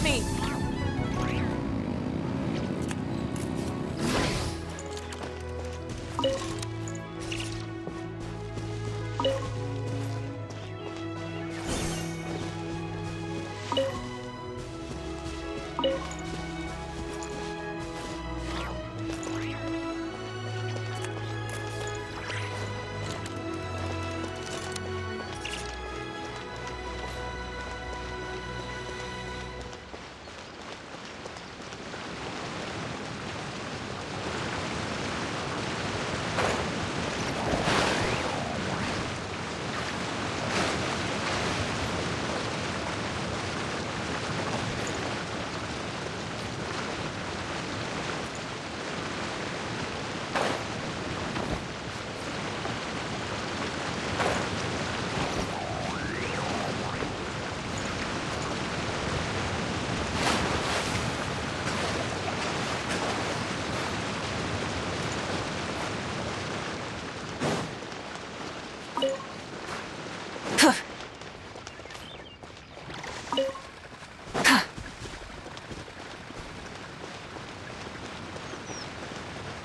me!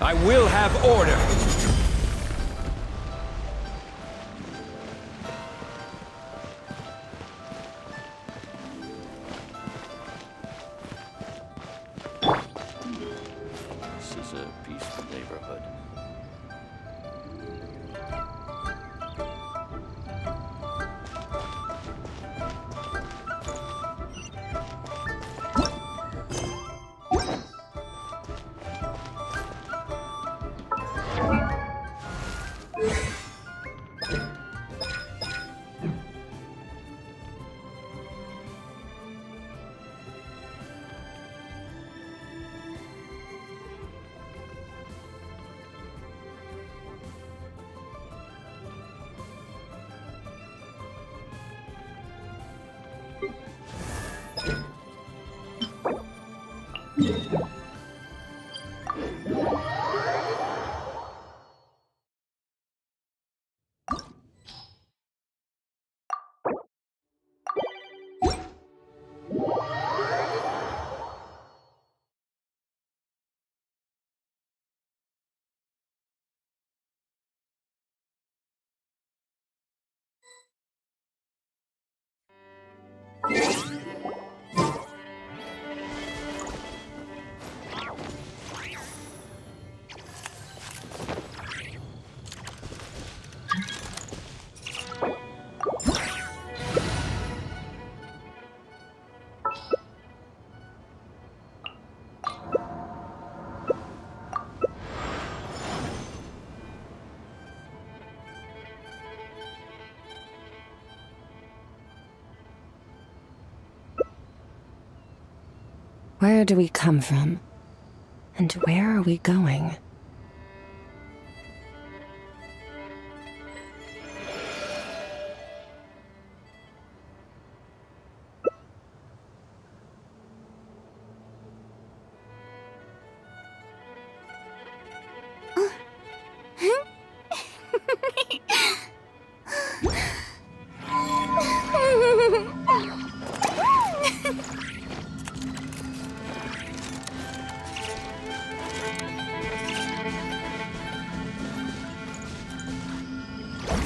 I will have order! This is a peaceful neighborhood. Where do we come from? And where are we going?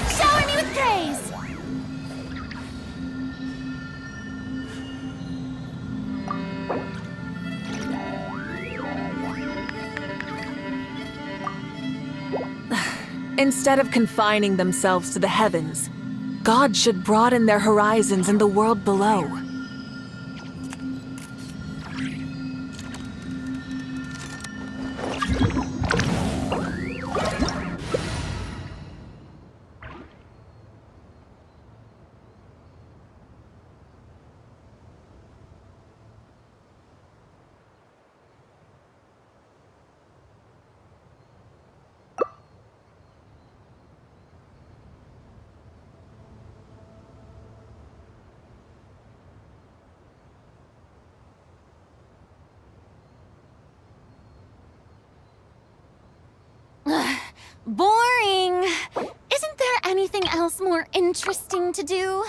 Shower me with praise! Instead of confining themselves to the heavens, God should broaden their horizons in the world below. Boring! Isn't there anything else more interesting to do?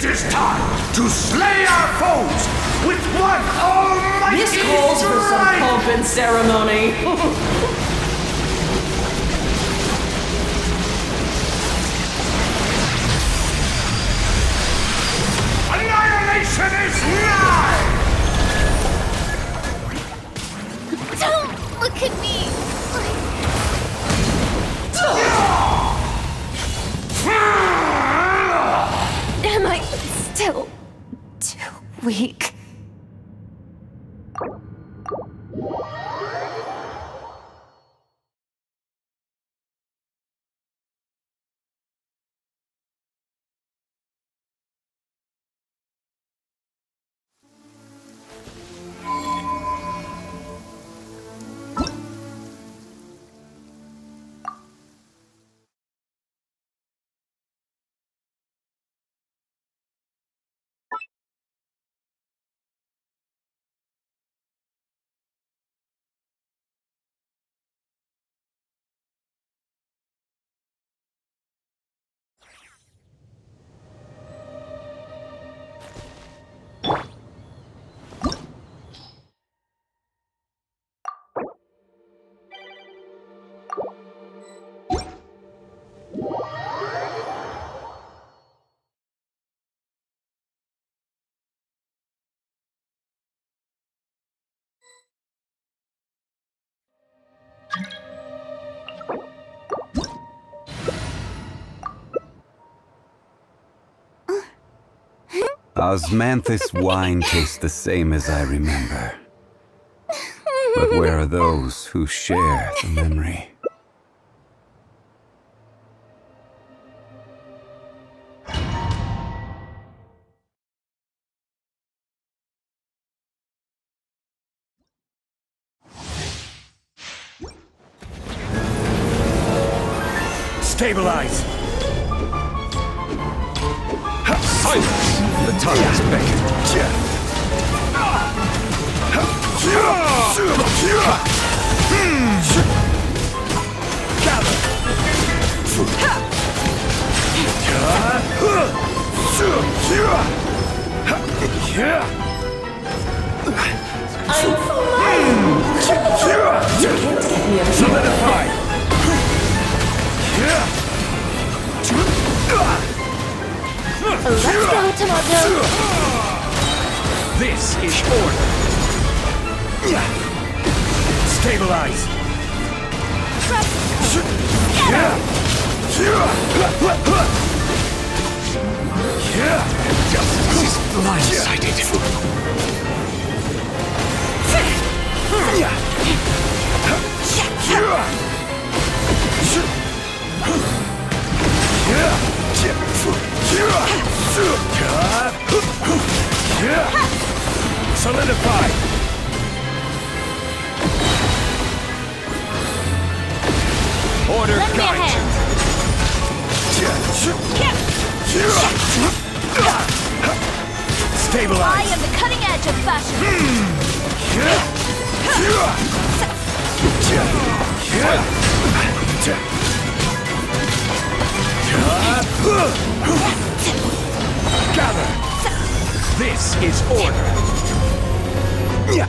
It is time to slay our foes with one almighty This calls for some strike! pomp and ceremony. Annihilation is nigh! Don't look at me! Am I still too weak? Osmanthus wine tastes the same as I remember. But where are those who share the memory? Stabilize! Silence! The tongue is beckoned. Gather! I'm flying. You can't get me up here. Solidify! Let's go, Tomato! This is order. Stabilize. Justice is blindsided. Solidify. Order Lend me a guide. hand. Stabilize. I am the cutting edge of fashion. Gather. This is order. I'm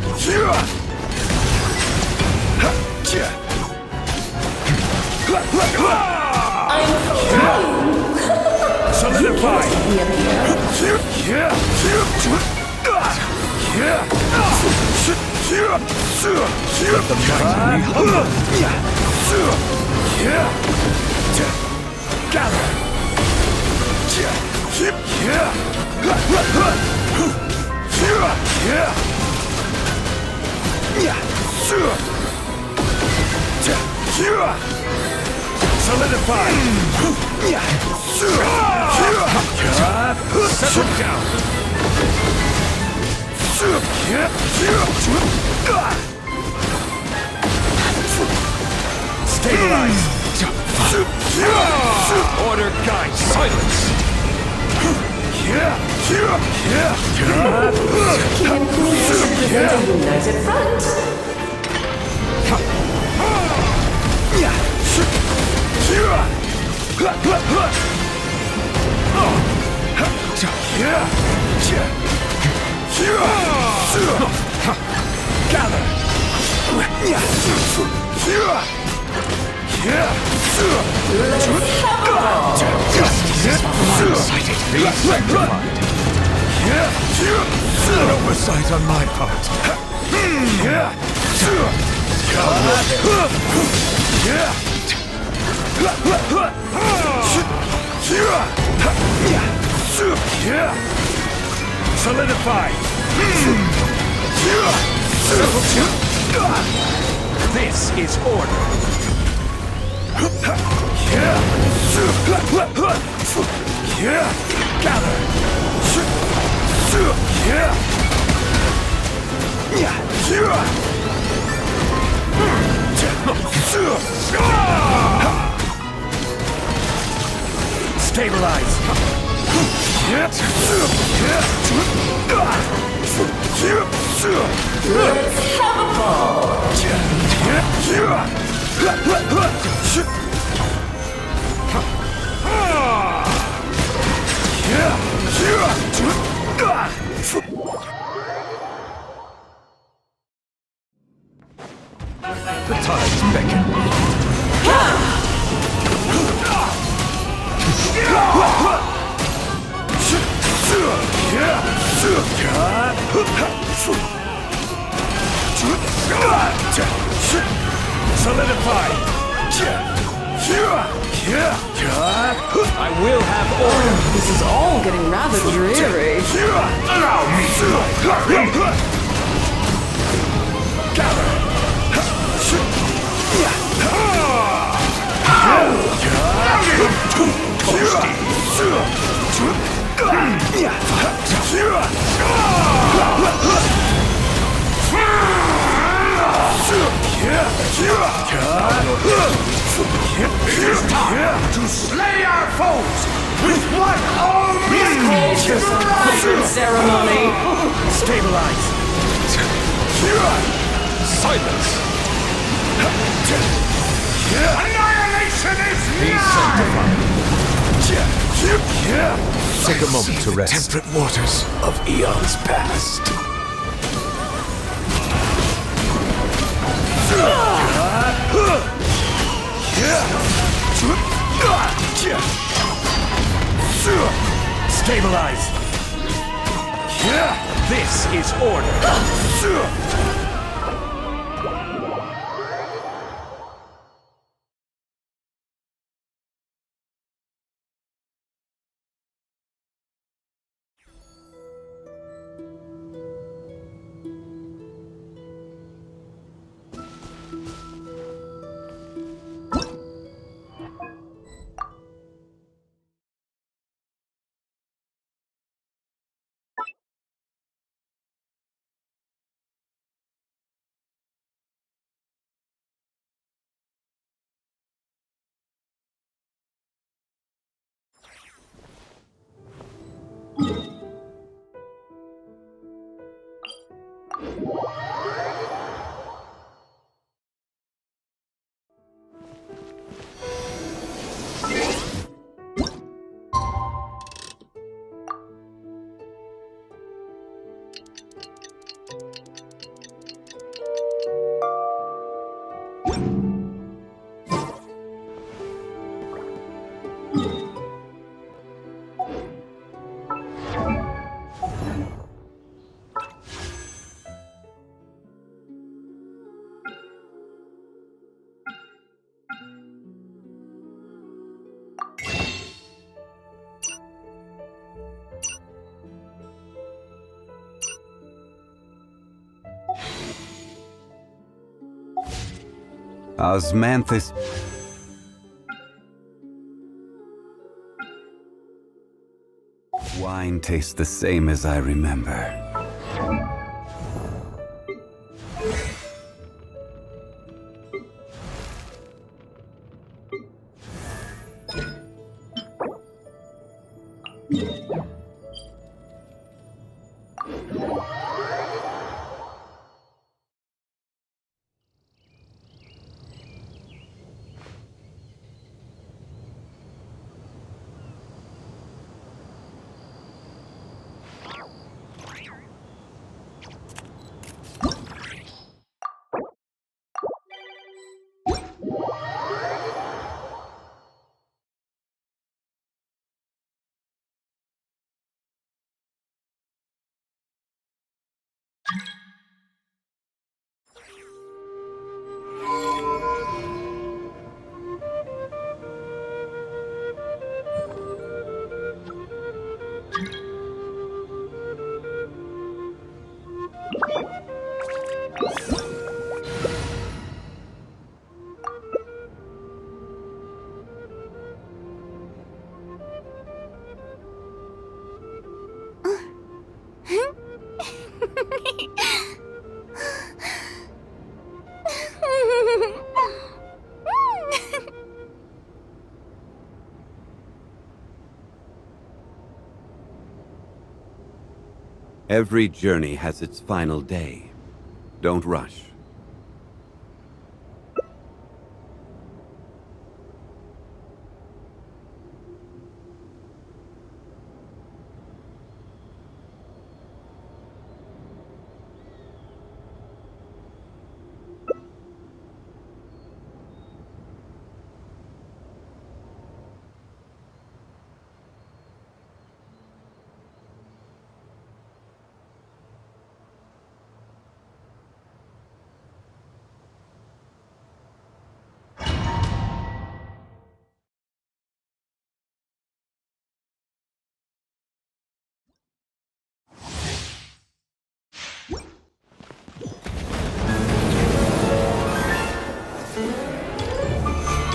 flying. Solidify. Me up here. Let the mighty be humble. Gather. Solidify. Settle down. Stabilize. Order guide. Silence. Can't please present a united front. Gather! Excited. Be sanctified. An oversight on my part. Solidify. This is order. Gather. Stabilize. Let's have a ball. The tides beckon. Solidify! I will have order. This is all getting rather dreary. Allow me to gather! It is time to slay our foes with one Sacred ceremony. Stabilize. Silence. annihilation is Be nigh! sanctified. Take a moment to rest. Temperate waters of eons past. Stabilize! This is order. Osmanthus. Wine tastes the same as I remember. Every journey has its final day. Don't rush.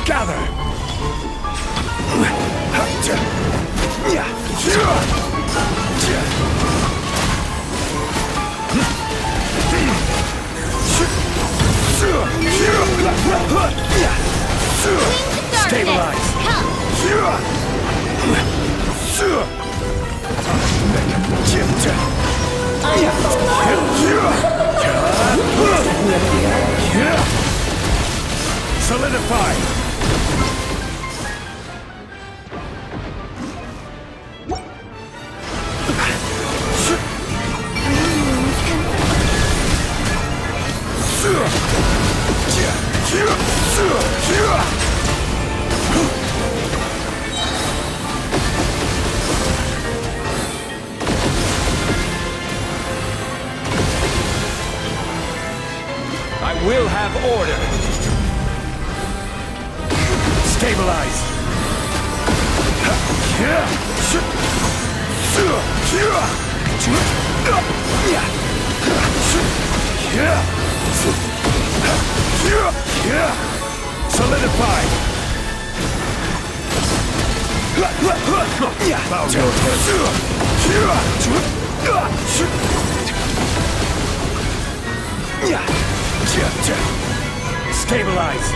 Gather! Stabilize! Solidify! I will have order. Stabilize! Solidify! Bow your head. Stabilize!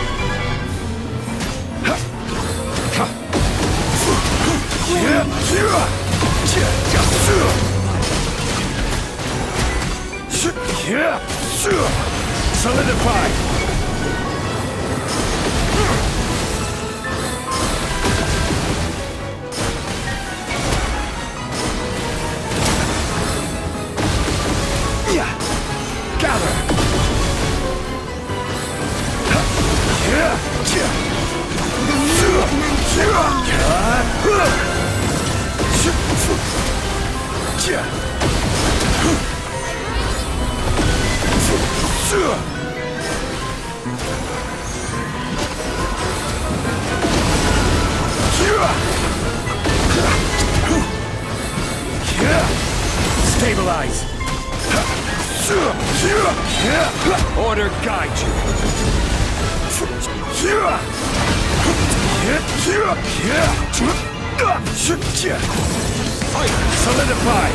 Solidify! Gather! Stabilize! Order guide you! Solidify!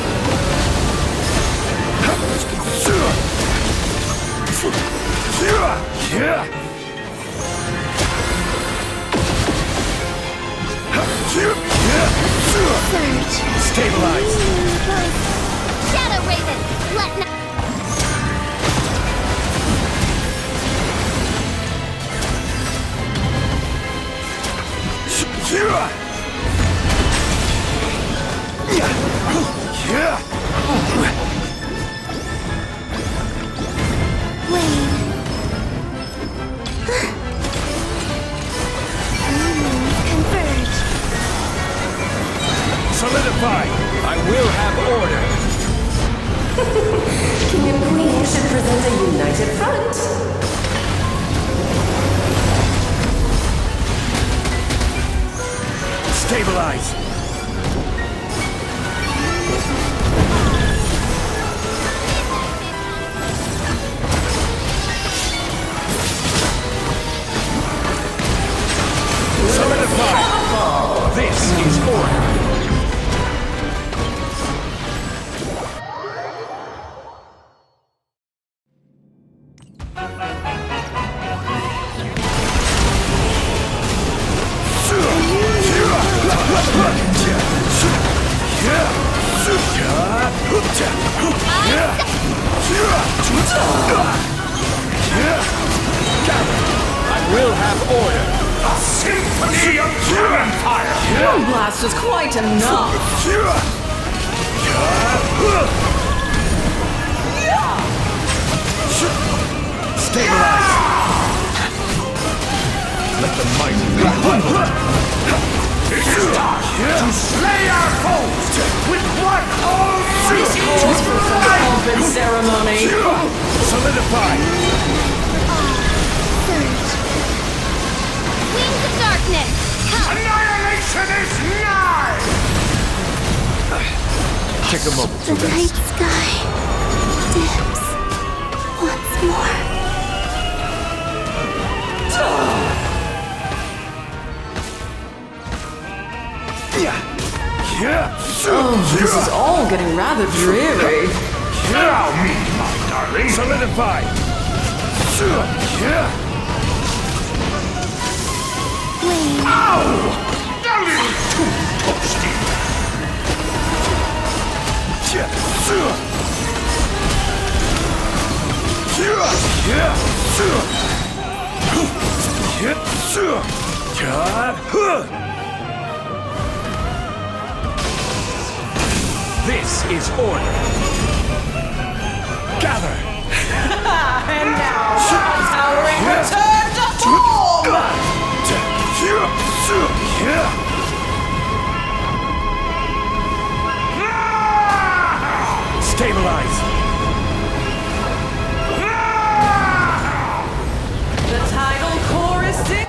Stabilize! Shadow Raven, let not. Solidify! I will have order. King and Queen should present a united front. Stabilize! Solidify! This is order! I will have order. A symphony of dragon fire! One blast is quite enough. Stabilize. Let the mighty be humbled. It is time to slay our foes with one all This calls for some pomp and ceremony. Solidify. Surge. Wings of darkness. Come. Annihilation is nigh! Take a moment to The night rest. sky dims once more. Oh, this is all getting rather dreary. Allow me, my darling. Solidify. Ow! A little too toasty. This is order. Gather. And now, our towering return to form! Stabilize. The title chorus sing.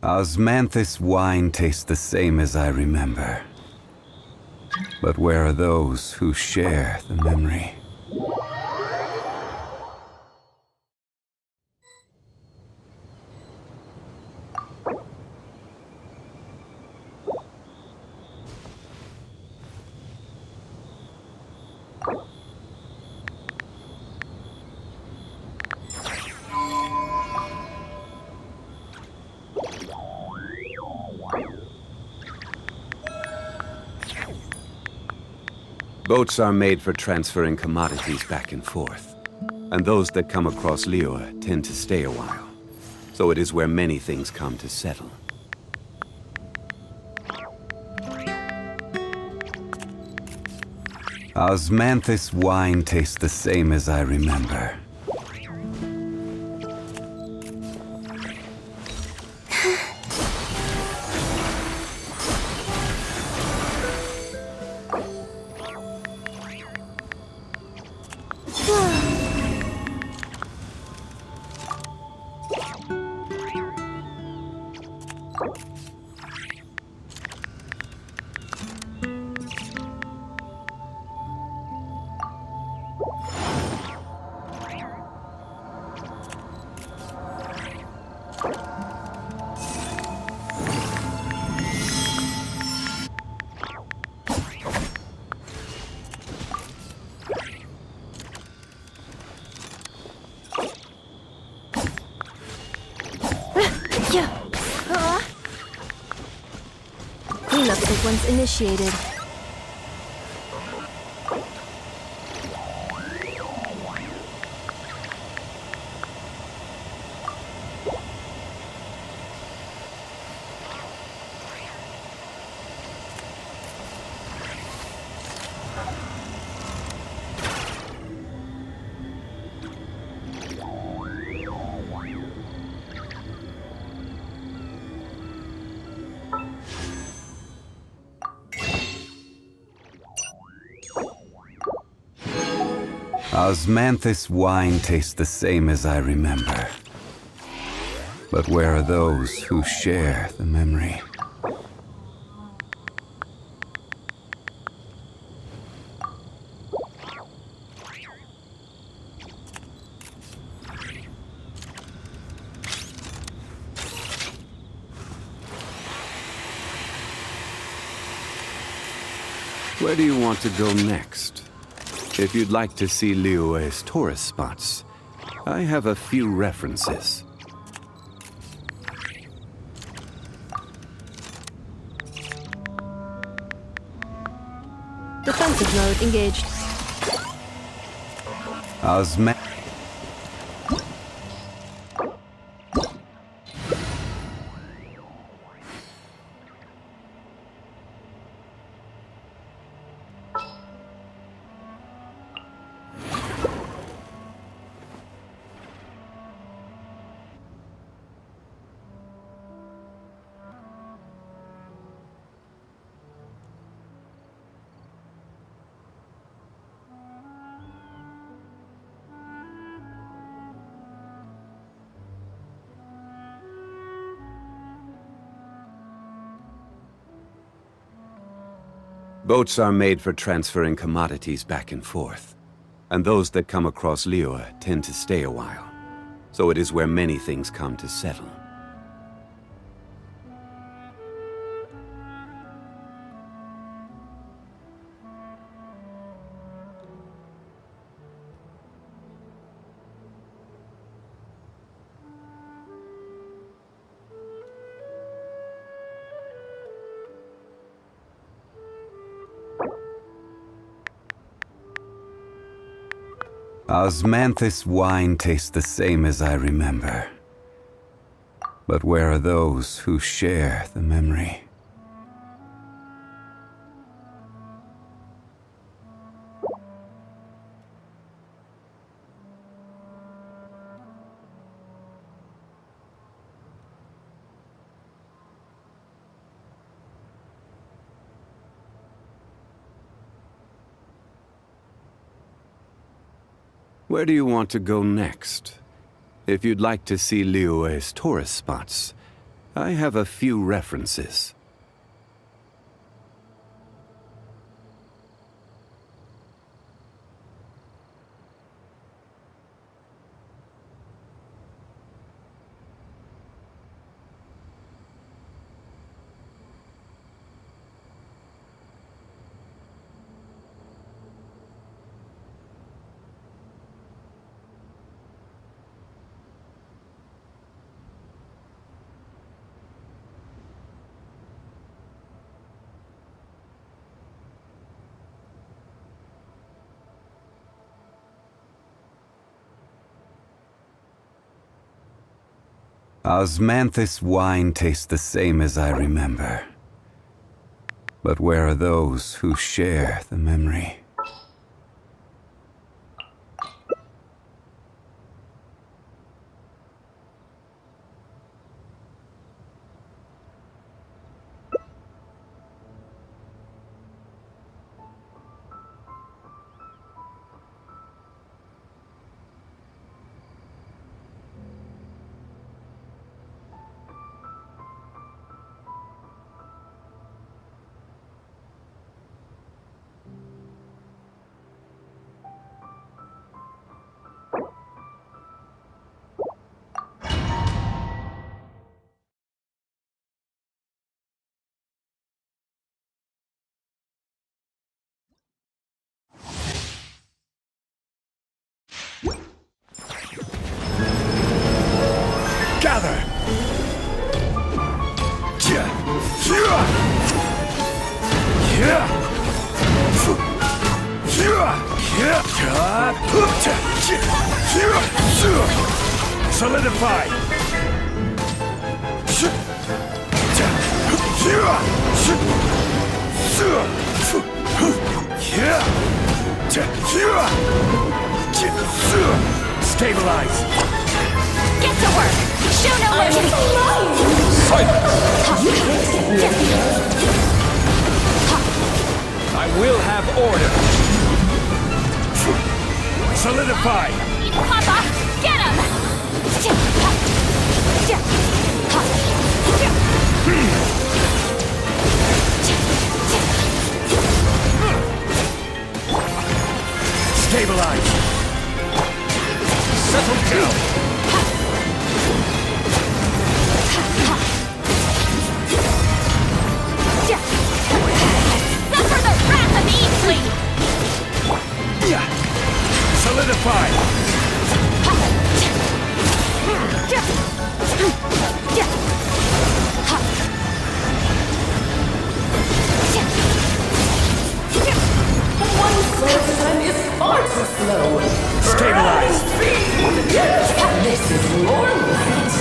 Osmanthus wine tastes the same as I remember. But where are those who share the memory? Boats are made for transferring commodities back and forth. And those that come across Liyue tend to stay a while. So it is where many things come to settle. Osmanthus wine tastes the same as I remember. Cleanup sequence initiated. Osmanthus wine tastes the same as I remember. But where are those who share the memory? Where do you want to go next? If you'd like to see Liyue's tourist spots, I have a few references. Defensive mode engaged. Osman... Boats are made for transferring commodities back and forth, and those that come across Liyue tend to stay a while, so it is where many things come to settle. Osmanthus wine tastes the same as I remember. But where are those who share the memory? Where do you want to go next? If you'd like to see Liyue's tourist spots, I have a few references. Osmanthus wine tastes the same as I remember. But where are those who share the memory? Solidify! Stabilize! Get to work! Show no mercy! I will have order. Solidify! Papa, get him! Stabilize! Settle down! Suffer the wrath of Easley! Solidify! One slow time is far too slow. Stabilize! This is more light.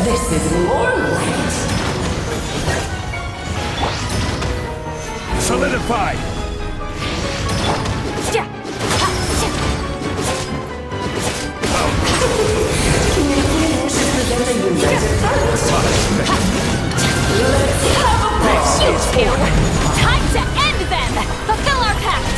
This is more light. Solidify! You two! Time to end them! Fulfill our pact!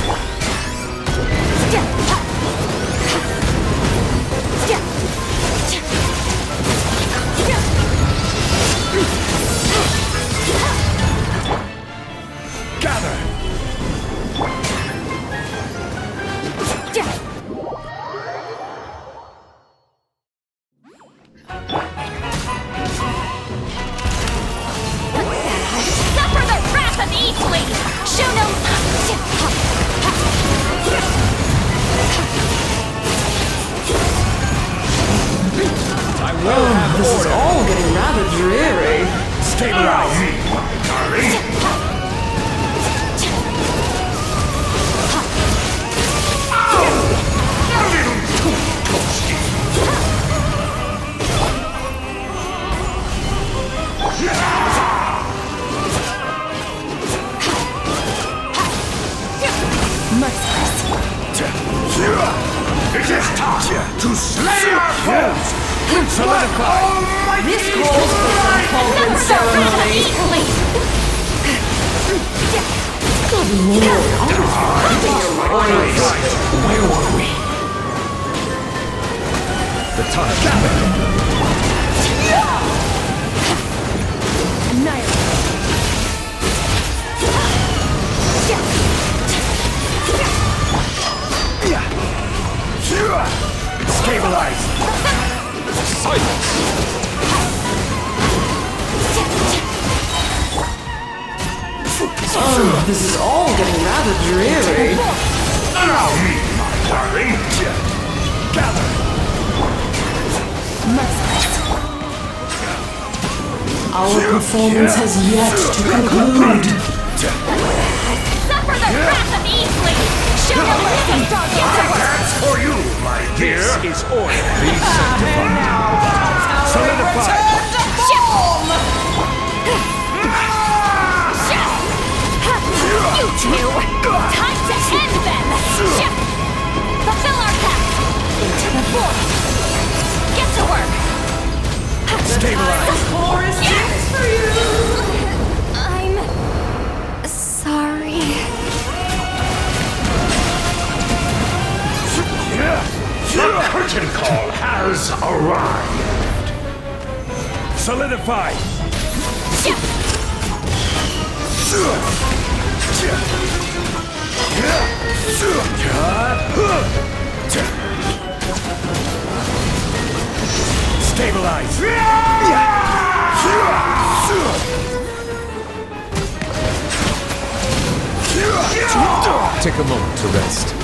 Gather! Suffer the wrath of Easley! Show no... I will have This is order. all getting rather dreary. Stabilize! It is time to slay our foes! Solidify! This calls for some pomp and ceremony. Where were we? The time. Stabilize! Silence. Oh, this is all getting rather dreary. Allow me, my darling! Gather! Our performance has yet to conclude. Suffer the wrath of Easley! Show no mercy! Get to work! That's for you, my dear! This is order. Be sanctified. Solidify! You two! Time to end them! Fulfill our pact! Into the void! Get to work! Stabilize! Chorus dance for you! I'm... sorry. The curtain call has arrived! Solidify! Stabilize! Take a moment to rest.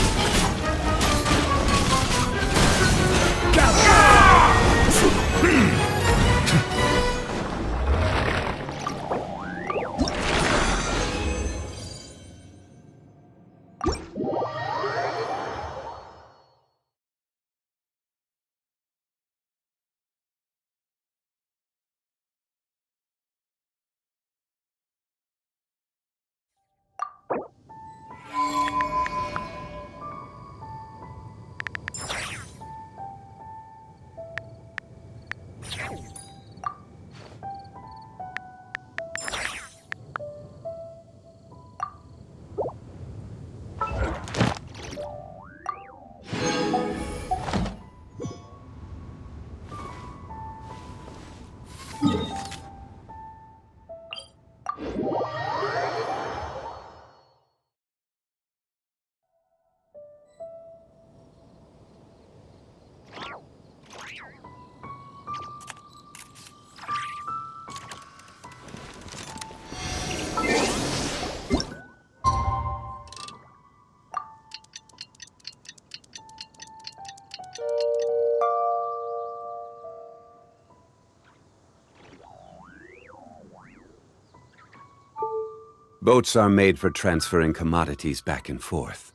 Boats are made for transferring commodities back and forth,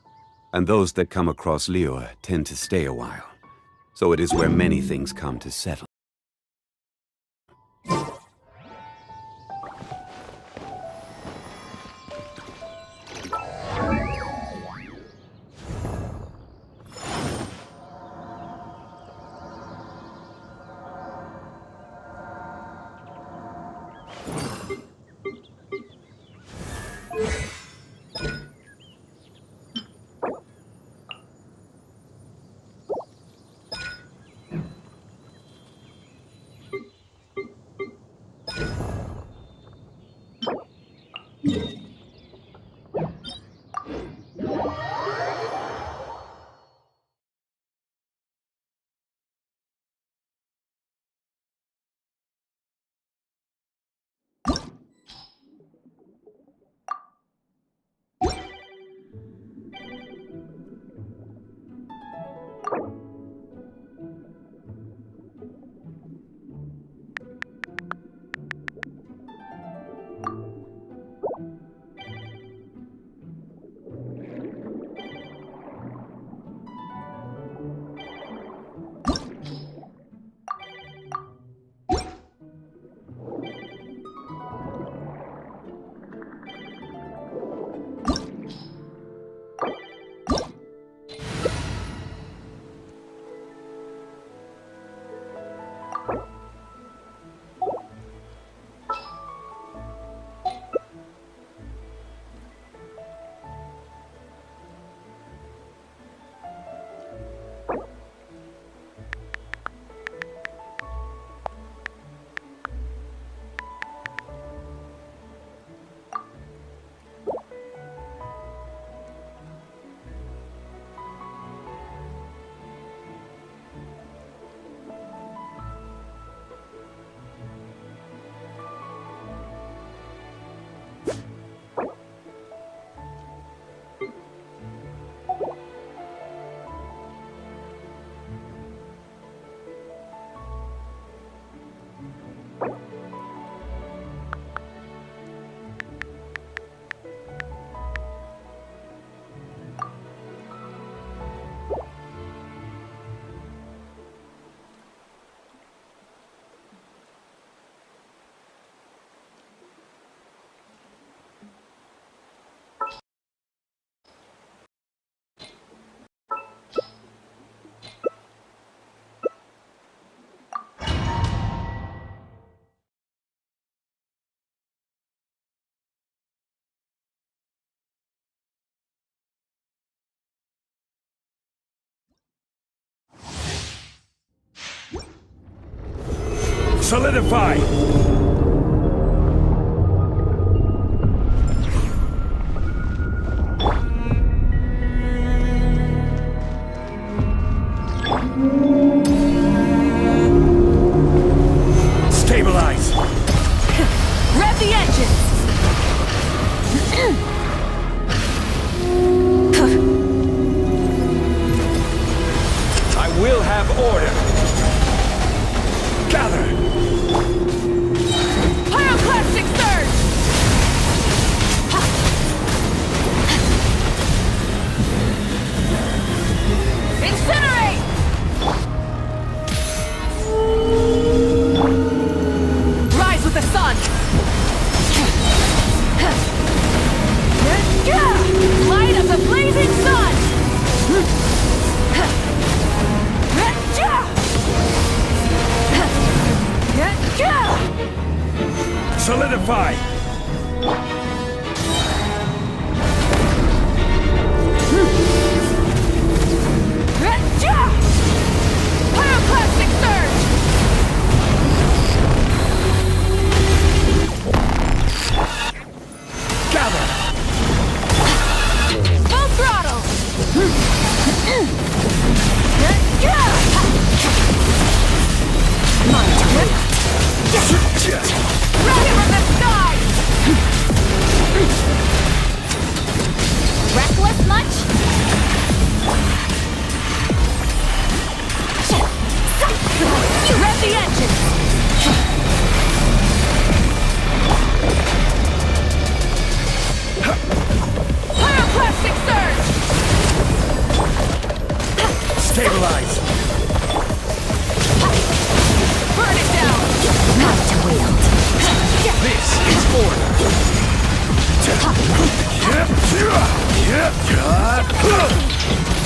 and those that come across Liyue tend to stay a while. So it is where many things come to settle. Solidify! Stabilize! Rev the engines! I will have order! Gather!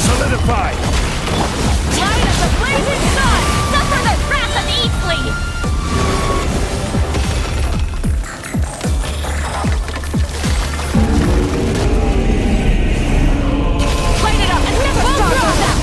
Solidify! Light of the blazing sun! Suffer the wrath of Eastleaf! Light it up and never stop us out!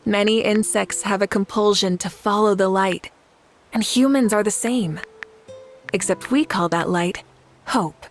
Many insects have a compulsion to follow the light, and humans are the same. Except we call that light hope.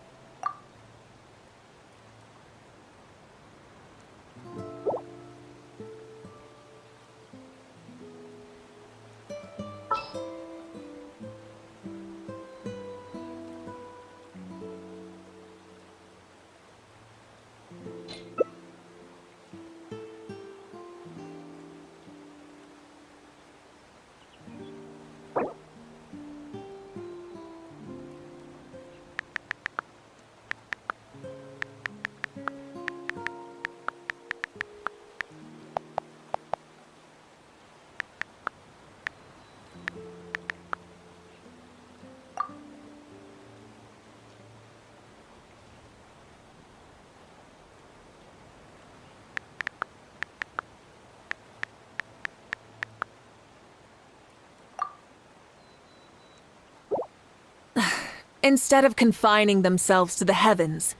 Instead of confining themselves to the heavens,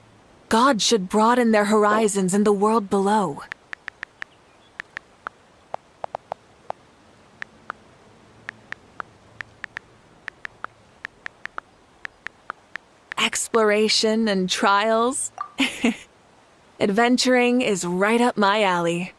God should broaden their horizons in the world below. Exploration and trials. Adventuring is right up my alley.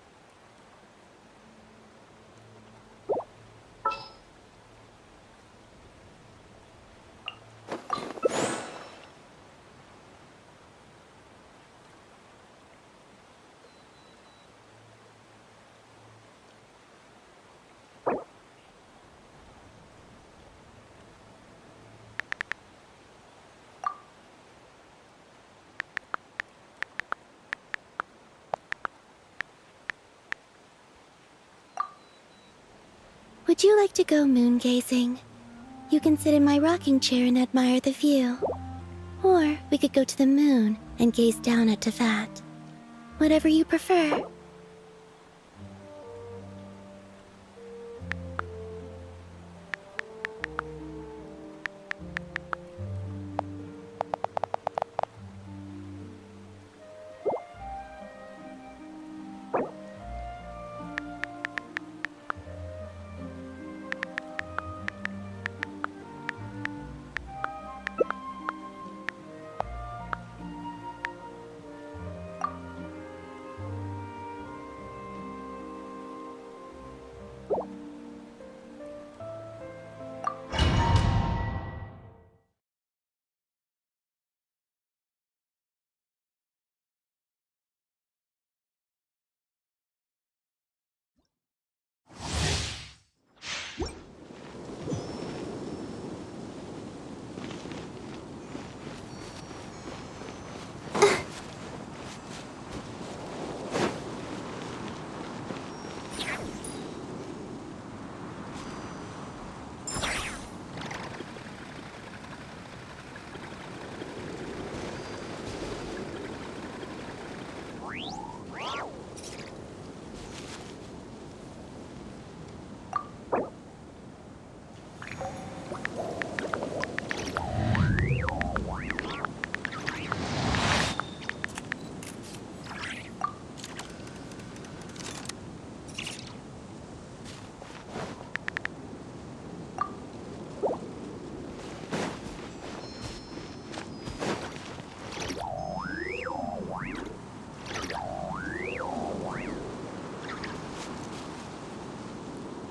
Would you like to go moon gazing? You can sit in my rocking chair and admire the view. Or we could go to the moon and gaze down at Tefat. Whatever you prefer.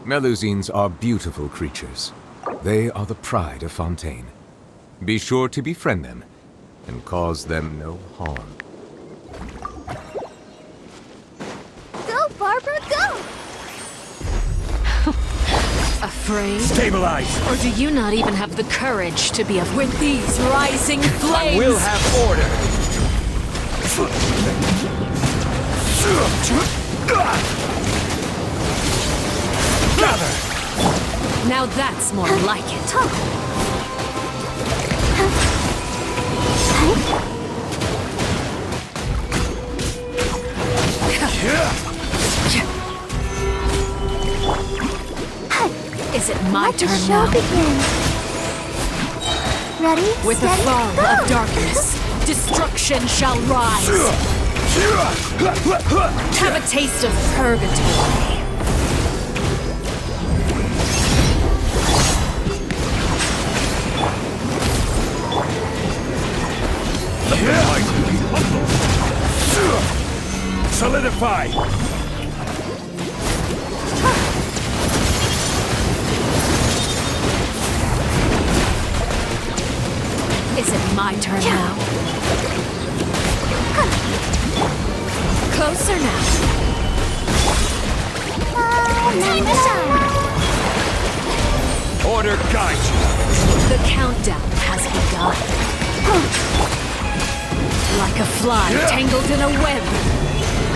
Melusines are beautiful creatures. They are the pride of Fontaine. Be sure to befriend them and cause them no harm. Go, Barbara, go! Afraid? Stabilize! Or do you not even have the courage to be afraid? With these rising flames! We'll have order! Gather! Now that's more like it. Is it my Let the turn show now? begin. Ready, With the steady, fall go! of darkness, destruction shall rise. Have a taste of purgatory. Solidify! Is it my turn now? Closer now. Time to shine! Order guide you! The countdown has begun. Like a fly tangled in a web.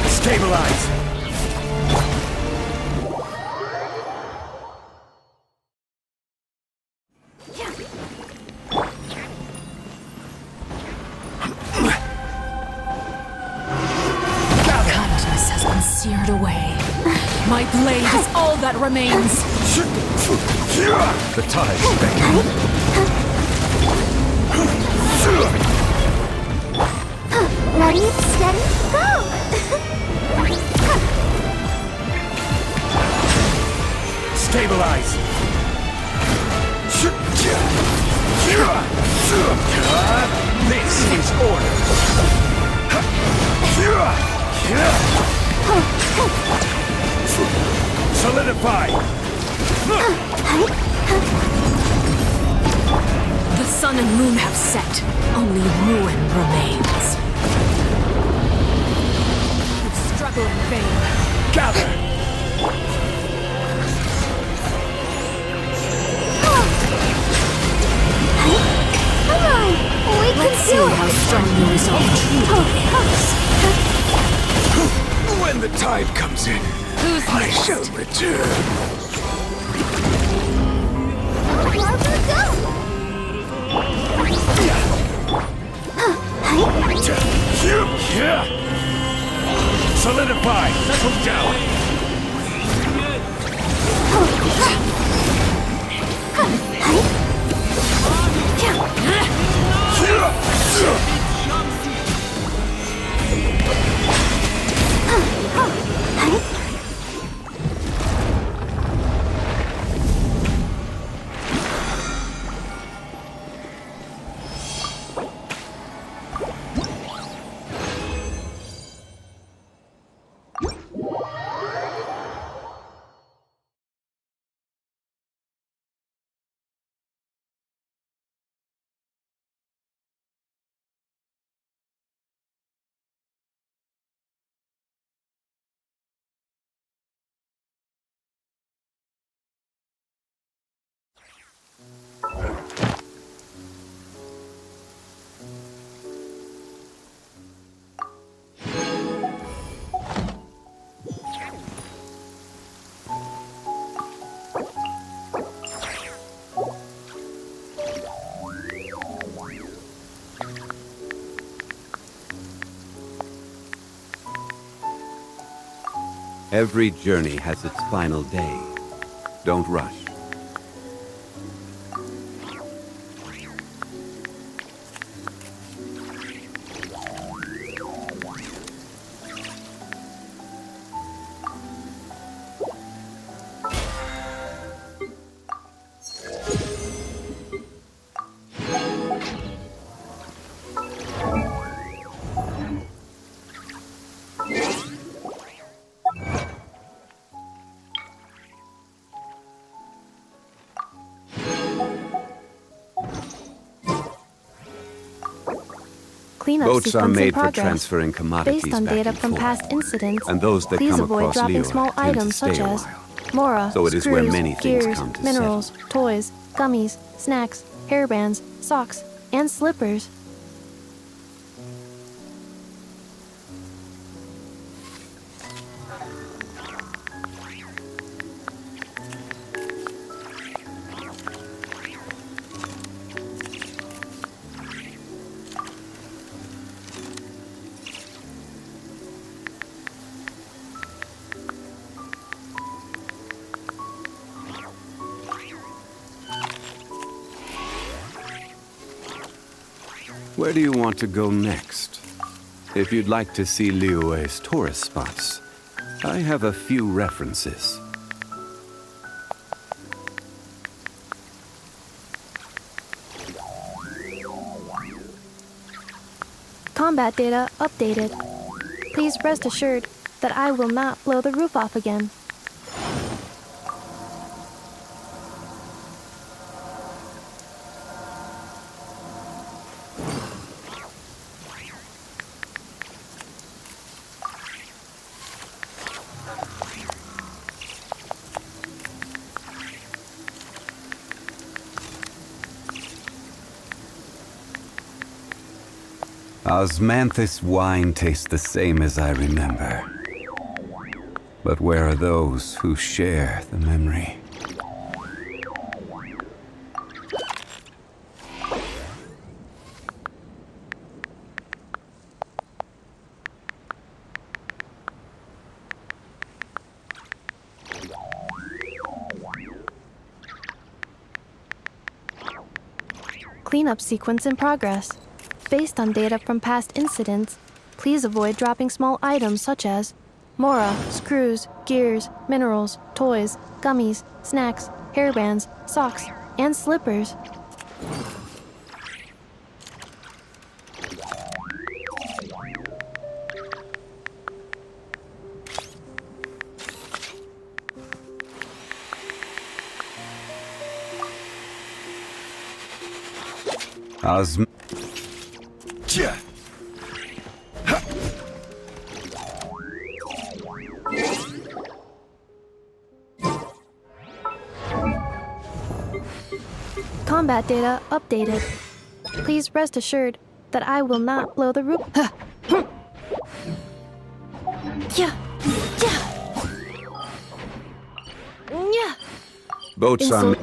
Stabilize! Kindness has been seared away. My blade is all that remains. The tides beckon. Ready, steady, go! Stabilize! This is order! Solidify! The sun and moon have set. Only ruin remains. You struggle in vain. Gather! Come on, we Let's can see do it! how strong your resolve truly is. When the tide comes in, Who's I next? shall return. Barbara, go! Solidify! Settle down! Every journey has its final day. Don't rush. Cleanup Boats are sequence in made for progress. transferring commodities Based on back data and from forth. past incidents, And those that please come avoid across dropping Lure small tend to items stay such a as while. mora, So it is screws, where many things gears, come to minerals, settle. toys, gummies, snacks, hairbands, socks, and slippers. Where do you want to go next? If you'd like to see Liyue's tourist spots, I have a few references. Combat data updated. Please rest assured that I will not blow the roof off again. Osmanthus wine tastes the same as I remember. But where are those who share the memory? Cleanup sequence in progress. Based on data from past incidents, please avoid dropping small items such as mora, screws, gears, minerals, toys, gummies, snacks, hairbands, socks, and slippers. Combat data updated. Please rest assured that I will not blow the roof. Yeah. Boats are...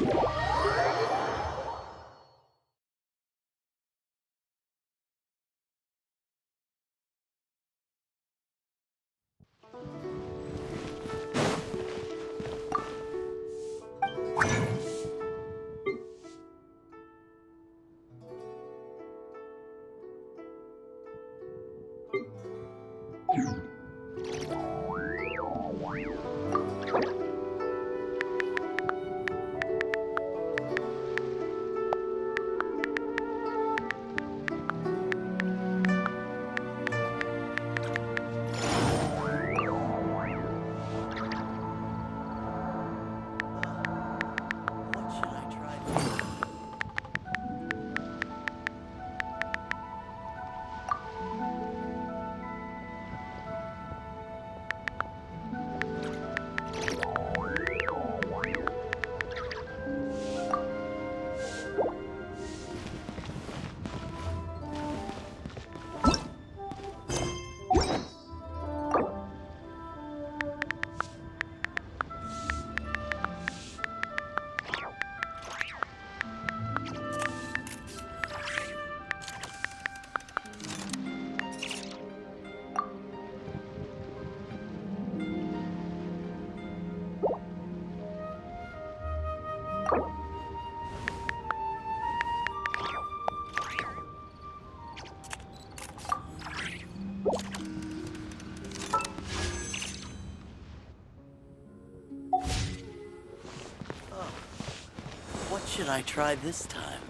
What should I try this time?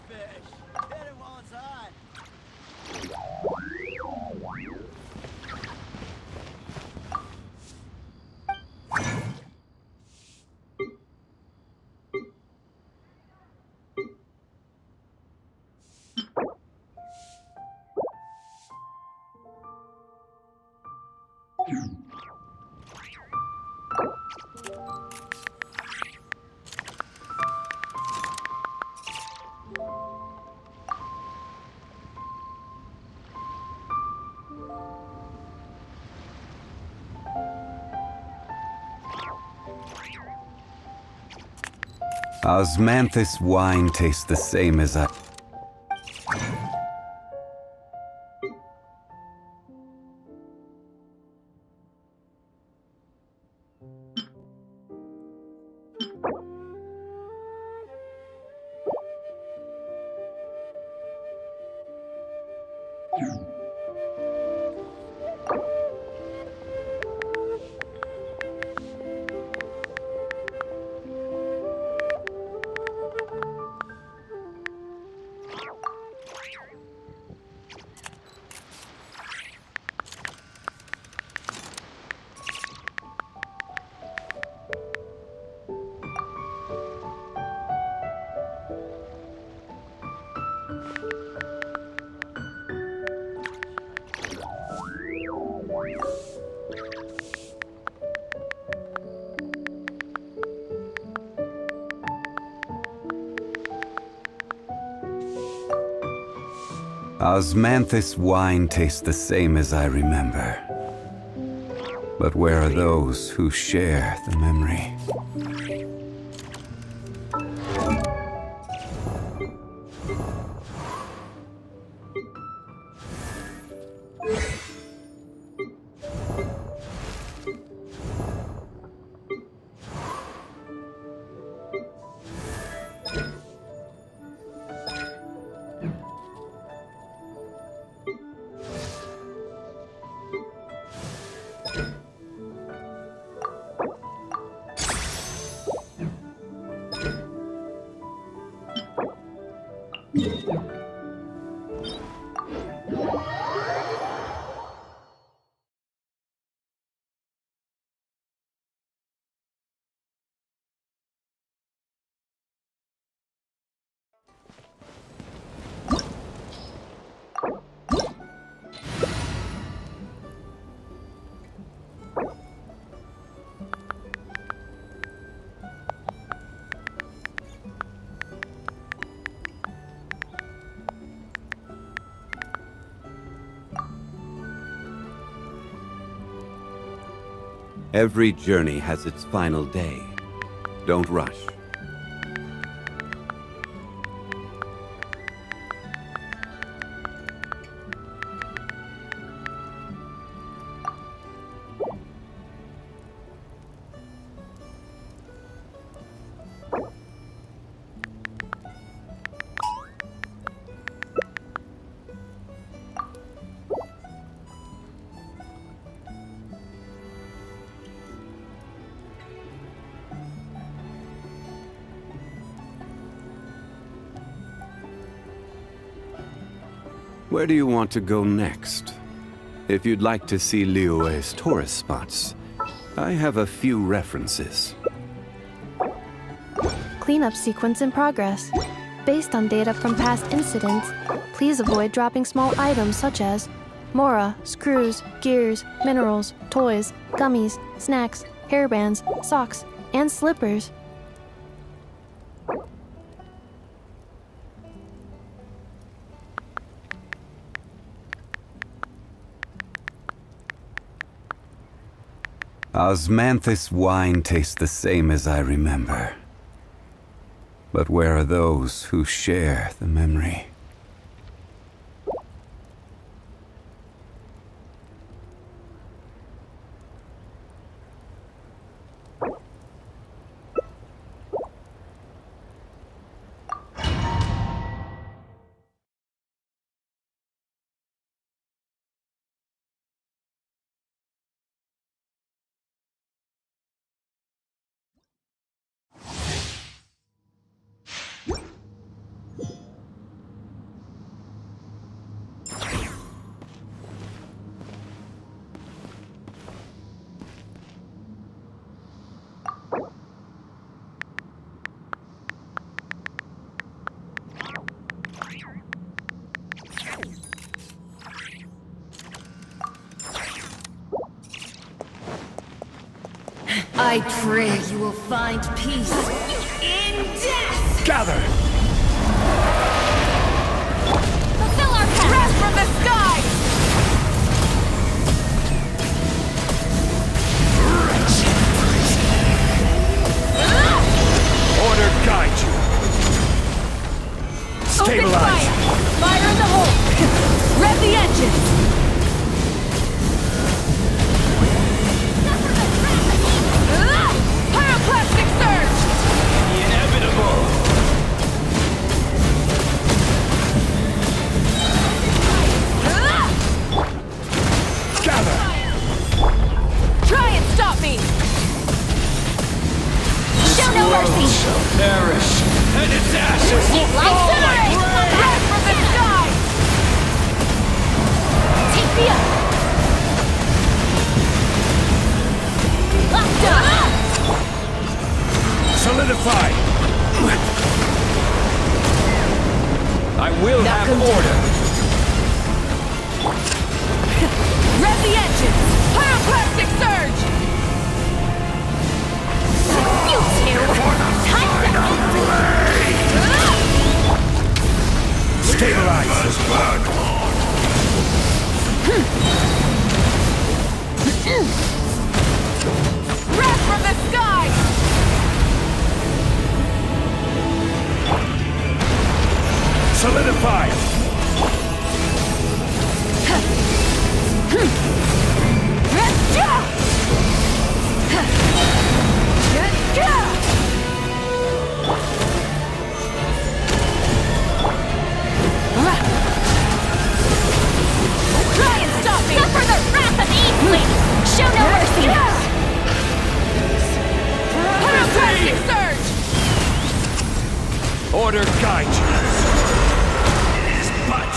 fish! Hit it while it's hot! Osmanthus wine tastes the same as I... Osmanthus wine tastes the same as I remember. But where are those who share the memory? Every journey has its final day. Don't rush. Where do you want to go next? If you'd like to see Liyue's tourist spots, I have a few references. Cleanup sequence in progress. Based on data from past incidents, please avoid dropping small items such as mora, screws, gears, minerals, toys, gummies, snacks, hairbands, socks, and slippers. Osmanthus wine tastes the same as I remember. But where are those who share the memory? I pray you will find peace in death! Gather! Fulfill our task! Rest from the sky! Order guide you! Stabilize! Open fire! Fire in the hole! Rev the engines! Pyroclastic surge! Inevitable! Gather! Try and stop me! Show no mercy! Shall perish, and its ashes will Life fall like Sunrise! rain! Rest from the sky! Take me up! Locked up! Solidify! I will have order! Rev the engines! Pyroclastic surge! You two! Time to Stabilize! Rest from the sky! Solidify! Try and stop me! suffer the wrath of Eastling! Show no mercy! Pyroclastic surge! Order guide you! But...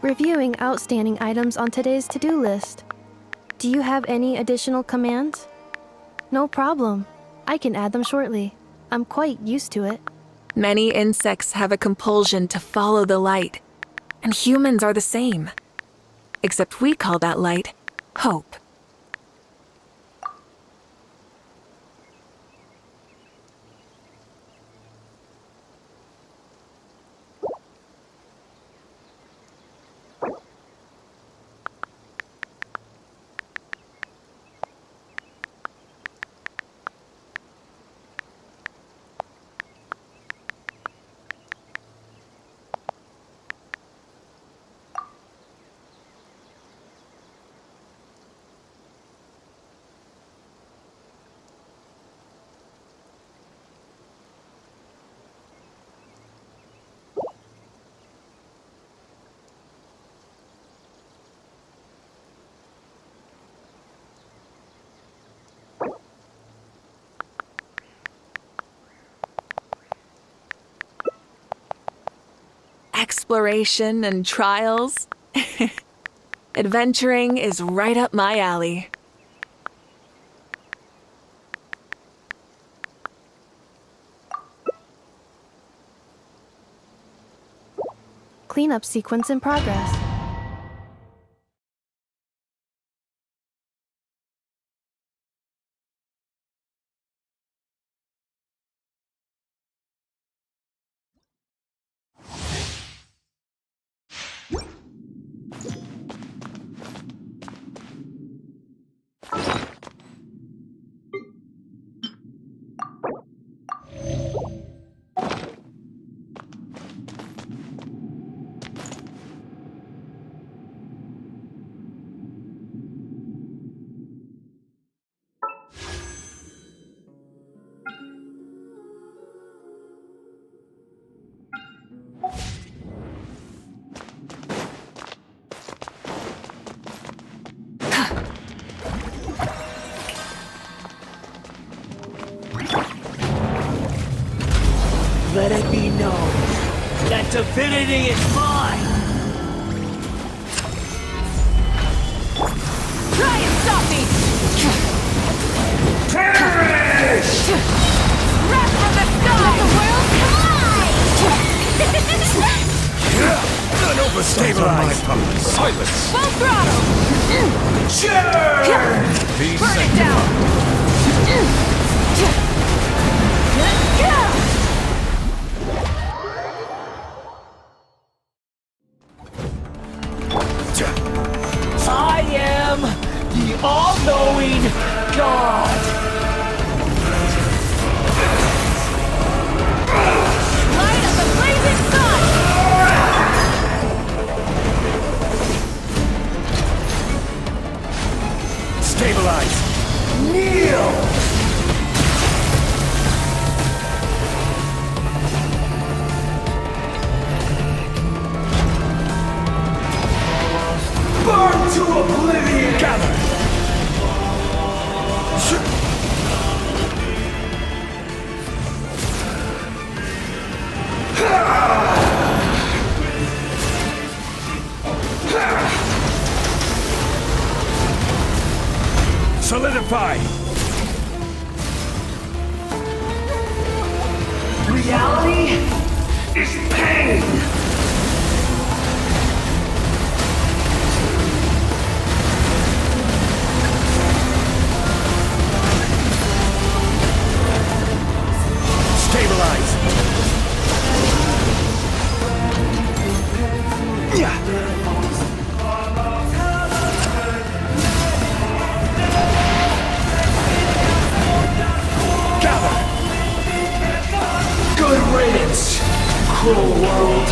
Reviewing outstanding items on today's to-do list. Do you have any additional commands? No problem. I can add them shortly. I'm quite used to it. Many insects have a compulsion to follow the light, and humans are the same. Except we call that light hope. Exploration and trials. Adventuring is right up my alley. Cleanup sequence in progress. Let it be known that divinity is mine! Try and stop me! Perish! Wrath from the sky! Let the world collide! Stabilize! Silence! Full throttle! Sure! Burn it down! I am the all-knowing God! Light of the blazing sun! Stabilize! Kneel! Burn to oblivion! Gather! Solidify! Reality is pain! Stabilize! Yeah! Gather! Good riddance, cruel world!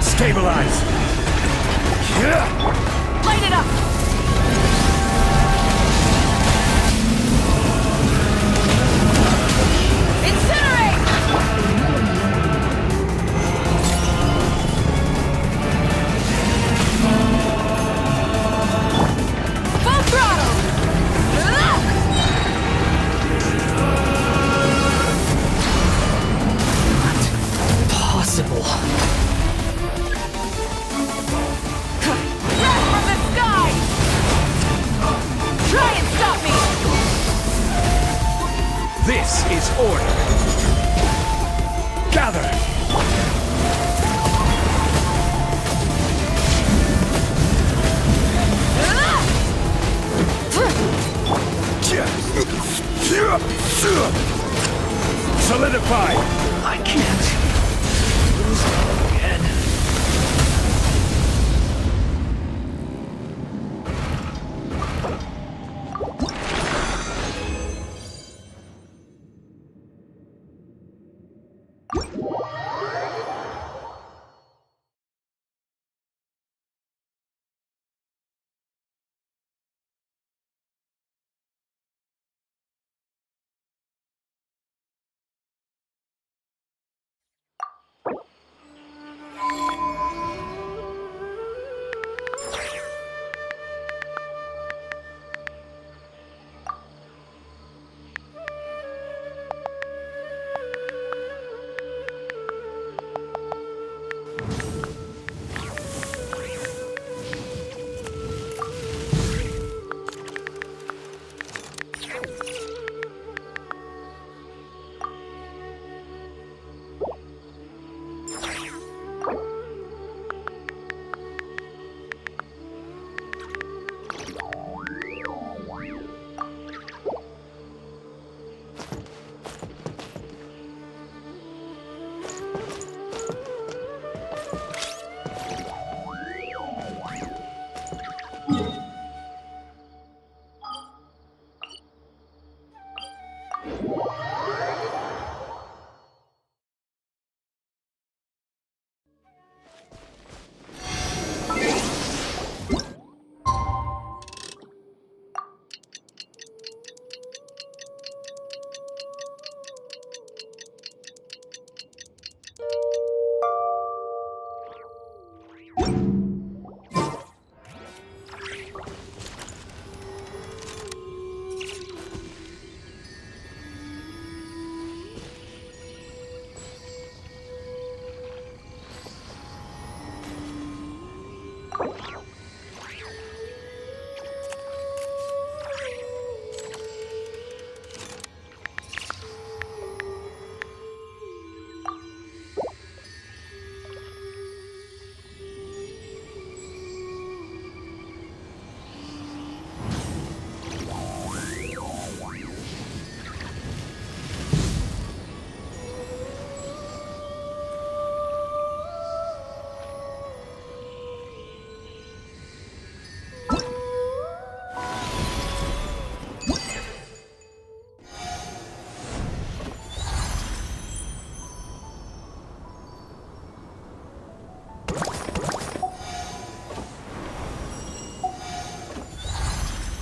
Stabilize! Light it up! Incinerate! Full throttle! order. Gather. Solidify. I can't lose again.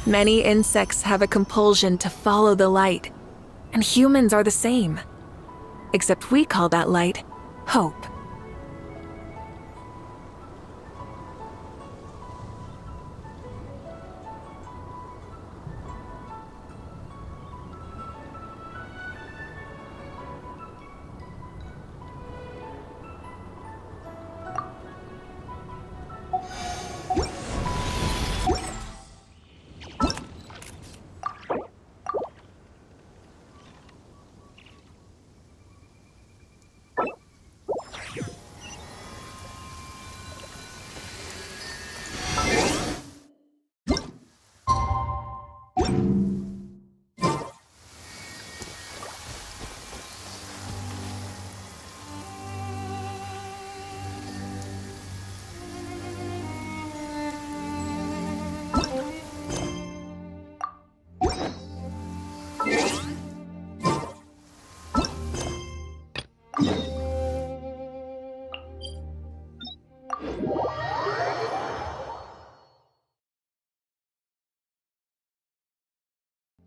Many insects have a compulsion to follow the light, and humans are the same. Except we call that light hope.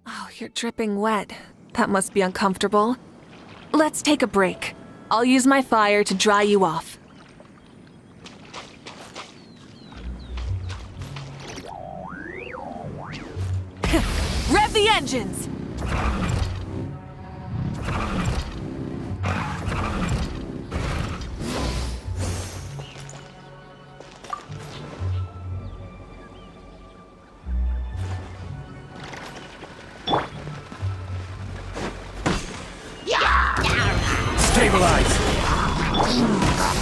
Oh, you're dripping wet. That must be uncomfortable. Let's take a break. I'll use my fire to dry you off. Rev the engines! Stabilize!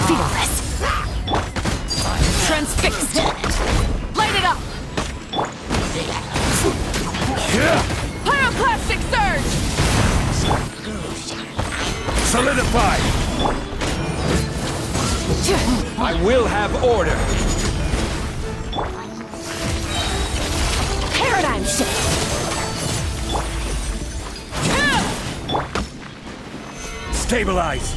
Feel this! Transfixed! Light it up! Pyroclastic surge! Solidify! I will have order! Paradigm shift! Stabilize!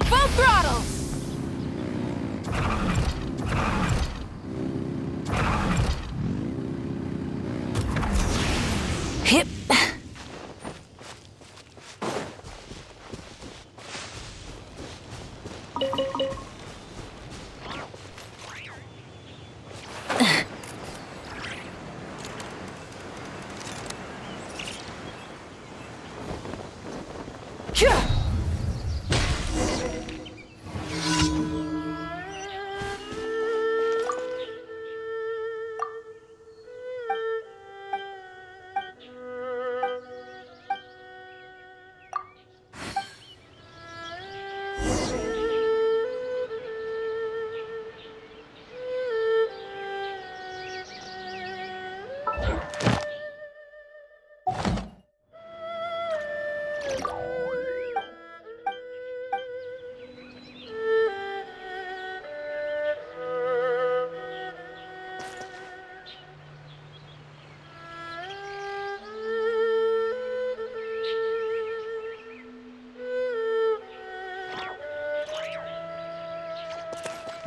Full throttle! Hip.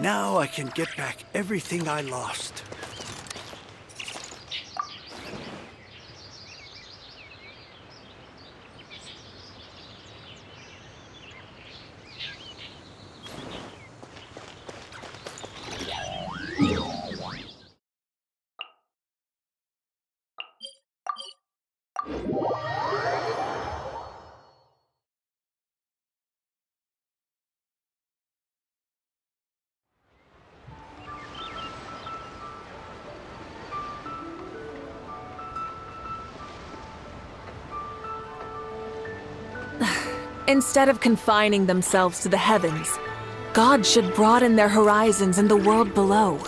Now I can get back everything I lost. Instead of confining themselves to the heavens, God should broaden their horizons in the world below.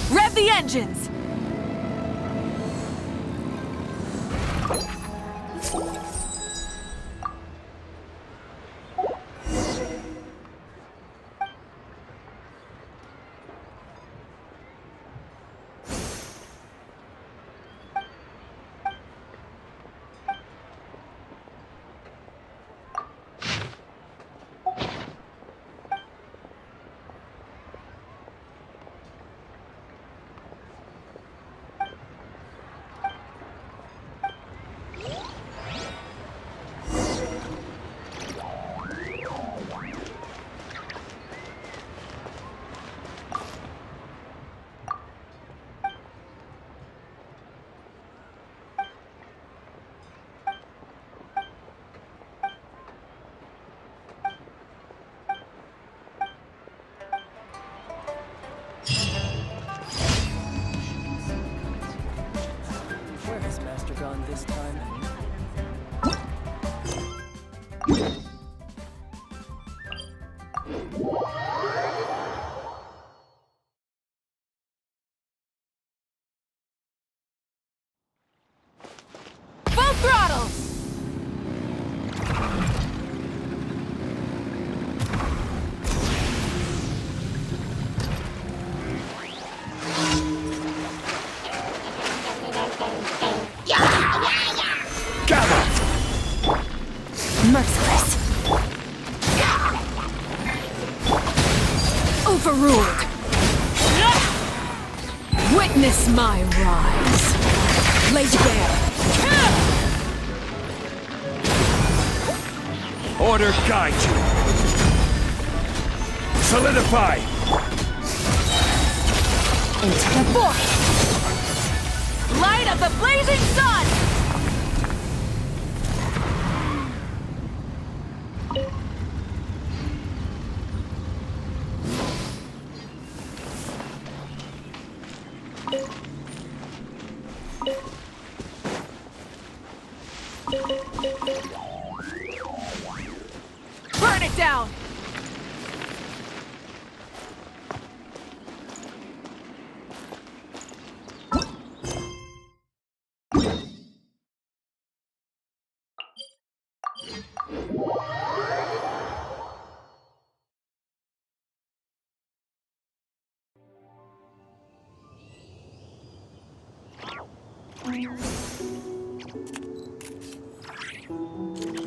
Rev the engines! gone this time? Full throttle! Merciless. Overruled. Witness my rise. Laid bare. Order guide you. Solidify. Into the void. Light of the blazing sun. Burn it down!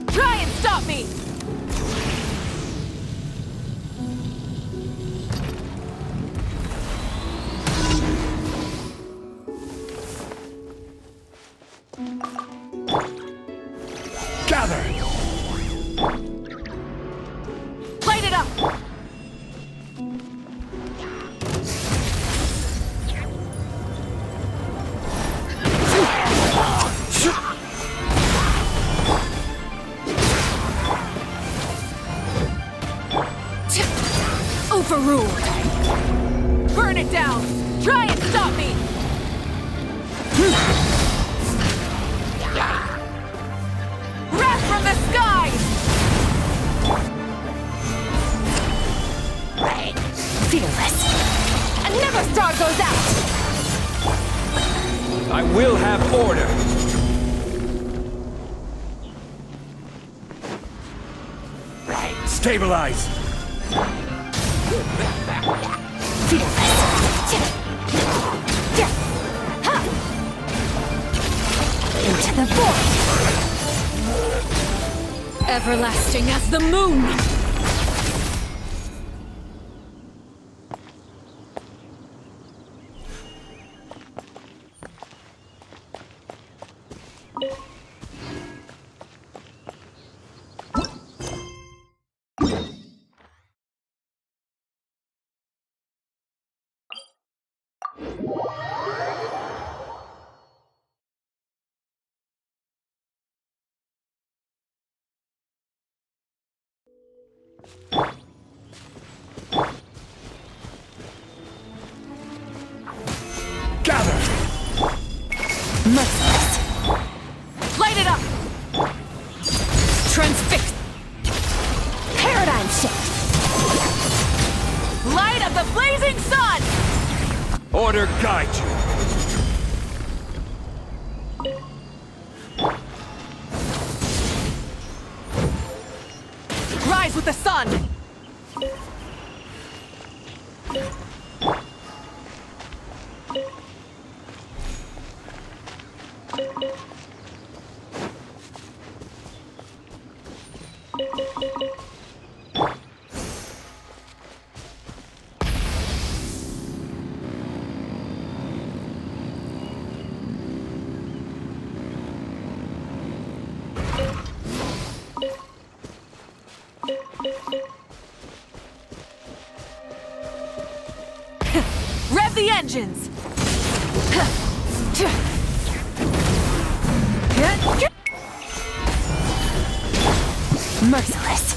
Try and stop me! Gather. Light it up! Overruled! Burn it down! Try and stop me! Wrath from the skies! Fearless. And never star goes out! I will have order. Stabilize. Into the void. Everlasting as the moon! Gather. Merciless. Light it up! Transfix! Paradigm shift. Light of the blazing sun! Order guide you. Rise with the sun! Rev the engines! Merciless.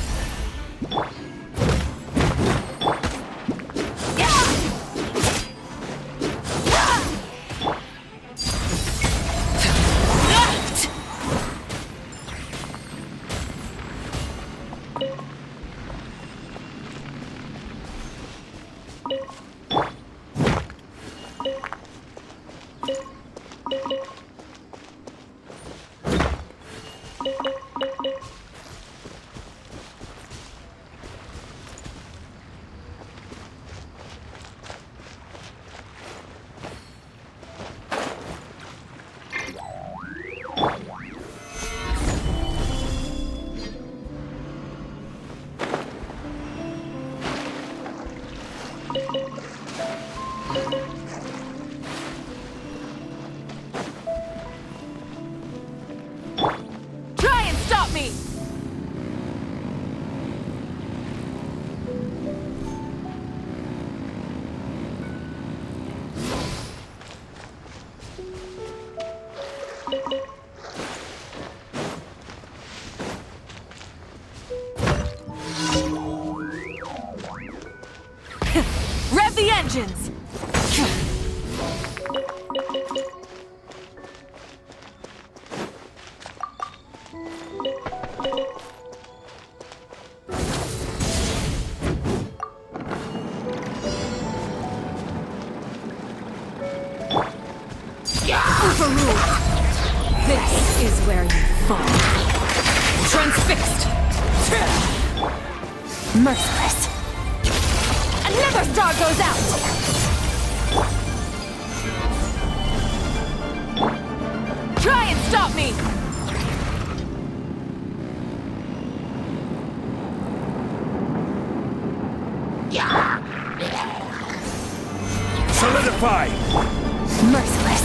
Try and stop me! Rev the engines! Overruled! This is where you fall. Transfixed! Merciless! Another star goes out! Try and stop me! Solidify! Merciless!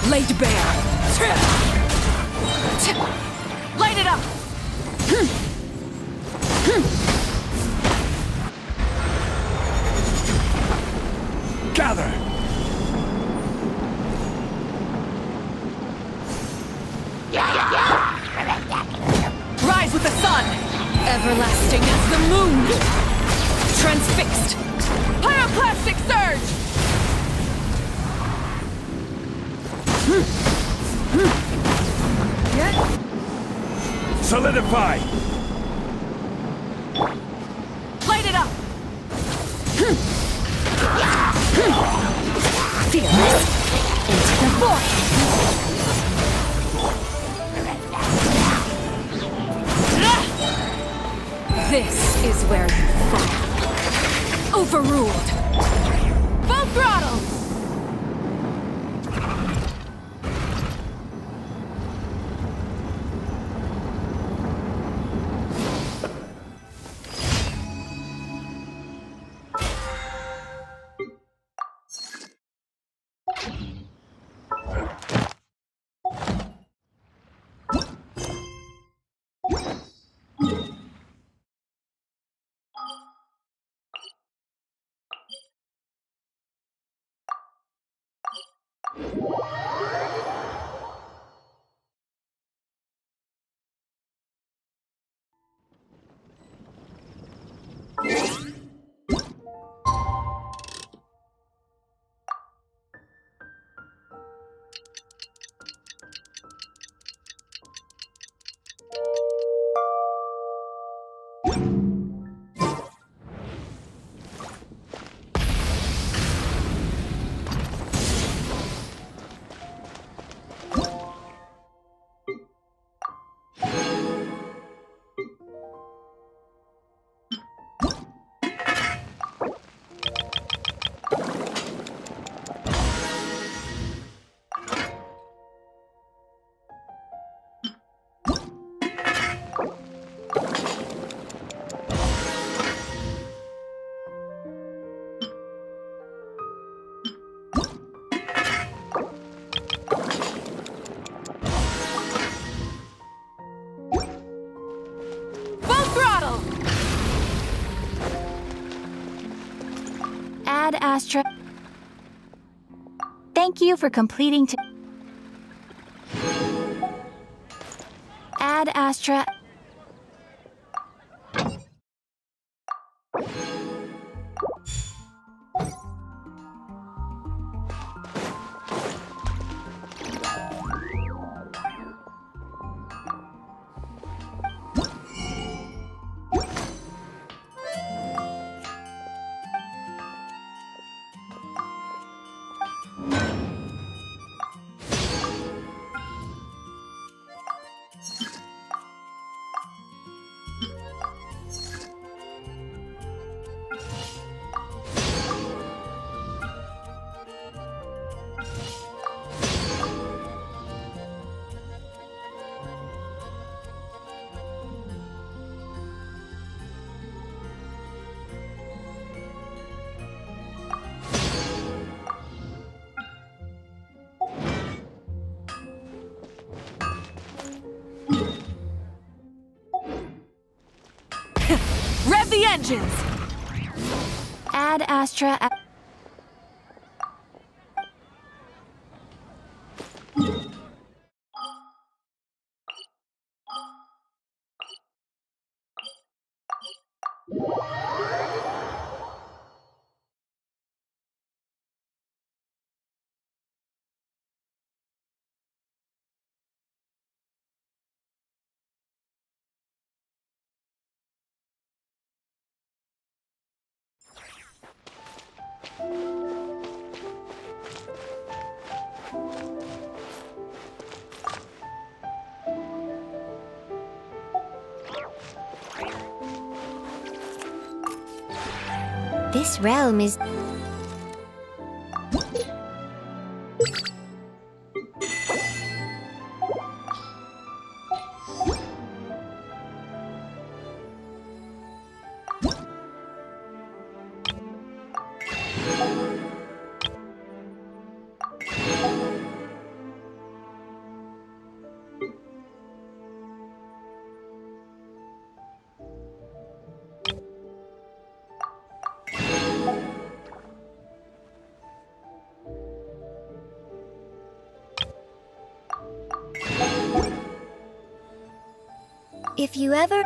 Laid bare! Light it up! Gather! Rise with the sun! Everlasting as the moon! Transfixed! Pyroclastic surge! Solidify! Light it up! Fearless! Into the void! This is where you fall. Overruled! Full throttle! Ad Astra. Thank you for completing Ad Astra. Rev the engines! Ad Astra. This realm is... If you ever...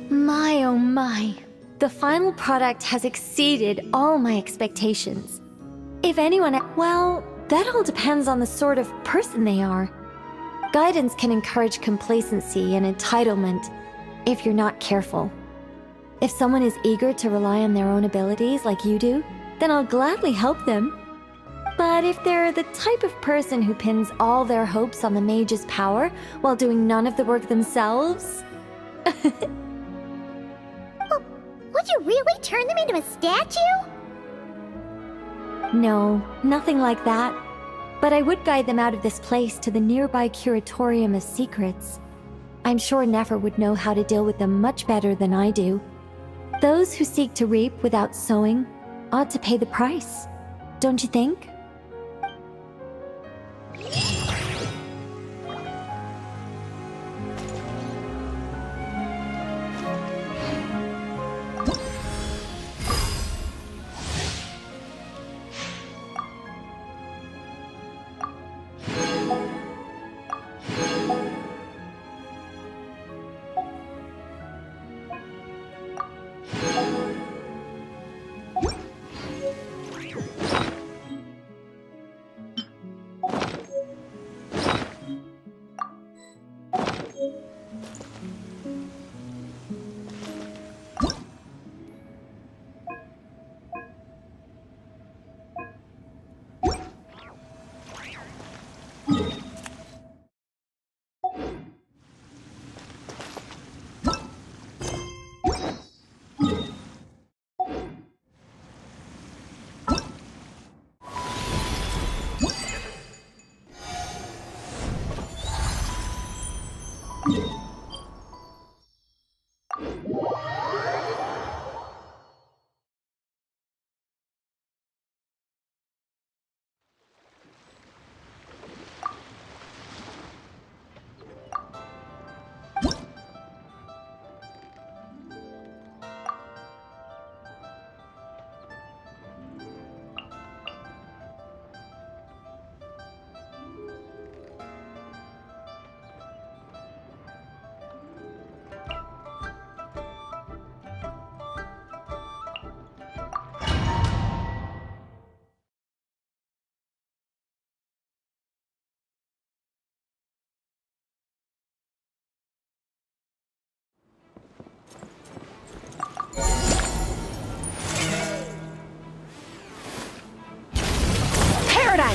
My oh my. The final product has exceeded all my expectations. If anyone... Well, that all depends on the sort of person they are. Guidance can encourage complacency and entitlement if you're not careful. If someone is eager to rely on their own abilities like you do, then I'll gladly help them. But if they're the type of person who pins all their hopes on the mage's power while doing none of the work themselves... Would you really turn them into a statue? No, nothing like that. But I would guide them out of this place to the nearby Curatorium of Secrets. I'm sure Nefer would know how to deal with them much better than I do. Those who seek to reap without sowing ought to pay the price, don't you think?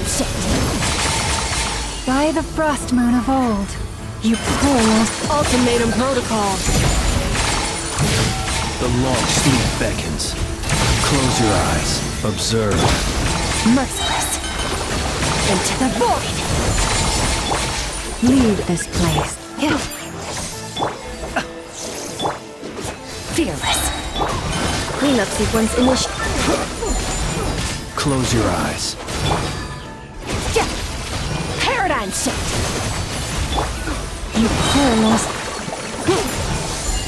Paradigm shift! By the frost moon of old, you poor lost ultimatum protocol. The long sleep beckons. Close your eyes. Observe. Merciless. Into the void! Leave this place. Fearless. Cleanup sequence initiated. Close your eyes. Paradigm shift! You poor lost.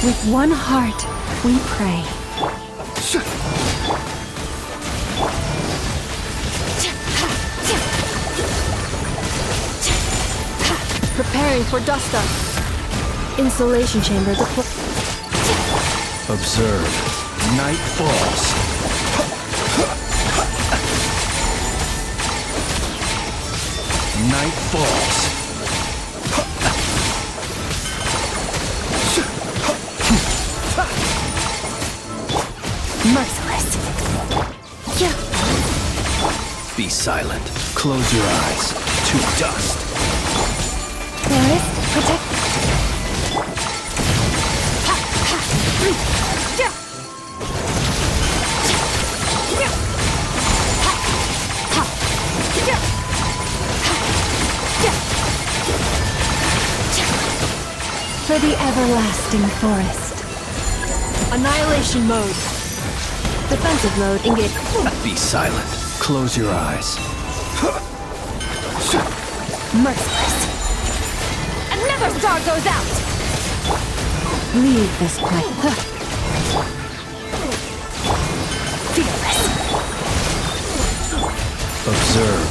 With one heart, we pray. Preparing for dust up. Insulation chamber deployed. Observe. Night falls. Night falls. Merciless. Be silent. Close your eyes. To dust. Forest, protect. For the everlasting forest. Annihilation mode. Defensive mode engaged. Be silent. Close your eyes. Merciless. Another star goes out! Leave this place. Fearless. Observe.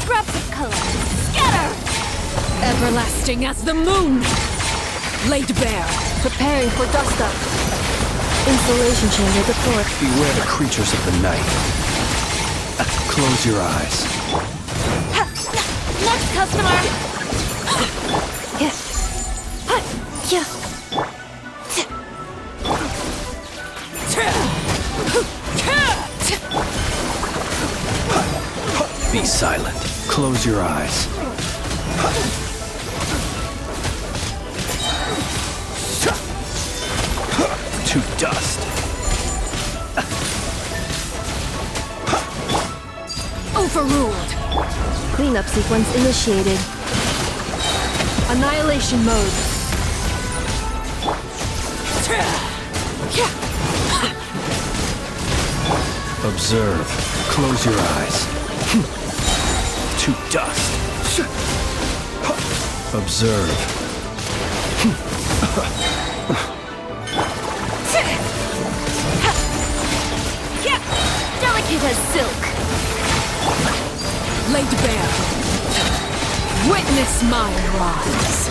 Scraps of color. Scatter! Everlasting as the moon! Laid bare. Preparing for dust up. Installation chamber deployed. Beware the creatures of the night. Close your eyes. Next customer! Yeah. Be silent. Close your eyes. To dust. Overruled. Cleanup sequence initiated. Annihilation mode. Observe. Close your eyes. To dust. Observe. Delicate as silk. Laid bare. Witness my rise.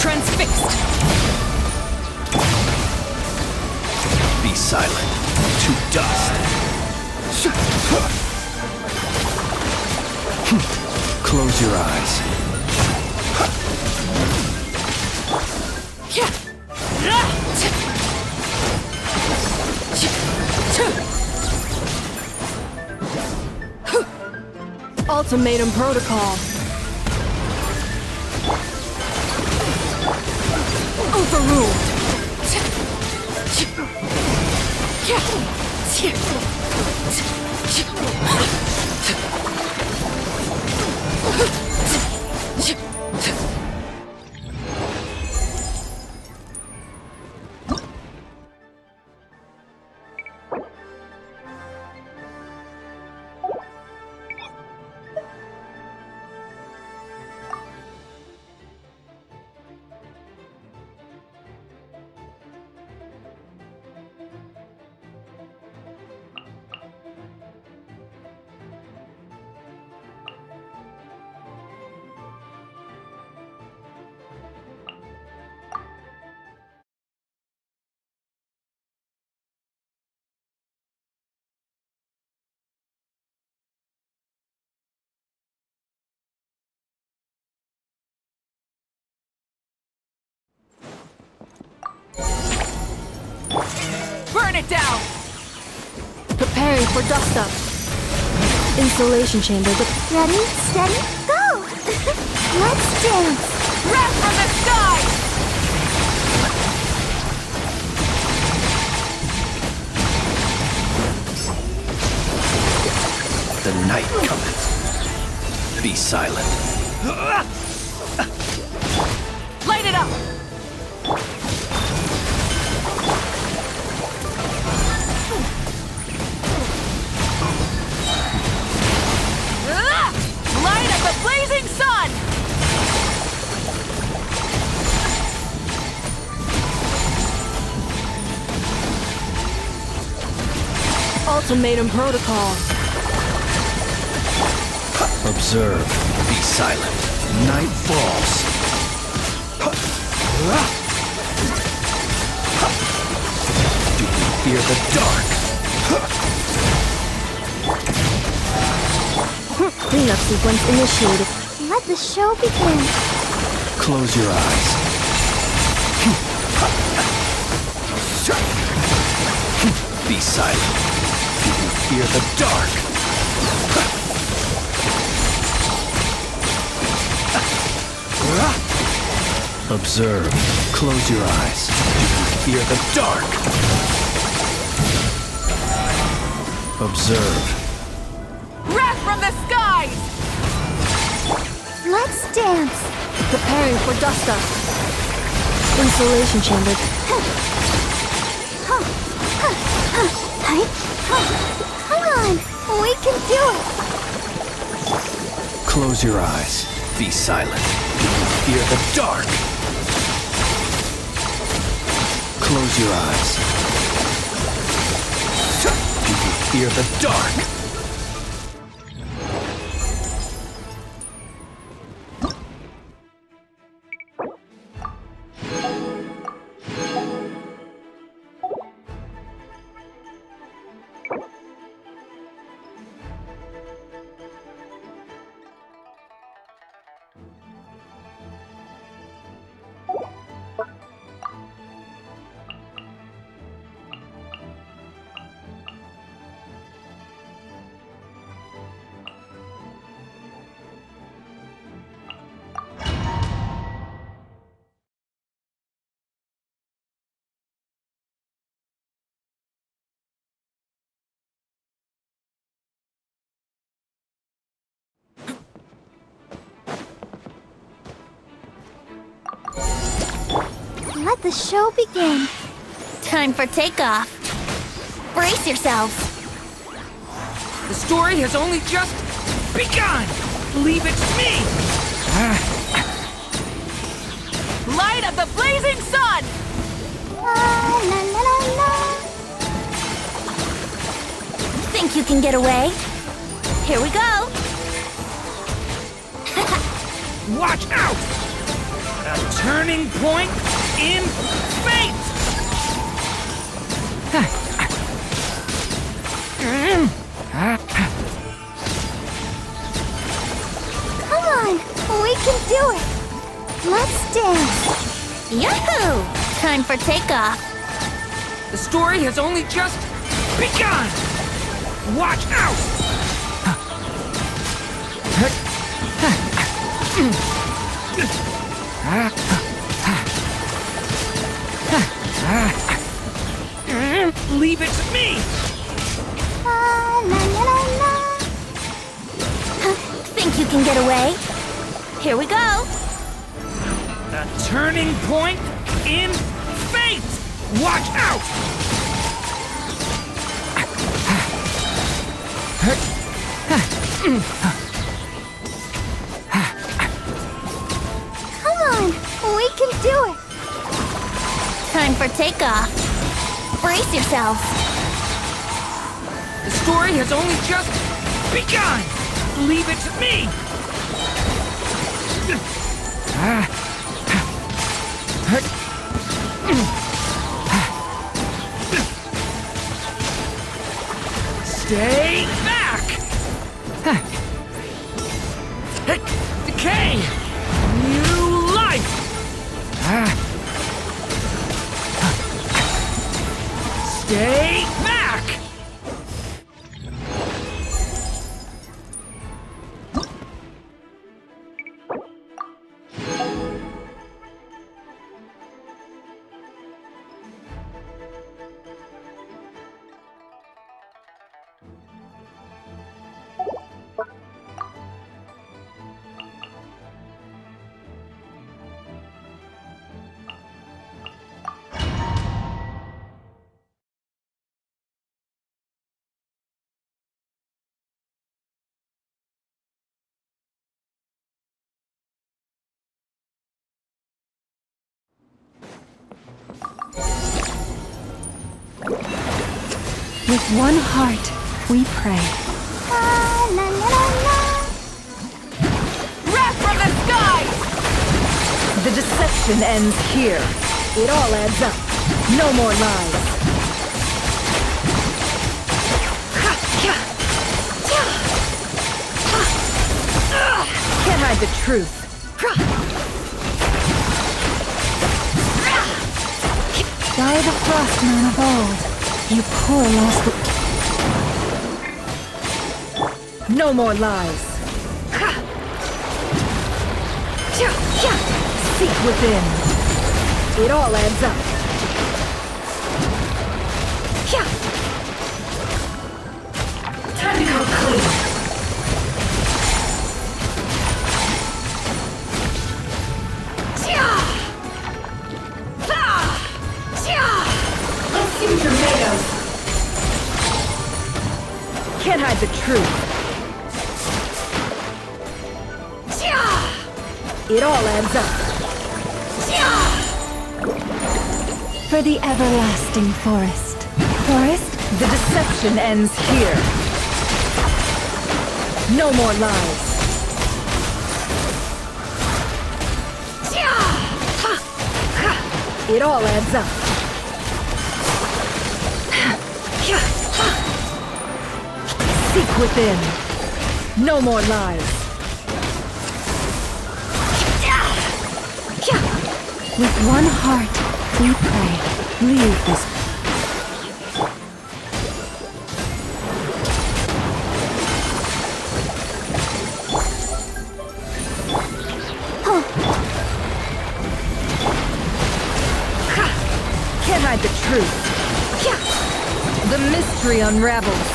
Transfixed. Be silent. To dust. Close your eyes. Ultimatum protocol. Overruled. Burn it down! Preparing for dust up. Installation chamber deployed. Ready, steady, go! Let's dance! Wrath from the sky! The night cometh. Be silent. Light it up! Light up the blazing sun! Ultimatum protocol. Observe. Be silent. Night falls. fear the dark. Cleanup sequence initiated. Let the show begin. Close your eyes. Be silent. You fear the dark. Observe. Close your eyes. You fear the dark. Observe. Wrath from the skies! Let's dance. Preparing for dust-up. Insulation chamber. Come on, we can do it. Close your eyes. Be silent. You fear the dark. Close your eyes. You fear the dark. Let the show begin. Time for takeoff. Brace yourselves. The story has only just begun! Leave it to me! Light of the blazing sun! La la la la la. Think you can get away? Here we go. Watch out! A turning point in fate! Come on, we can do it. Let's dance. Yahoo! Time for takeoff. The story has only just begun! Watch out! Leave it to me! La la la la la. Think you can get away? Here we go. A turning point in fate! Watch out! Come on, we can do it. Time for takeoff. Brace yourself. The story has only just begun! Leave it to me! Stay back! Decay! New life! Stay back! With one heart, we pray. La la la la la. Wrath from the skies! The deception ends here. It all adds up. No more lies. hide the truth. By the frost moon of old, you poor lost... No more lies. Seek within. It all adds up. Time to go clean. Let's see what you're made of. Can't hide the truth. It all adds up. For the everlasting forest. Forest? The deception ends here. No more lies. It all adds up. Seek within. No more lies. With one heart, we pray. Leave this. Can't hide the truth. The mystery unravels.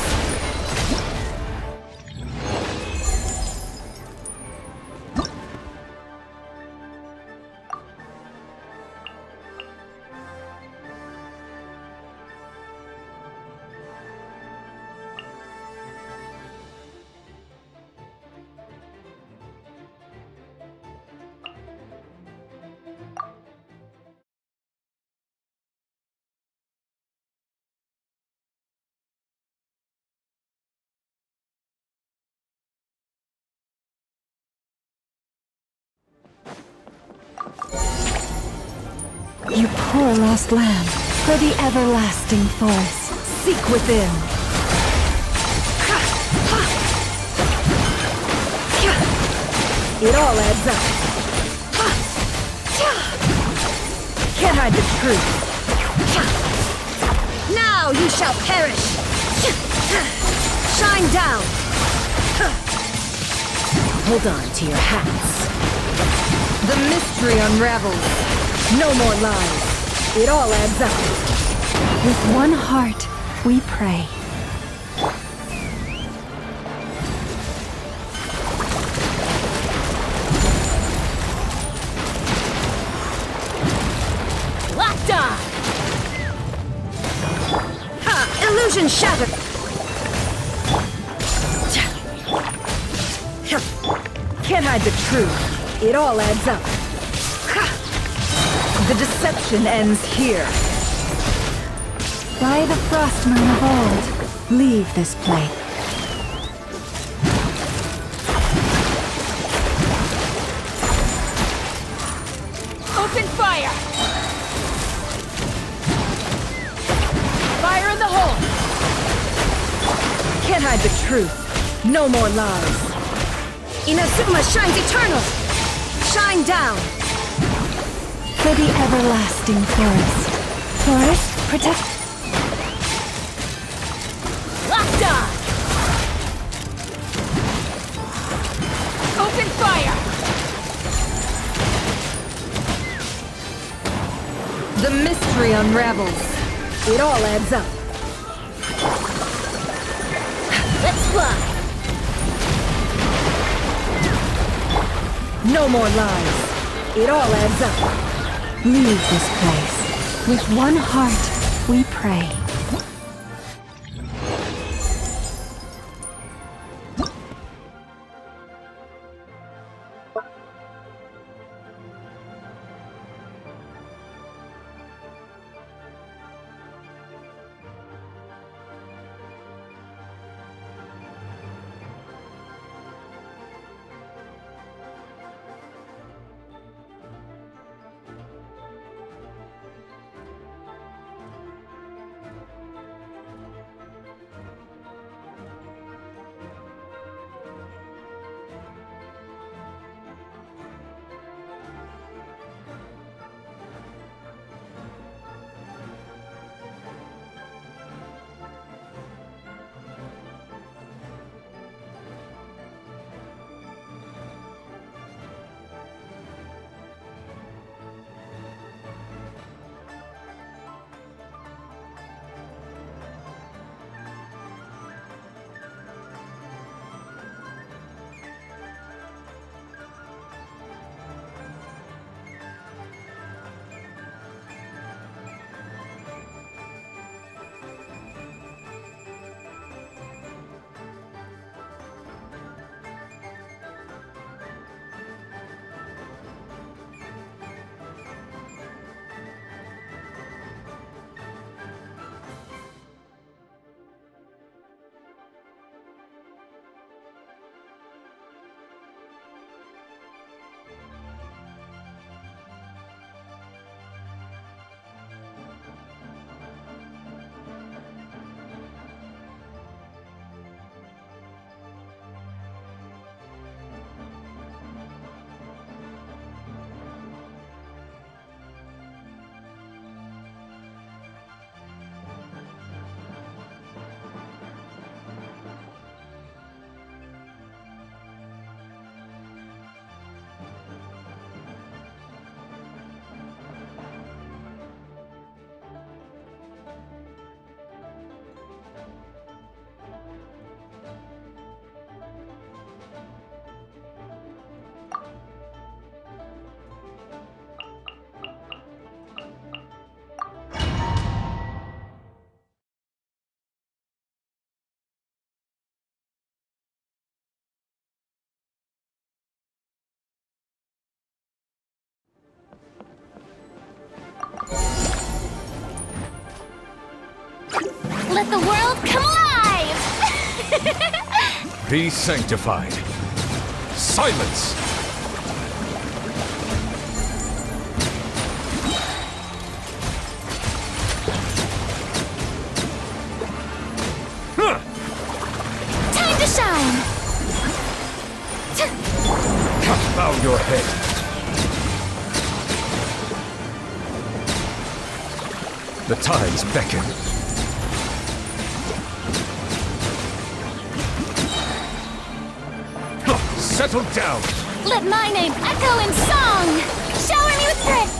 You poor lost lamb, for the everlasting forest, seek within. It all adds up. Can't hide the truth. Now you shall perish. Shine down. Hold on to your hats. The mystery unravels. No more lies. It all adds up. With one heart, we pray. Locked on! Ha! Illusion shattered! Can't hide the truth. It all adds up. The deception ends here. By the frost moon of old, leave this place. Open fire! Fire in the hole! Can't hide the truth. No more lies. Inazuma shines eternal! Shine down! For the everlasting forest. Forest, protect... Locked on! Open fire! The mystery unravels. It all adds up. Let's fly! No more lies. It all adds up. Leave this place. With one heart, we pray. Let the world come alive! Be sanctified. Silence! Time to shine! Bow your head. The tides beckon. Settle down! Let my name echo in song! Shower me with praise!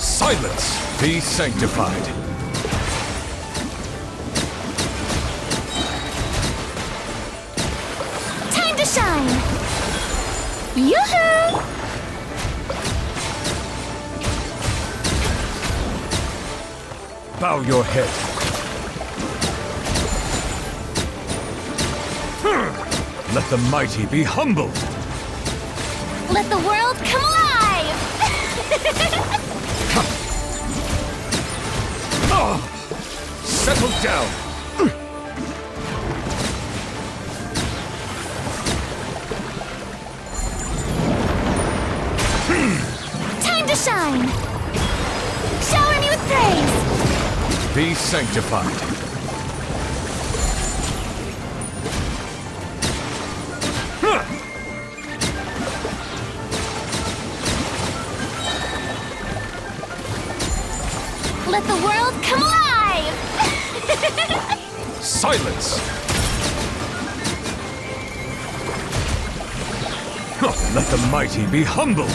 Silence! Be sanctified. Time to shine! Yoo-hoo! Bow your head. Let the mighty be humbled. Let the world come alive! Settle down. Time to shine! Shower me with praise! Be sanctified. Let the world come alive! Silence! Let the mighty be humbled.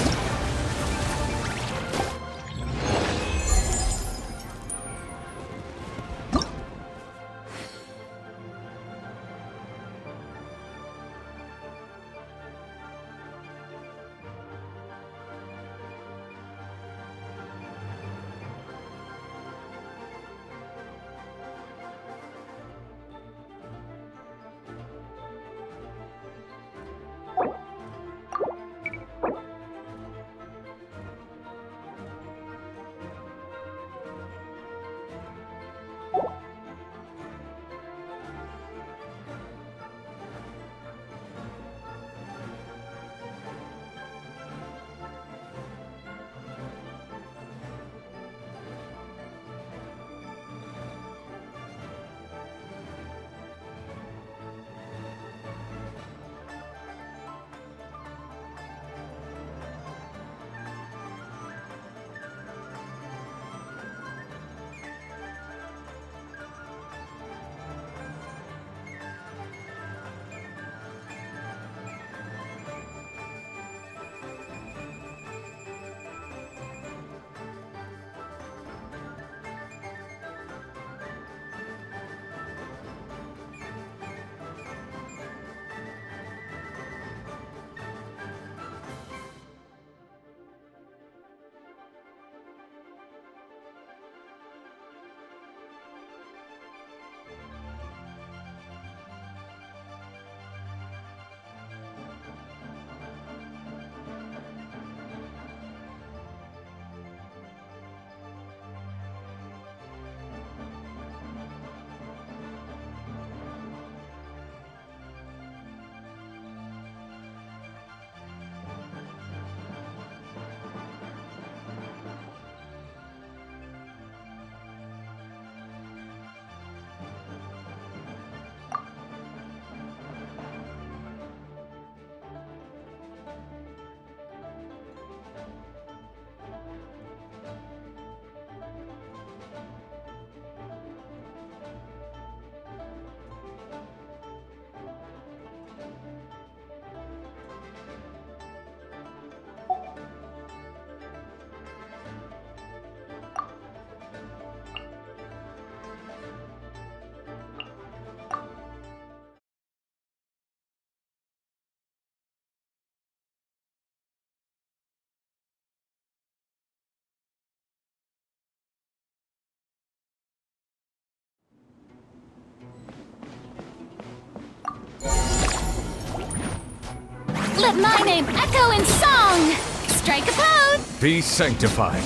Let my name echo in song! Strike a pose! Be sanctified.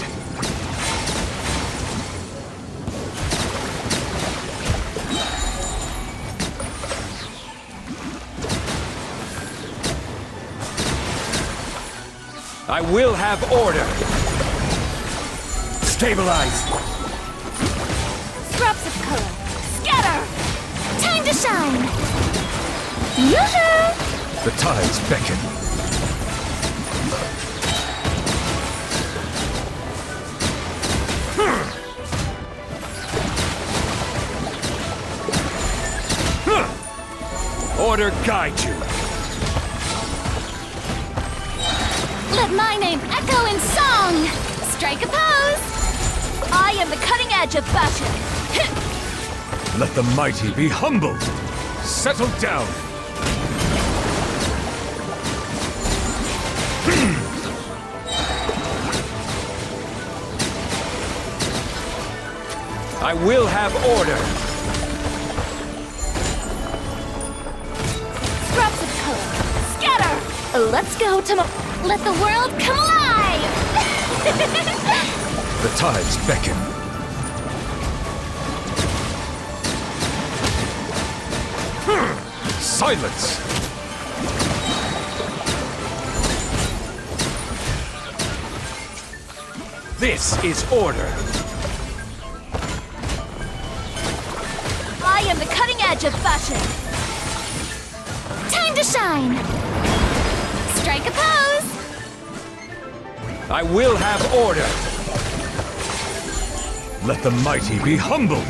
I will have order. Stabilize. Scraps of color. Scatter! Time to shine! Yoo-hoo! The tides beckon. Order guide you. Let my name echo in song! Strike a pose! I am the cutting edge of fashion! Let the mighty be humbled. Settle down. I will have order. Scraps of color. Scatter! Let's go to let the world come alive! The tides beckon. Silence! This is order. I am the cutting edge of fashion. Time to shine! Strike a pose! I will have order. Let the mighty be humbled.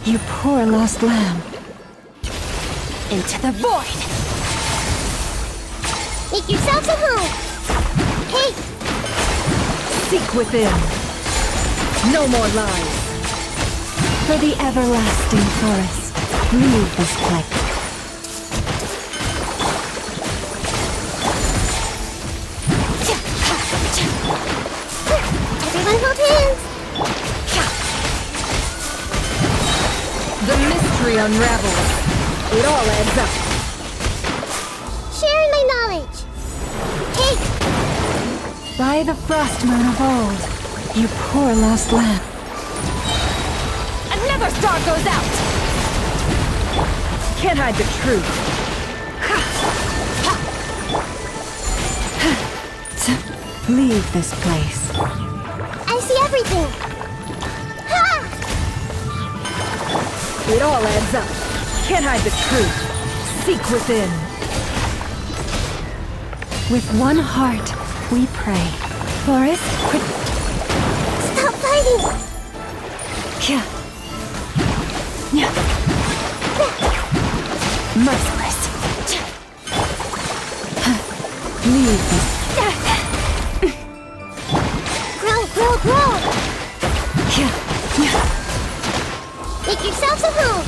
You poor lost lamb. Into the void! Make yourselves a home! Hey! Seek within! No more lies! For the everlasting forest, leave this place. Everyone hold hands! The mystery unravels. It all adds up. Sharing my knowledge! Hey! By the frost moon of old, you poor lost lamb. Another star goes out! Can't hide the truth. Leave this place. I see everything! Ha! It all adds up. Can't hide the truth. Seek within. With one heart, we pray. Forest, Stop fighting! merciless. Leave this. Grow! Make yourselves a home!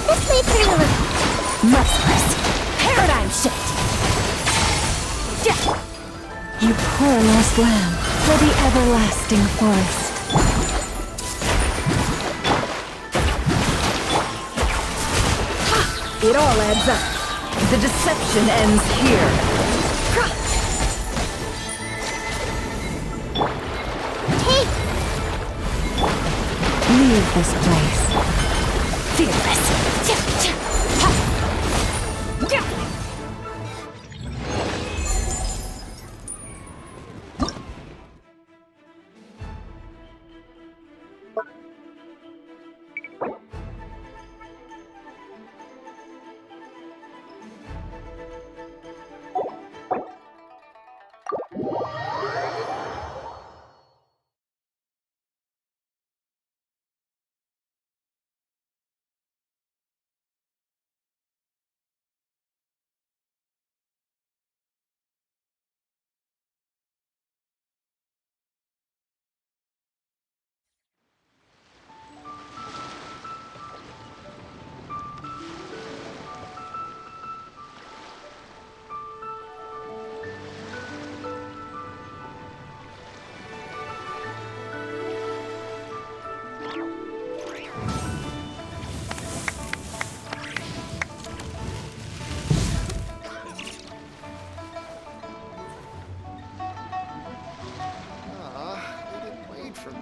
This way through! Merciless. Paradigm shift! You poor lost lamb, for the everlasting forest. It all adds up. The deception ends here. Hey! Leave this place. Fearless. They didn't wait for me.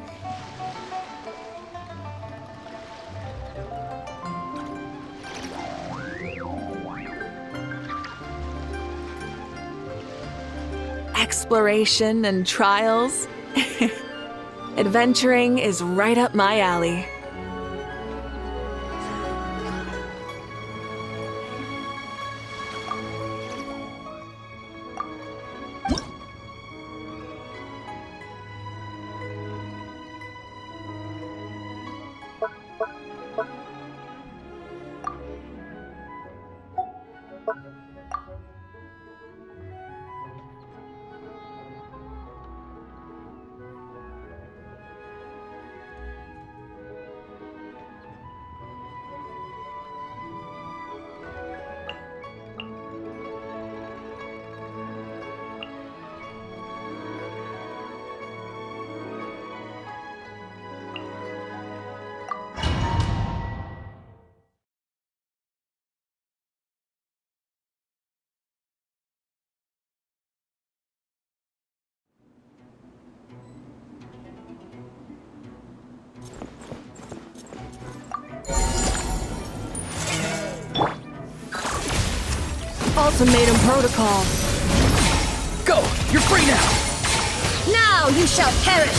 Exploration and trials. Adventuring is right up my alley. Ultimatum protocol. Go! You're free now! Now you shall perish!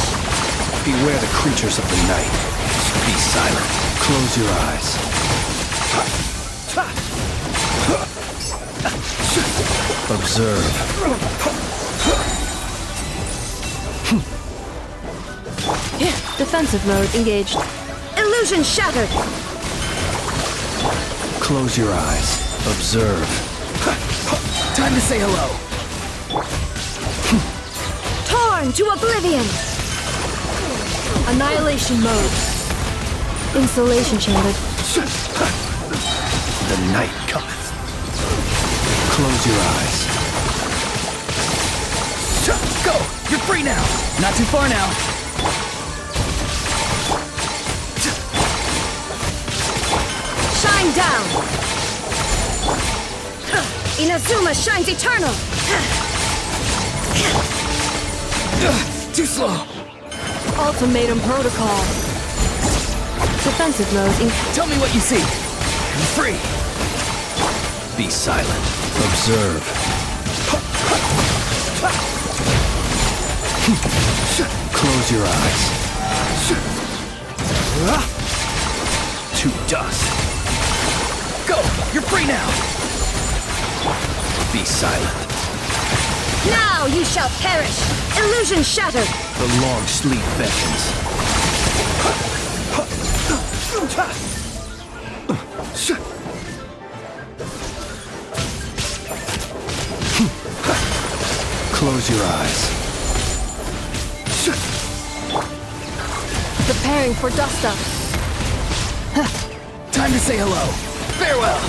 Beware the creatures of the night. Be silent. Close your eyes. Observe. Defensive mode engaged. Illusion shattered! Close your eyes. Observe. Time to say hello. Torn to oblivion! Annihilation mode. Insulation shattered. The night cometh. Close your eyes. Go! You're free now! Not too far now. Shine down! Inazuma shines eternal! Too slow. Ultimatum protocol. Defensive mode. Tell me what you see. I'm free. Be silent. Observe. Close your eyes. To dust. Go! You're free now! Be silent. Now you shall perish! Illusion shattered! The long sleep beckons. Close your eyes. Preparing for dust up. Time to say hello. Farewell.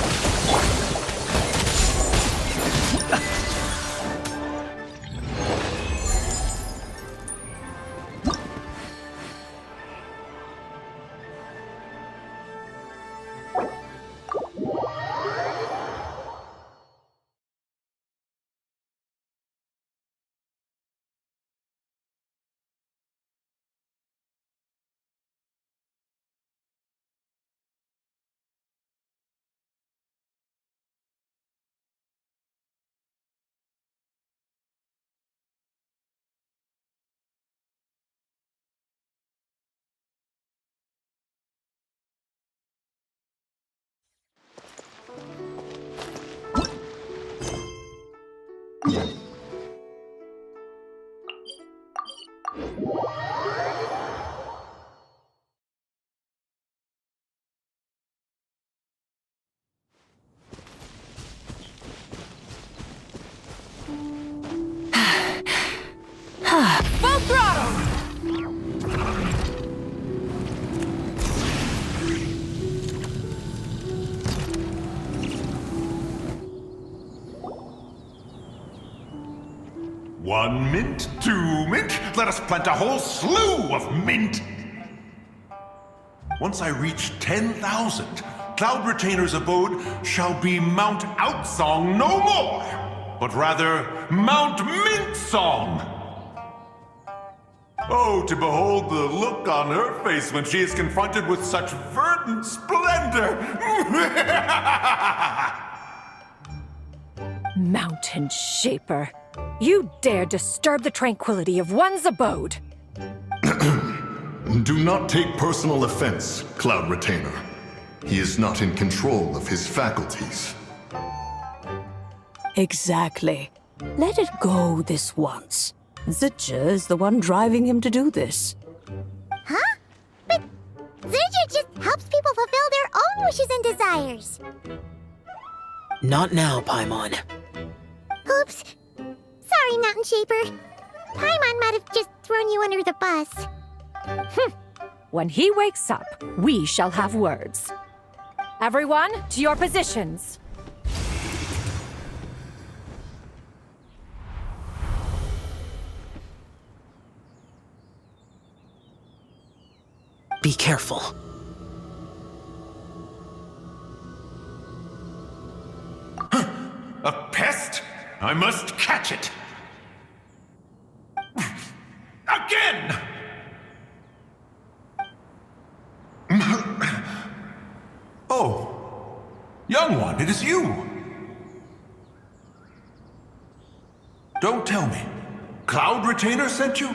Full throttle! One mint, 2 mint, let us plant a whole slew of mint! Once I reach 10,000, Cloud Retainer's abode shall be Mount Outsong no more, but rather Mount Mintsong! Oh, to behold the look on her face when she is confronted with such verdant splendor! Mountain Shaper, you dare disturb the tranquility of one's abode! Do not take personal offense, Cloud Retainer. He is not in control of his faculties. Exactly. Let it go this once. Zidja is the one driving him to do this. Huh? But Zidja just helps people fulfill their own wishes and desires. Not now, Paimon. Oops. Sorry, Mountain Shaper. Paimon might have just thrown you under the bus. When he wakes up, we shall have words. Everyone, to your positions. Be careful. A pest? I must catch it! Again! Oh, young one, it is you! Don't tell me. Cloud Retainer sent you?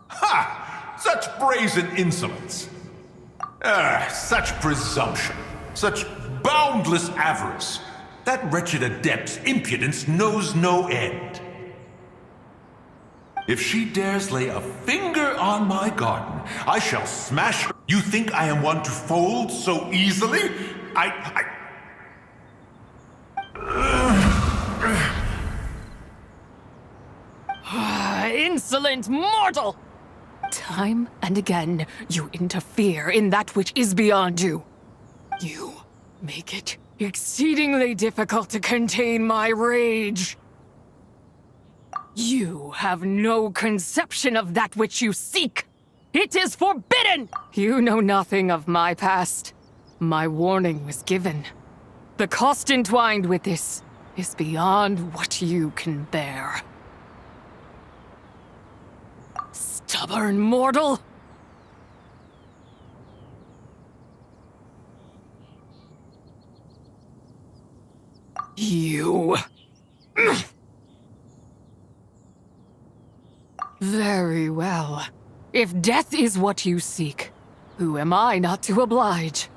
Ha! Such brazen insolence! Such presumption! Such boundless avarice! That wretched adept's impudence knows no end. If she dares lay a finger on my garden, I shall smash her. You think I am one to fold so easily? Insolent mortal! Time and again, you interfere in that which is beyond you. You make it exceedingly difficult to contain my rage. You have no conception of that which you seek. It is forbidden! You know nothing of my past. My warning was given. The cost entwined with this is beyond what you can bear. Stubborn mortal! You... Very well. If death is what you seek, who am I not to oblige?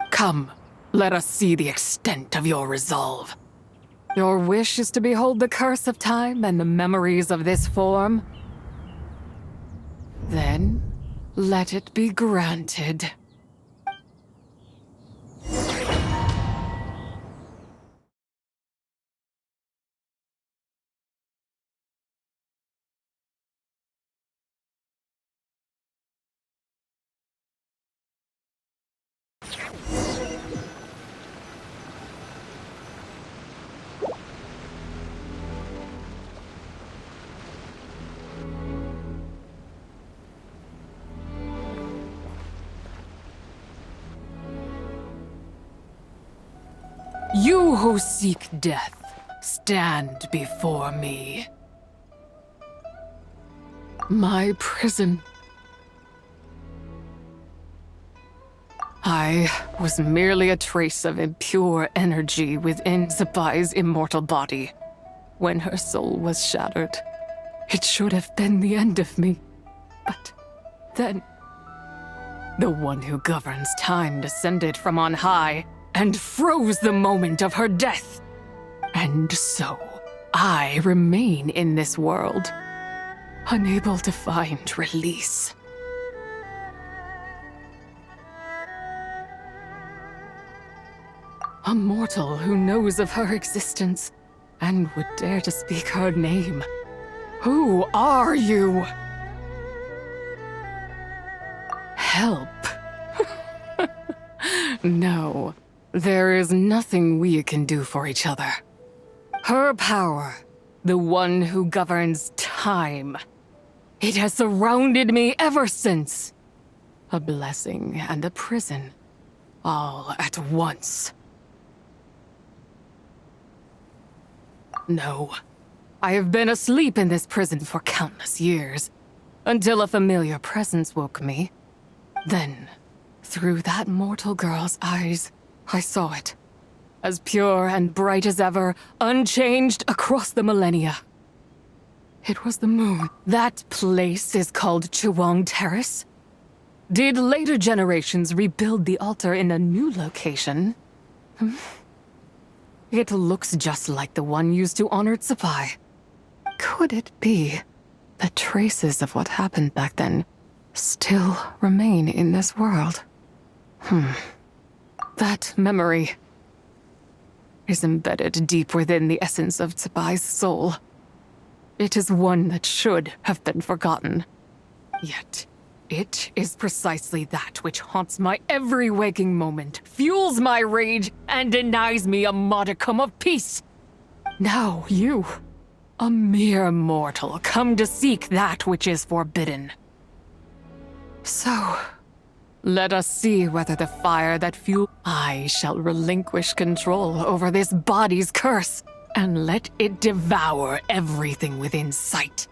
Come, let us see the extent of your resolve. Your wish is to behold the curse of time and the memories of this form? Then, let it be granted. You who seek death, stand before me. My prison. I was merely a trace of impure energy within Zapai's immortal body. When her soul was shattered, it should have been the end of me. But then, the one who governs time descended from on high and froze the moment of her death. And so, I remain in this world, unable to find release. A mortal who knows of her existence and would dare to speak her name. Who are you? Help. No. There is nothing we can do for each other. Her power, the one who governs time, it has surrounded me ever since. A blessing and a prison, all at once. No, I have been asleep in this prison for countless years, until a familiar presence woke me. Then, through that mortal girl's eyes, I saw it, as pure and bright as ever, unchanged across the millennia. It was the moon. That place is called Chuang Terrace. Did later generations rebuild the altar in a new location? It looks just like the one used to honor Zapai. Could it be that traces of what happened back then still remain in this world? That memory is embedded deep within the essence of Zapai's soul. It is one that should have been forgotten. Yet, it is precisely that which haunts my every waking moment, fuels my rage, and denies me a modicum of peace. Now you, a mere mortal, come to seek that which is forbidden. So, let us see whether the fire that fuels I shall relinquish control over this body's curse, and let it devour everything within sight.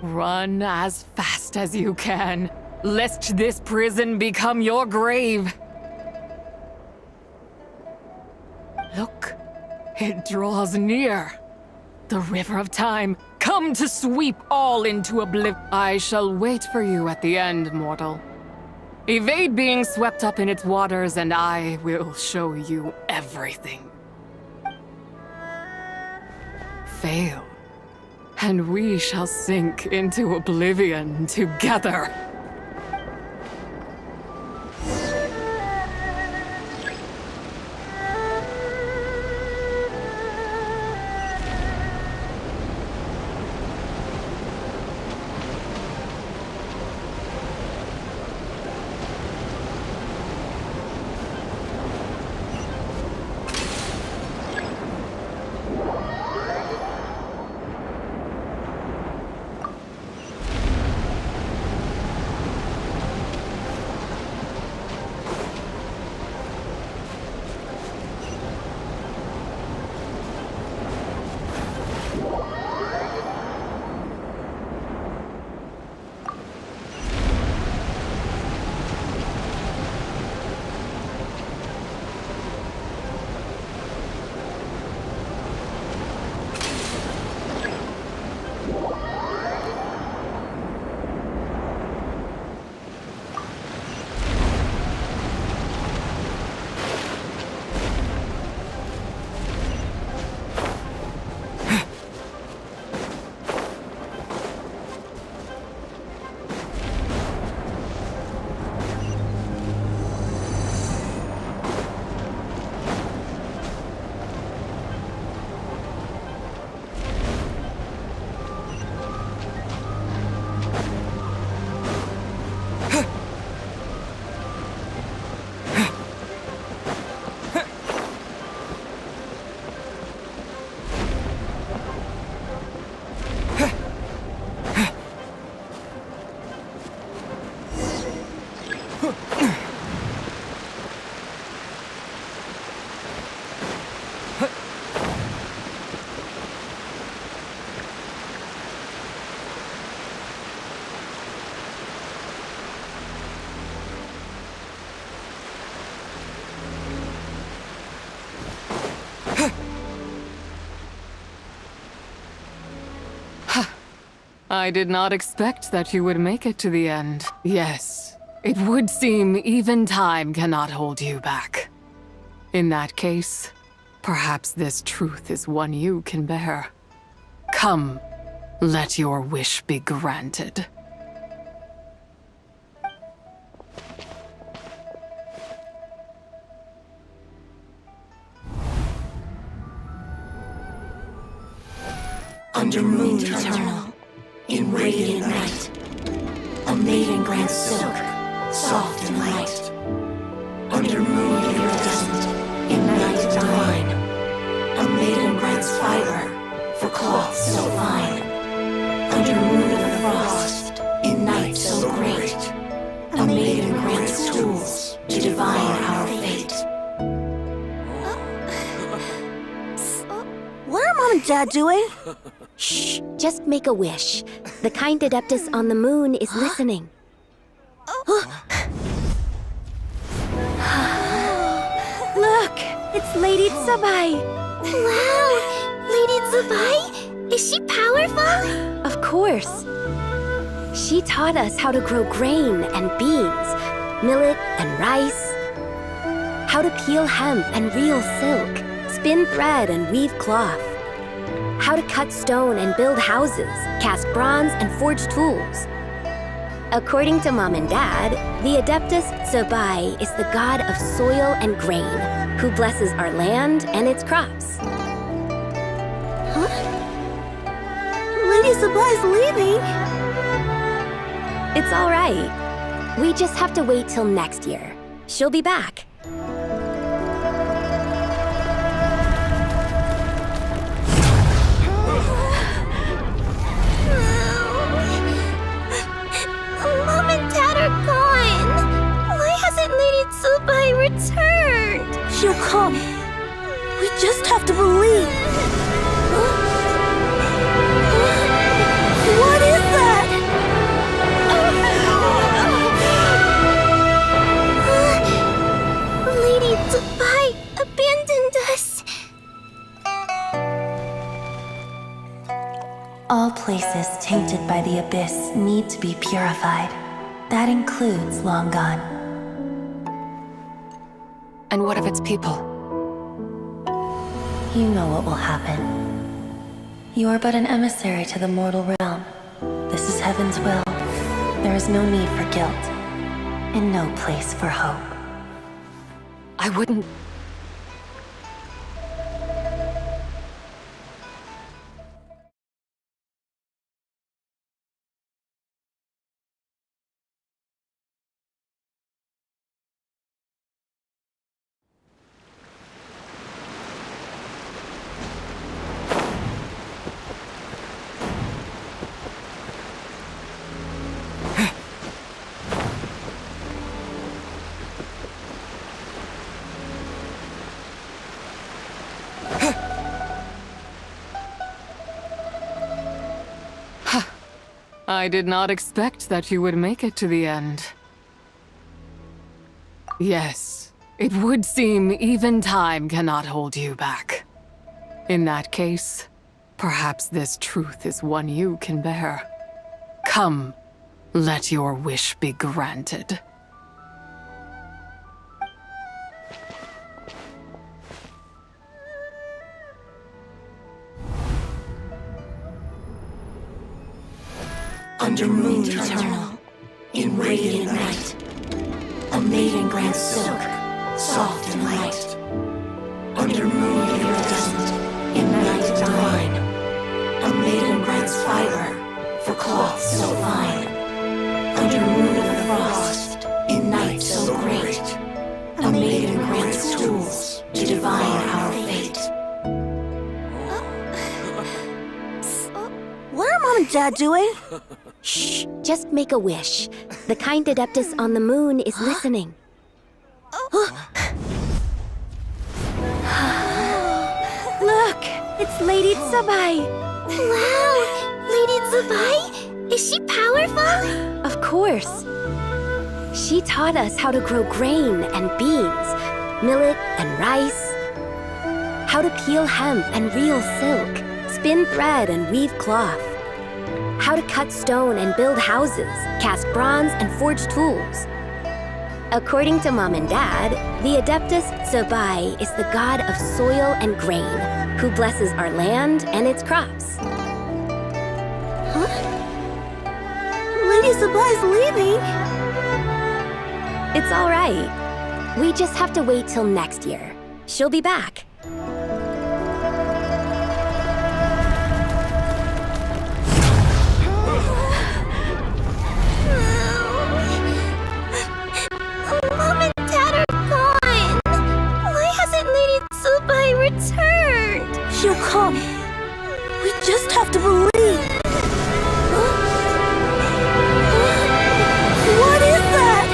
Run as fast as you can, lest this prison become your grave. Look, it draws near. The river of time, come to sweep all into oblivion. I shall wait for you at the end, mortal. Evade being swept up in its waters, and I will show you everything. Fail, and we shall sink into oblivion together. I did not expect that you would make it to the end. Yes, it would seem even time cannot hold you back. In that case, perhaps this truth is one you can bear. Come, let your wish be granted. Under moon eternal, in radiant night, a maiden grants silk, soft and light. Under moon iridescent, in night divine, a maiden grants fiber for cloth so fine. Under moon of frost, in night so great, a maiden grants tools to divine our fate. What are Mom and Dad doing? Shh, just make a wish. The kind Adeptus on the moon is listening. Look, it's Lady Tsubai. Wow, Lady Tsubai? Is she powerful? Of course. She taught us how to grow grain and beans, millet and rice, how to peel hemp and reel silk, spin thread and weave cloth, how to cut stone and build houses, cast bronze and forge tools. According to Mom and Dad, the Adeptus Tsubai is the god of soil and grain, who blesses our land and its crops. Huh? Lady Tsubai's leaving. It's all right. We just have to wait till next year. She'll be back. Mom and Dad are gone. Why hasn't Lady Tsubai returned? She'll come. We just have to believe. What is that? Lady Tsubai abandoned us. All places tainted by the abyss need to be purified. That includes Long Gone. And what of its people? You know what will happen. You are but an emissary to the mortal realm. This is heaven's will. There is no need for guilt, and no place for hope. I wouldn't... I did not expect that you would make it to the end. Yes, it would seem even time cannot hold you back. In that case, perhaps this truth is one you can bear. Come, let your wish be granted. Under moon eternal, in radiant night, a maiden grants silk, soft and light. Under moon iridescent, in night divine, a maiden grants fiber for cloth so fine. Under moon of frost, in night so great, a maiden grants tools to divine our fate. What are Mom and Dad doing? Shh, just make a wish. The kind Adeptus on the moon is listening. Look, it's Lady Tsubai. Wow! Lady Tsubai? Is she powerful? Of course. She taught us how to grow grain and beans, millet and rice, how to peel hemp and reel silk, spin thread and weave cloth, how to cut stone and build houses, cast bronze and forge tools. According to Mom and Dad, the Adeptus Tsubai is the god of soil and grain, who blesses our land and its crops. Huh? Lady Tsubai's leaving. It's all right. We just have to wait till next year. She'll be back. Mom and Dad are gone. Why hasn't Lady Tsubai returned? She'll come. We just have to believe. What is that?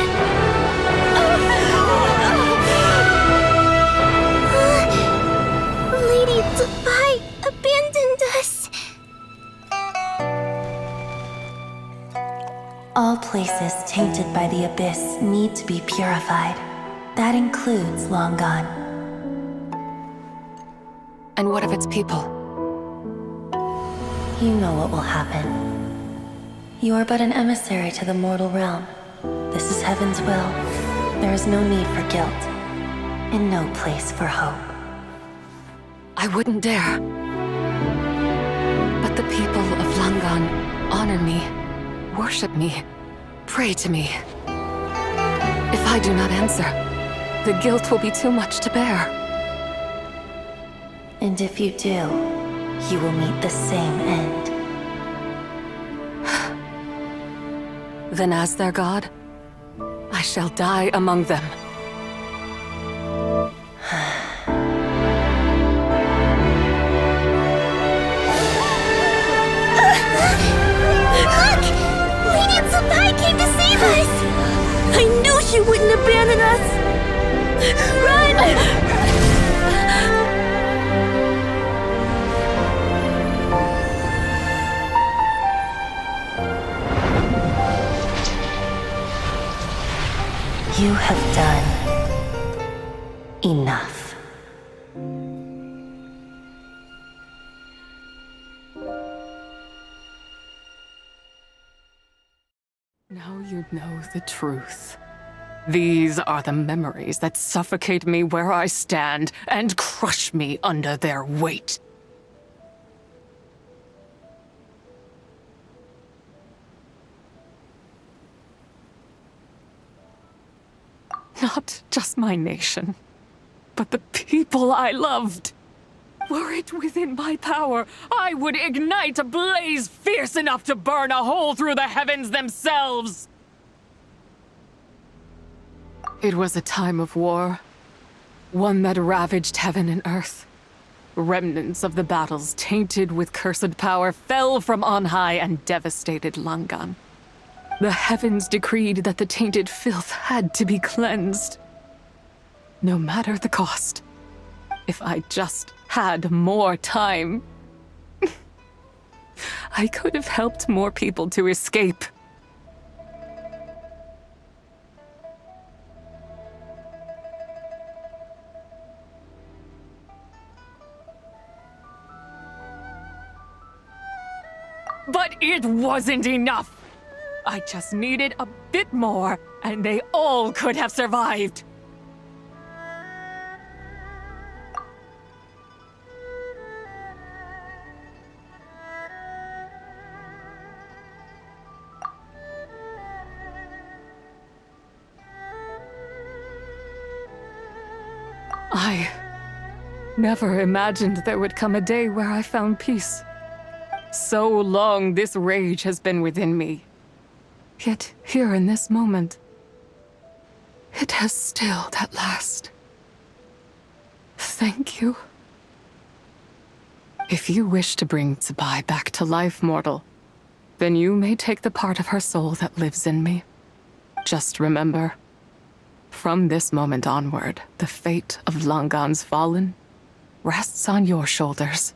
Lady Tsubai abandoned us. All places tainted by the abyss need to be purified. That includes Long Gone. And what of its people? You know what will happen. You are but an emissary to the mortal realm. This is heaven's will. There is no need for guilt, and no place for hope. I wouldn't dare. But the people of Langan honor me, worship me, pray to me. If I do not answer, the guilt will be too much to bear. And if you do, you will meet the same end. Then as their god, I shall die among them. Look! Lady Tsubai came to save us! I knew she wouldn't abandon us! Run! You have done enough. Now you know the truth. These are the memories that suffocate me where I stand and crush me under their weight. Not just my nation, but the people I loved. Were it within my power, I would ignite a blaze fierce enough to burn a hole through the heavens themselves. It was a time of war, one that ravaged heaven and earth. Remnants of the battles, tainted with cursed power, fell from on high and devastated Langan. The heavens decreed that the tainted filth had to be cleansed. No matter the cost. If I just had more time, I could have helped more people to escape. But it wasn't enough! I just needed a bit more, and they all could have survived. I never imagined there would come a day where I found peace. So long this rage has been within me. Yet here in this moment, it has stilled at last. Thank you. If you wish to bring Tsubai back to life, mortal, then you may take the part of her soul that lives in me. Just remember, from this moment onward, the fate of Langan's fallen rests on your shoulders.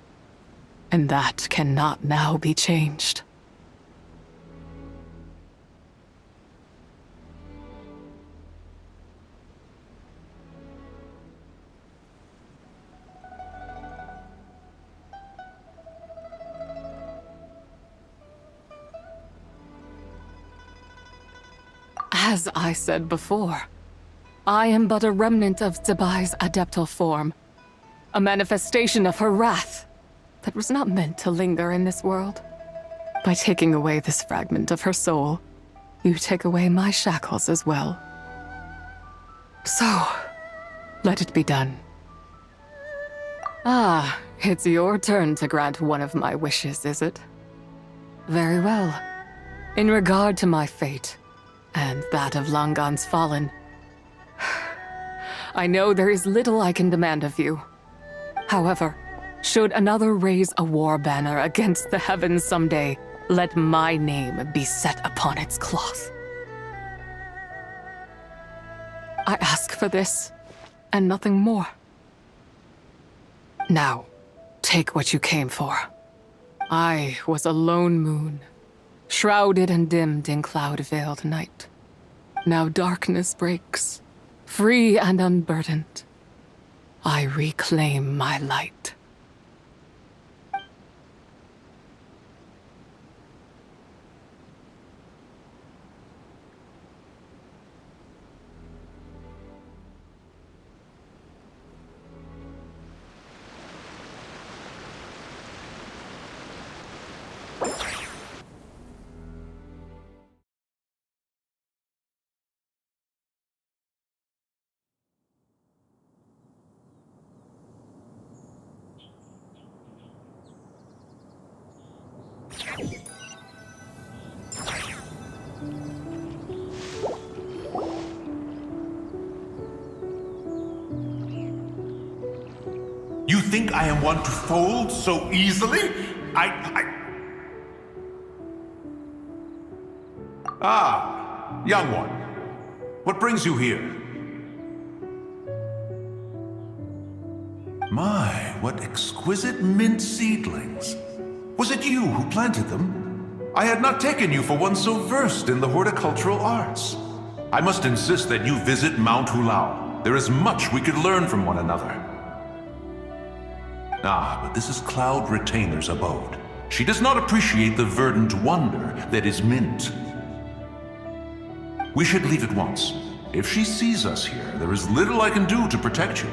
And that cannot now be changed. As I said before, I am but a remnant of Tsubai's adeptal form, a manifestation of her wrath that was not meant to linger in this world. By taking away this fragment of her soul, you take away my shackles as well. So, let it be done. Ah, it's your turn to grant one of my wishes, is it? Very well. In regard to my fate, and that of Langan's fallen, I know there is little I can demand of you. However, should another raise a war banner against the heavens someday, let my name be set upon its cloth. I ask for this, and nothing more. Now, take what you came for. I was a lone moon, shrouded and dimmed in cloud-veiled night. Now darkness breaks, free and unburdened. I reclaim my light. You think I am one to fold so easily? Ah, young one. What brings you here? My, what exquisite mint seedlings. Was it you who planted them? I had not taken you for one so versed in the horticultural arts. I must insist that you visit Mount Hulao. There is much we could learn from one another. Ah, but this is Cloud Retainer's abode. She does not appreciate the verdant wonder that is mint. We should leave at once. If she sees us here, there is little I can do to protect you.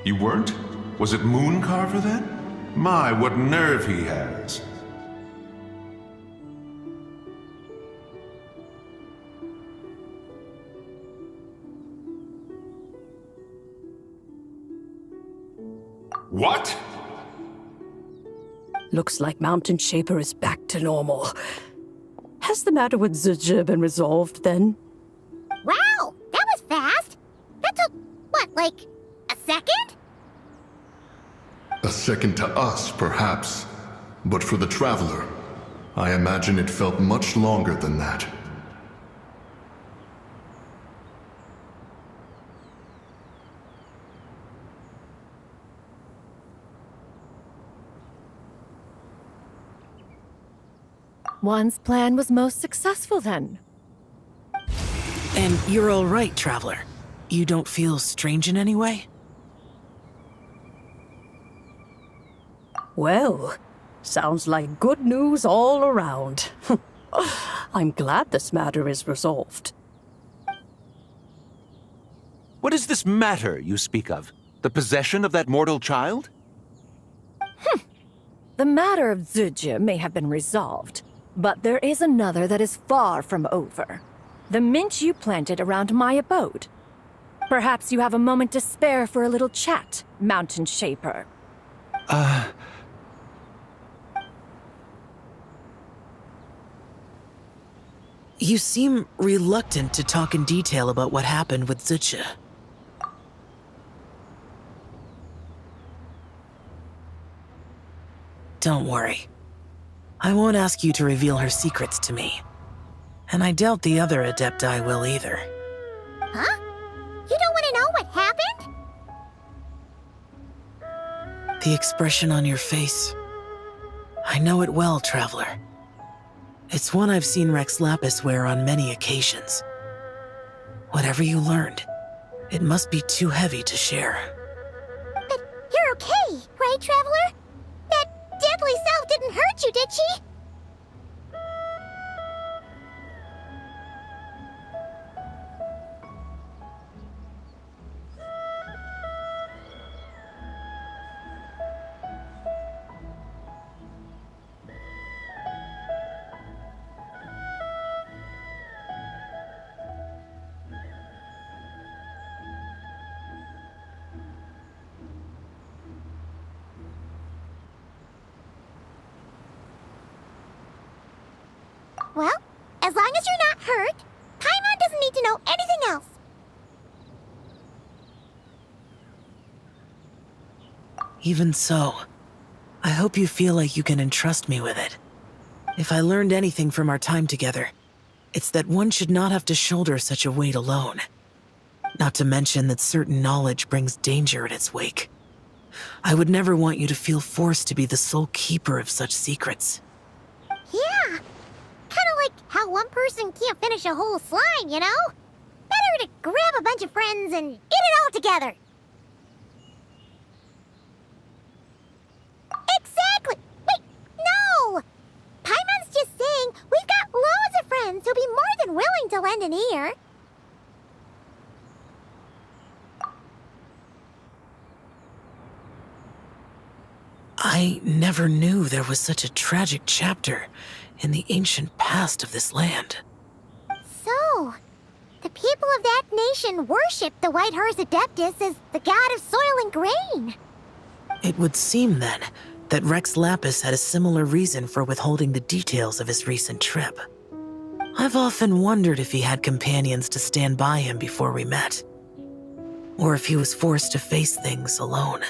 You weren't? Was it Mooncarver then? My, what nerve he has. What? Looks like Mountain Shaper is back to normal. Has the matter with Zizhi been resolved then? Wow, that was fast. That took, what, like, a second? A second to us, perhaps. But for the Traveler, I imagine it felt much longer than that. One's plan was most successful then. And you're all right, Traveler. You don't feel strange in any way? Well, sounds like good news all around. I'm glad this matter is resolved. What is this matter you speak of? The possession of that mortal child? The matter of Zizhi may have been resolved, but there is another that is far from over. The mint you planted around my abode. Perhaps you have a moment to spare for a little chat, Mountain Shaper. You seem reluctant to talk in detail about what happened with Zizhi. Don't worry. I won't ask you to reveal her secrets to me. And I doubt the other Adepti will either. Huh? You don't want to know what happened? The expression on your face. I know it well, Traveler. It's one I've seen Rex Lapis wear on many occasions. Whatever you learned, it must be too heavy to share. But you're okay, right, Traveler? That deadly self didn't hurt you, did she? Well, as long as you're not hurt, Paimon doesn't need to know anything else. Even so, I hope you feel like you can entrust me with it. If I learned anything from our time together, it's that one should not have to shoulder such a weight alone. Not to mention that certain knowledge brings danger in its wake. I would never want you to feel forced to be the sole keeper of such secrets. Yeah. Kind of like how one person can't finish a whole slime, you know? Better to grab a bunch of friends and eat it all together. Exactly! Wait, no! Paimon's just saying we've got loads of friends who'll be more than willing to lend an ear. I never knew there was such a tragic chapter in the ancient past of this land. So, the people of that nation worship the White Horse Adeptus as the god of soil and grain. It would seem, then, that Rex Lapis had a similar reason for withholding the details of his recent trip. I've often wondered if he had companions to stand by him before we met, or if he was forced to face things alone.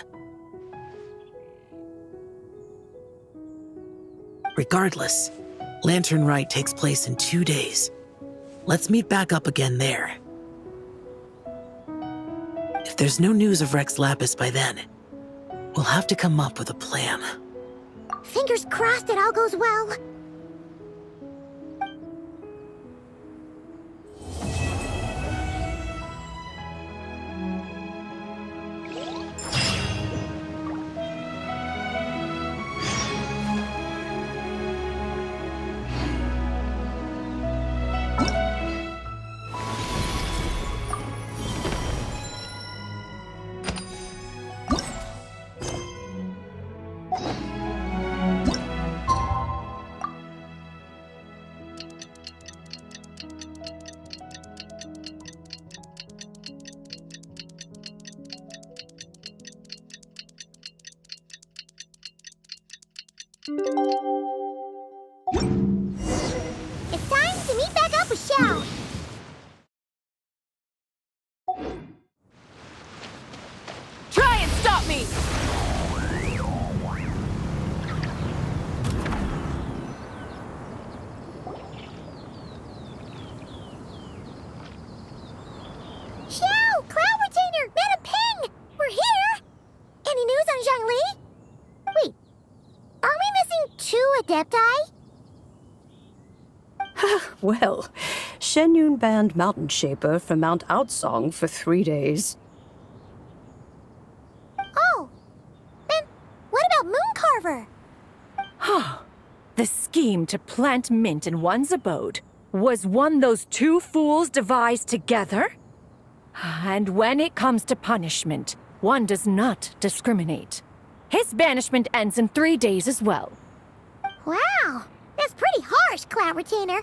Regardless, Lantern Rite takes place in 2 days. Let's meet back up again there. If there's no news of Rex Lapis by then, we'll have to come up with a plan. Fingers crossed it all goes well. It's time to meet back up with Xiao. Try and stop me! Xiao! Cloud Retainer! Madam Ping! We're here! Any news on Zhongli? Wait, are we missing 2 Adepti? Well, Shenyun banned Mountain Shaper from Mount Outsong for 3 days. Oh! Then what about Mooncarver? The scheme to plant mint in one's abode was one those 2 fools devised together? And when it comes to punishment, one does not discriminate. His banishment ends in 3 days as well. Wow! That's pretty harsh, Cloud Retainer.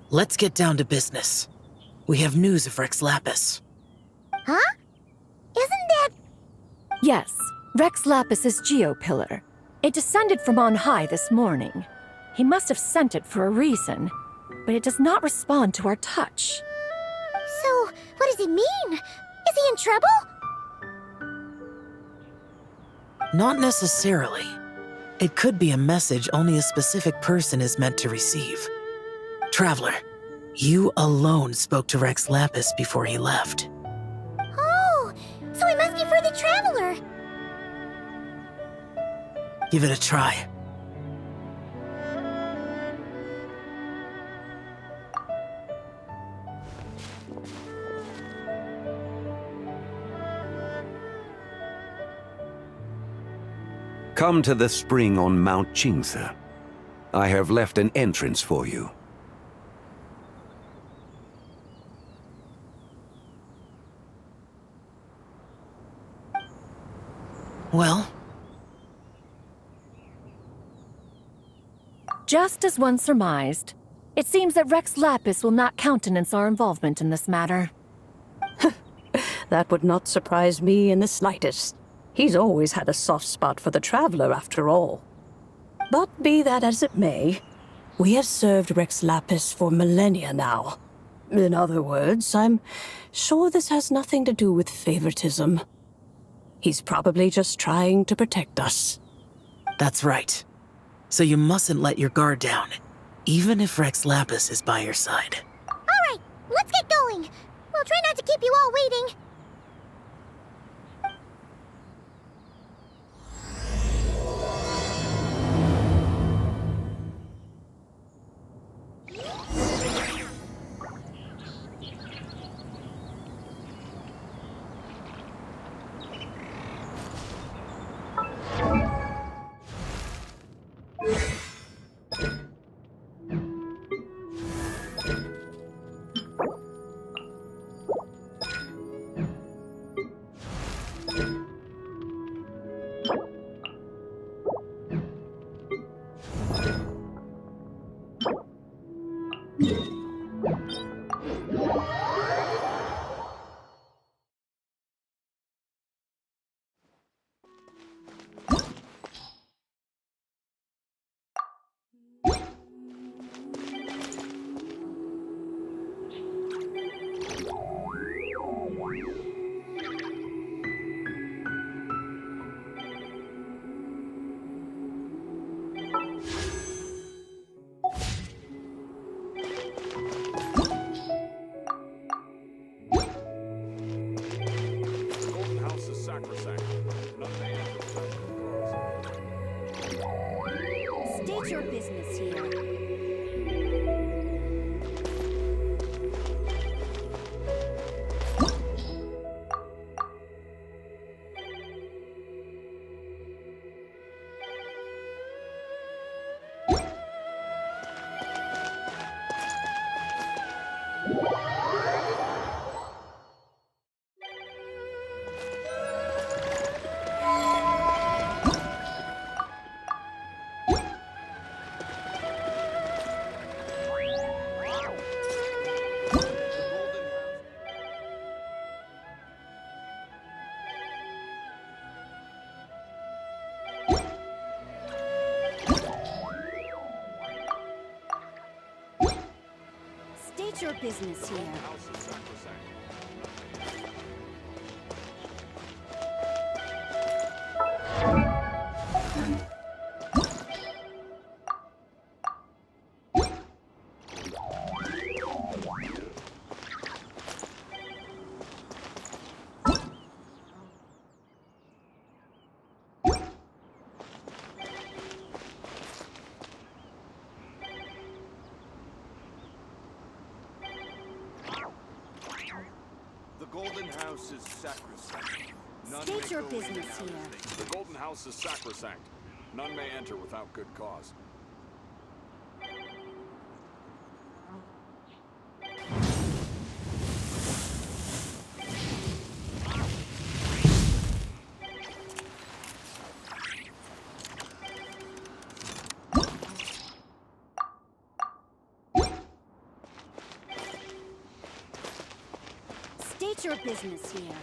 Let's get down to business. We have news of Rex Lapis. Huh? Isn't that... Yes, Rex Lapis's geopillar. It descended from on high this morning. He must have sent it for a reason, but it does not respond to our touch. So, what does it mean? Is he in trouble? Not necessarily. It could be a message only a specific person is meant to receive. Traveler, you alone spoke to Rex Lapis before he left. Oh, so it must be for the Traveler. Give it a try. Come to the spring on Mount Qingse. I have left an entrance for you. Well? Just as one surmised, it seems that Rex Lapis will not countenance our involvement in this matter. That would not surprise me in the slightest. He's always had a soft spot for the Traveler, after all. But be that as it may, we have served Rex Lapis for millennia now. In other words, I'm sure this has nothing to do with favoritism. He's probably just trying to protect us. That's right. So you mustn't let your guard down, even if Rex Lapis is by your side. Alright, let's get going. We'll try not to keep you all waiting. State your business here. State your business here. The Golden House is sacrosanct. None State may your go in business and out. here. The Golden House is sacrosanct. None may enter without good cause. State your business here.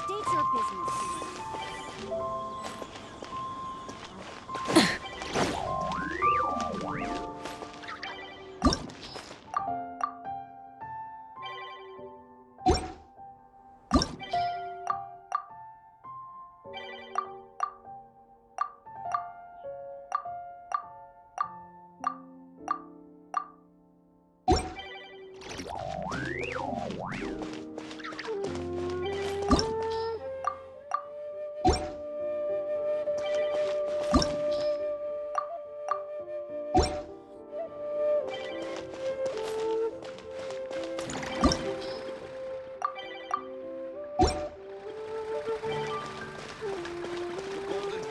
State your business here.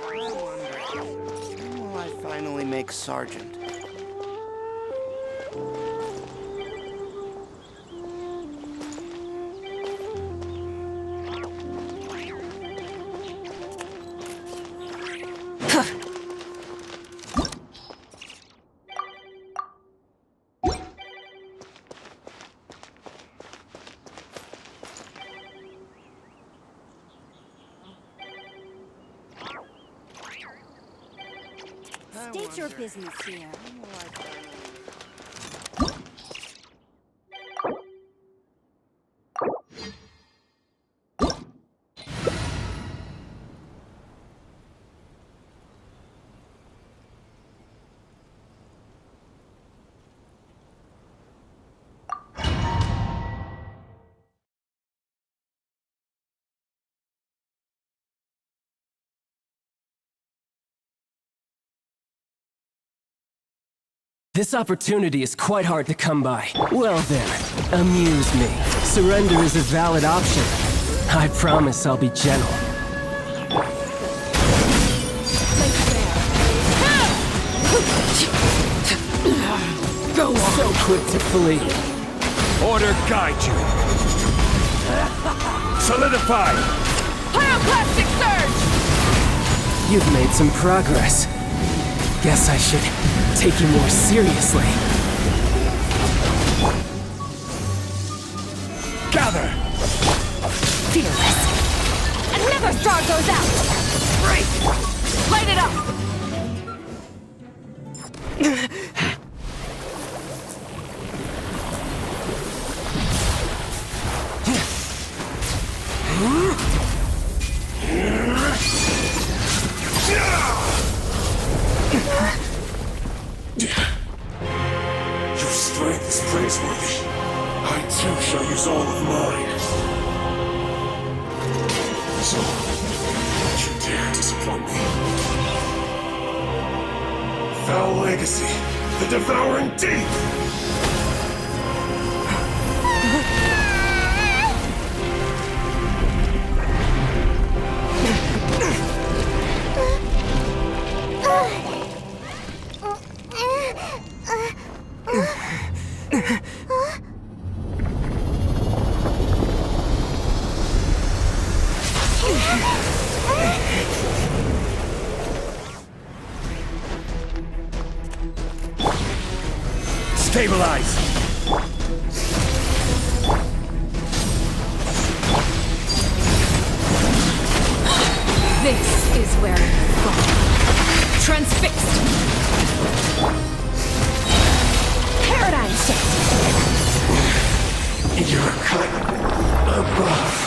When will I finally make Sergeant? State your business here. This opportunity is quite hard to come by. Well then, amuse me. Surrender is a valid option. I promise I'll be gentle. Go on. So quick to flee. Order guide you. Solidify. Pyroclastic surge! You've made some progress. Guess I should take you more seriously. Gather! Fearless. And never star goes out! Break! Light it up! Your strength is praiseworthy. I too shall use all of mine. So, don't you dare disappoint me. Foul legacy, the devouring deep! Stabilize! This is where you fall. Transfixed! Paradigm shift! You're cut above.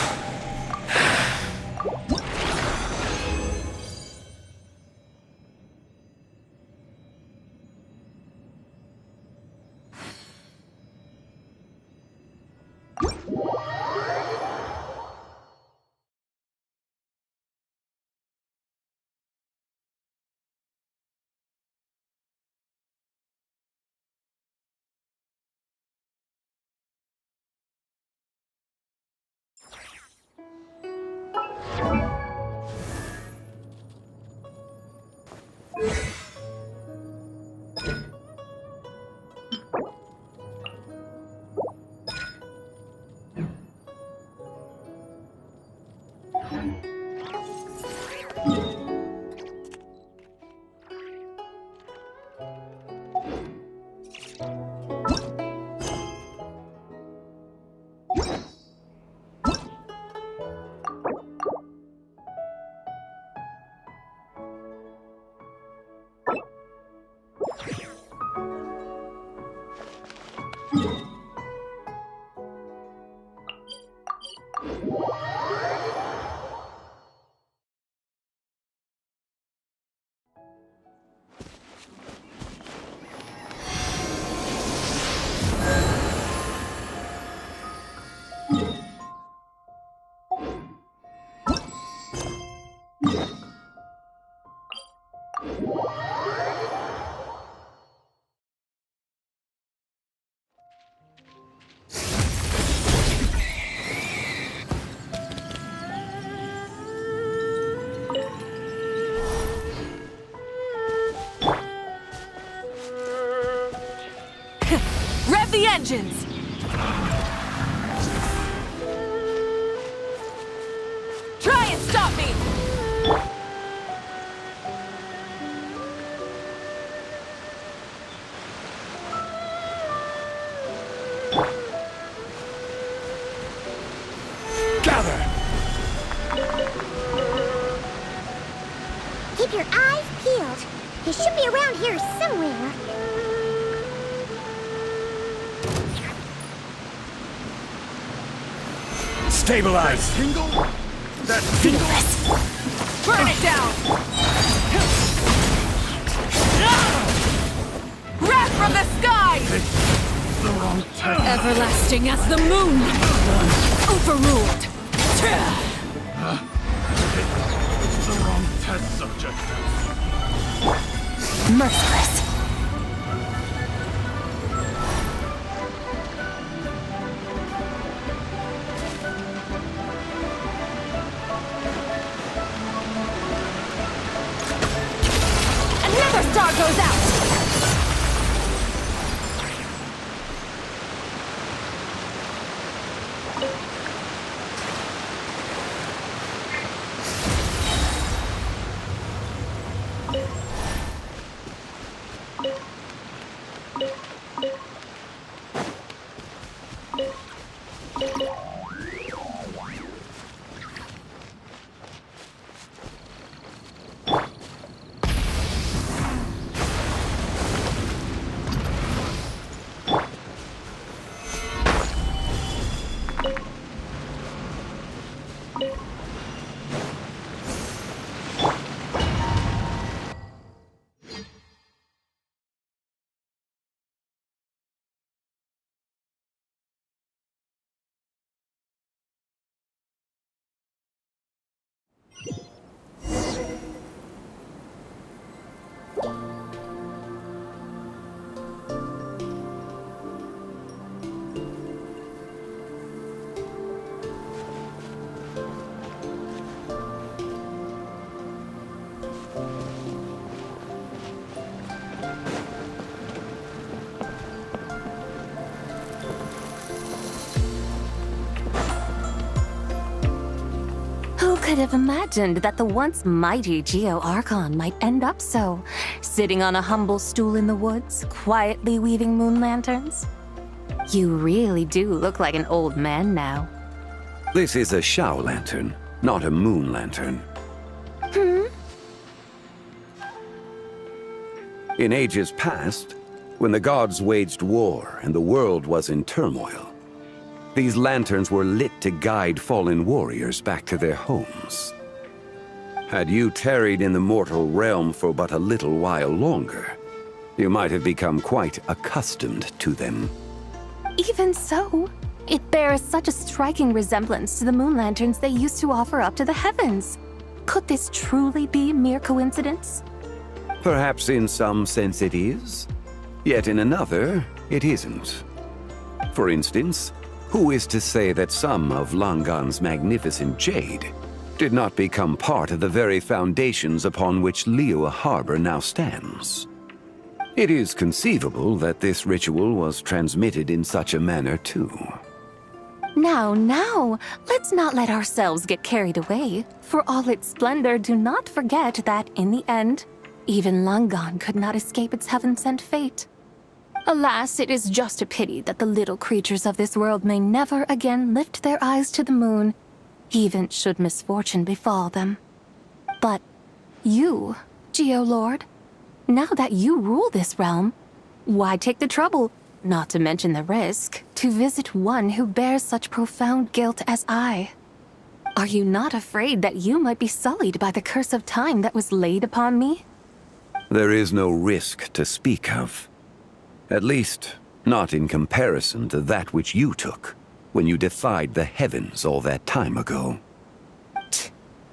Rev the engines! Try and stop me! Gather! Keep your eyes peeled. He should be around here somewhere. Stabilize! Tingle? That Feel this! Burn it down! Wrath from the sky! The wrong test. Everlasting as the moon! Overruled! The wrong test subject. Merciless! Another star goes out! could have imagined that the once mighty Geo Archon might end up so, sitting on a humble stool in the woods, quietly weaving moon lanterns? You really do look like an old man now. This is a Shao lantern, not a moon lantern. In ages past, when the gods waged war and the world was in turmoil, these lanterns were lit to guide fallen warriors back to their homes. Had you tarried in the mortal realm for but a little while longer, you might have become quite accustomed to them. Even so, it bears such a striking resemblance to the moon lanterns they used to offer up to the heavens. Could this truly be mere coincidence? Perhaps in some sense it is, yet in another, it isn't. For instance, who is to say that some of Langan's magnificent jade did not become part of the very foundations upon which Liyue Harbor now stands? It is conceivable that this ritual was transmitted in such a manner too. Now, let's not let ourselves get carried away. For all its splendor, do not forget that, in the end, even Langan could not escape its heaven-sent fate. Alas, it is just a pity that the little creatures of this world may never again lift their eyes to the moon, even should misfortune befall them. But you, Geo-Lord, now that you rule this realm, why take the trouble, not to mention the risk, to visit one who bears such profound guilt as I? Are you not afraid that you might be sullied by the curse of time that was laid upon me? There is no risk to speak of. At least, not in comparison to that which you took when you defied the heavens all that time ago.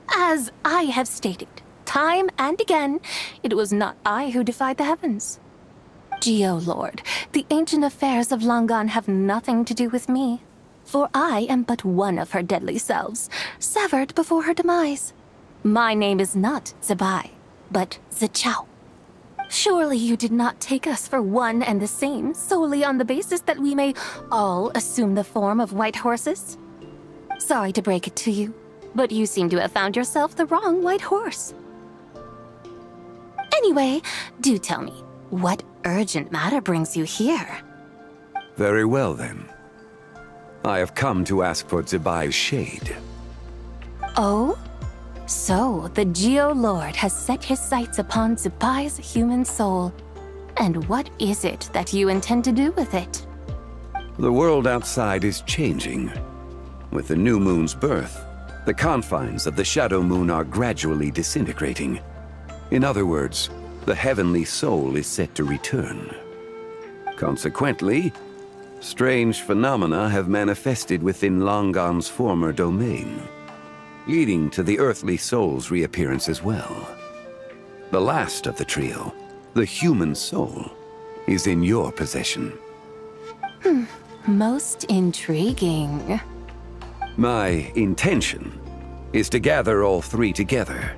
As I have stated, time and again, it was not I who defied the heavens. Geo-Lord, the ancient affairs of Langan have nothing to do with me, for I am but one of her deadly selves, severed before her demise. My name is not Zebai, but Zichao. Surely you did not take us for one and the same, solely on the basis that we may all assume the form of white horses? Sorry to break it to you, but you seem to have found yourself the wrong white horse. Anyway, do tell me, what urgent matter brings you here? Very well then. I have come to ask for Zebai's shade. Oh? So, the Geo-Lord has set his sights upon Zebai's human soul. And what is it that you intend to do with it? The world outside is changing. With the new moon's birth, the confines of the Shadow Moon are gradually disintegrating. In other words, the heavenly soul is set to return. Consequently, strange phenomena have manifested within Langan's former domain, leading to the earthly soul's reappearance as well. The last of the trio, the human soul, is in your possession. Most intriguing. My intention is to gather all three together,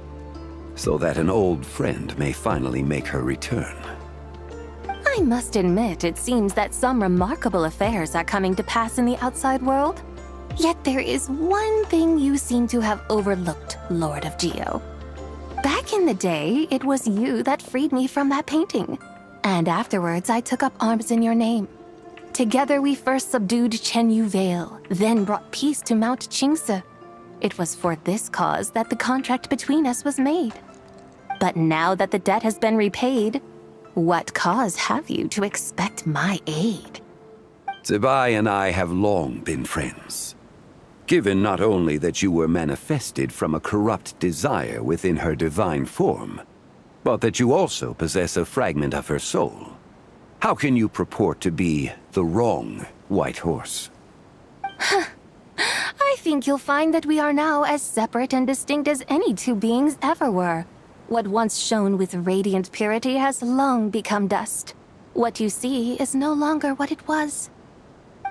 so that an old friend may finally make her return. I must admit, it seems that some remarkable affairs are coming to pass in the outside world. Yet there is one thing you seem to have overlooked, Lord of Geo. Back in the day, it was you that freed me from that painting. And afterwards, I took up arms in your name. Together we first subdued Chenyu Vale, then brought peace to Mount Qingse. It was for this cause that the contract between us was made. But now that the debt has been repaid, what cause have you to expect my aid? Zebai and I have long been friends. Given not only that you were manifested from a corrupt desire within her divine form, but that you also possess a fragment of her soul, how can you purport to be the wrong white horse? I think you'll find that we are now as separate and distinct as any two beings ever were. What once shone with radiant purity has long become dust. What you see is no longer what it was.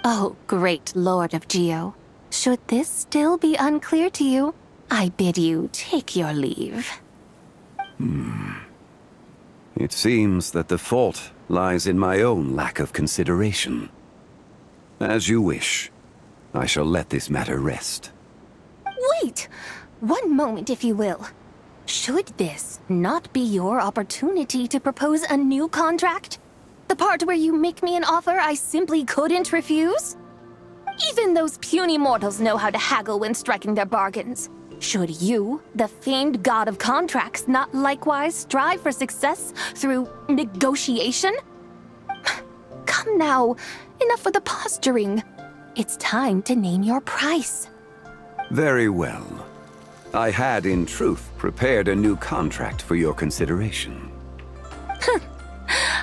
Oh, great Lord of Geo. Should this still be unclear to you, I bid you take your leave. It seems that the fault lies in my own lack of consideration. As you wish. I shall let this matter rest. Wait! one moment, if you will. Should this not be your opportunity to propose a new contract? The part where you make me an offer I simply couldn't refuse? Even those puny mortals know how to haggle when striking their bargains. Should you, the famed god of contracts, not likewise strive for success through negotiation? Come now, enough with the posturing. It's time to name your price. Very well. I had, in truth, prepared a new contract for your consideration.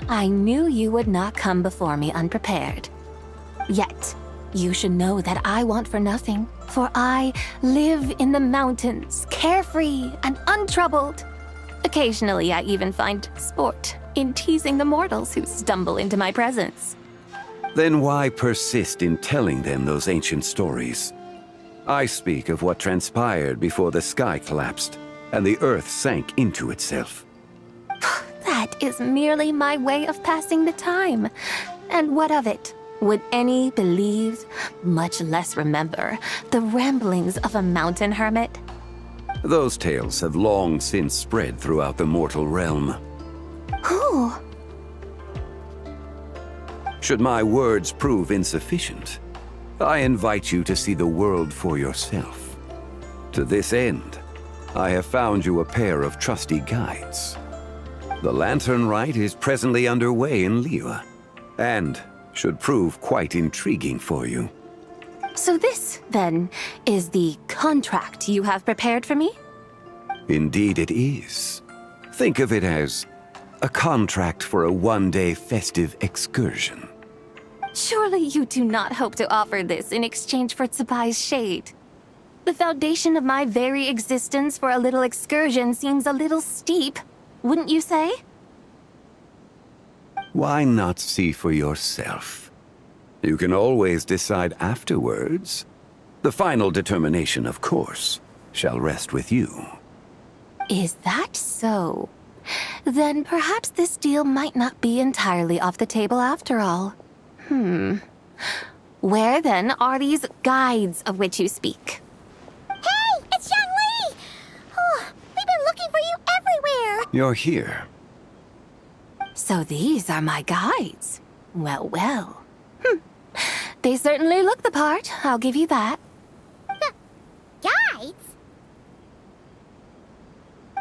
I knew you would not come before me unprepared. Yet, you should know that I want for nothing, for I live in the mountains, carefree and untroubled. Occasionally, I even find sport in teasing the mortals who stumble into my presence. Then why persist in telling them those ancient stories? I speak of what transpired before the sky collapsed and the earth sank into itself. That is merely my way of passing the time. And what of it? Would any believe, much less remember, the ramblings of a mountain hermit? Those tales have long since spread throughout the mortal realm. Who? Should my words prove insufficient, I invite you to see the world for yourself. To this end, I have found you a pair of trusty guides. The lantern rite is presently underway in Liyue, and should prove quite intriguing for you. So this, then, is the contract you have prepared for me? Indeed it is. Think of it as a contract for a one-day festive excursion. Surely you do not hope to offer this in exchange for Tsubai's shade. The foundation of my very existence for a little excursion seems a little steep, wouldn't you say? Why not see for yourself? You can always decide afterwards. The final determination, of course, shall rest with you. Is that so? Then perhaps this deal might not be entirely off the table after all. Where then are these guides of which you speak? Hey, it's Xiangli! Oh, we've been looking for you everywhere! You're here. So these are my guides. Well, well. They certainly look the part, I'll give you that. Guides?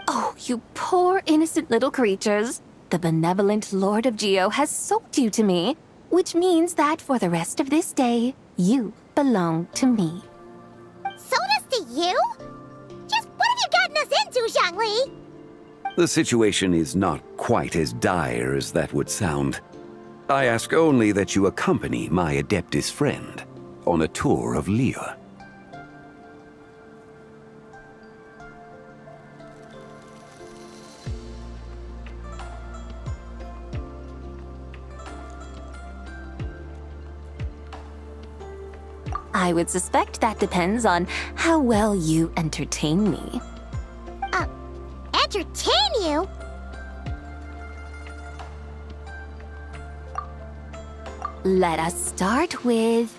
Oh, you poor innocent little creatures. The benevolent Lord of Geo has sold you to me, which means that for the rest of this day, you belong to me. Sold us to you? Just what have you gotten us into, Xiangli? The situation is not quite as dire as that would sound. I ask only that you accompany my Adeptus friend on a tour of Liyue. I would suspect that depends on how well you entertain me. Entertain you? Let us start with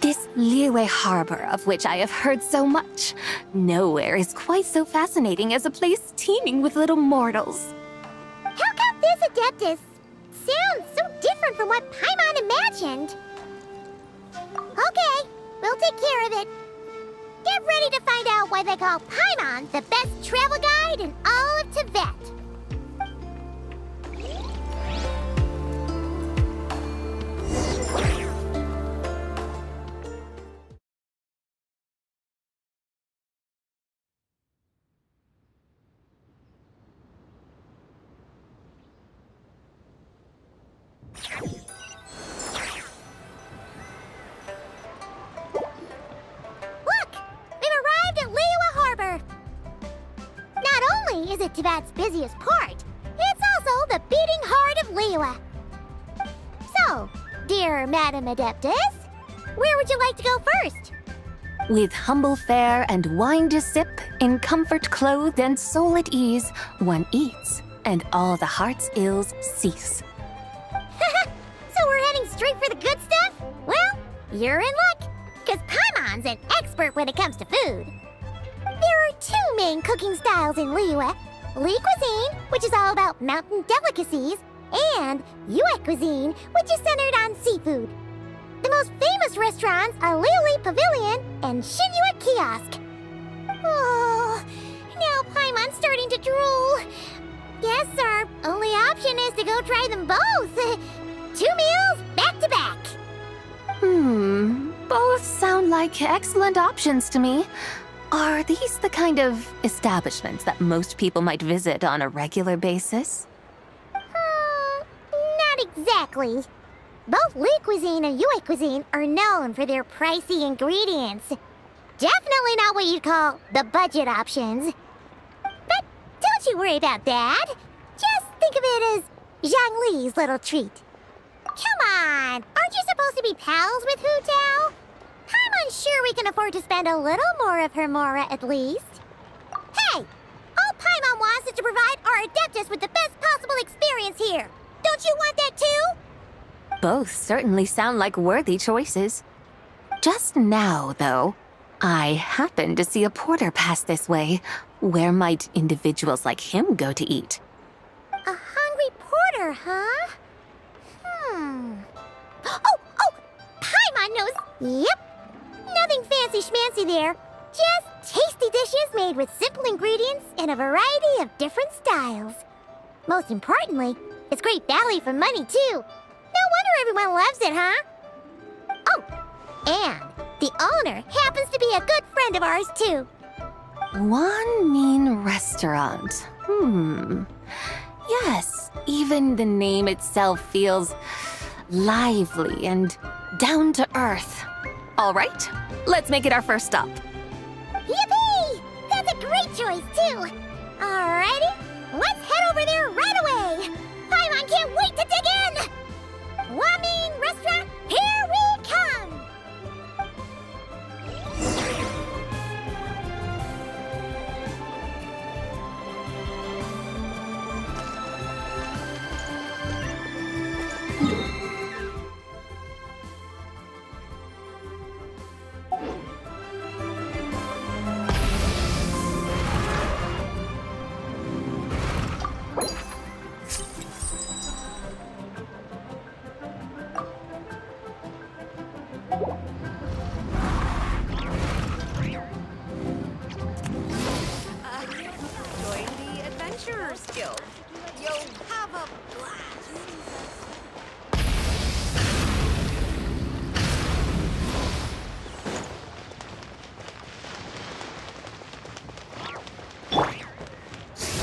this Liyue harbor of which I have heard so much. Nowhere is quite so fascinating as a place teeming with little mortals. How come this Adeptus sounds so different from what Paimon imagined? Okay, we'll take care of it. Get ready to find out why they call Paimon the best travel guide in all of Tibet. Is it Tibet's busiest part? It's also the beating heart of Liyue. So, dear Madam Adeptus, where would you like to go first? With humble fare and wine to sip, in comfort clothed and soul at ease, one eats, and all the heart's ills cease. So we're heading straight for the good stuff? Well, you're in luck, because Paimon's an expert when it comes to food. There are two main cooking styles in Liyue. Li cuisine, which is all about mountain delicacies, and Yue cuisine, which is centered on seafood. The most famous restaurants are Liuli Pavilion and Shinyue Kiosk. Oh, now Paimon's starting to drool. Guess our only option is to go try them both. 2 meals, back to back. Both sound like excellent options to me. Are these the kind of establishments that most people might visit on a regular basis? Not exactly. Both Li cuisine and Yue cuisine are known for their pricey ingredients. Definitely not what you'd call the budget options. But don't you worry about that. Just think of it as Zhang Li's little treat. Come on, aren't you supposed to be pals with Hu Tao? I'm unsure we can afford to spend a little more of her Mora at least. Hey, all Paimon wants is to provide our Adeptus with the best possible experience here. Don't you want that too? Both certainly sound like worthy choices. Just now, though, I happened to see a porter pass this way. Where might individuals like him go to eat? A hungry porter, huh? Oh! Paimon knows! Yep! Nothing fancy schmancy there. Just tasty dishes made with simple ingredients in a variety of different styles. Most importantly, it's great value for money, too. No wonder everyone loves it, huh? Oh, and the owner happens to be a good friend of ours, too. One mean restaurant. Yes, even the name itself feels lively and down to earth. All right, let's make it our first stop. Yippee! That's a great choice, too. Alrighty, let's head over there right away. Paimon can't wait to dig in. Wamin Restaurant, here we come. Join the Adventurers Guild. You'll have a blast.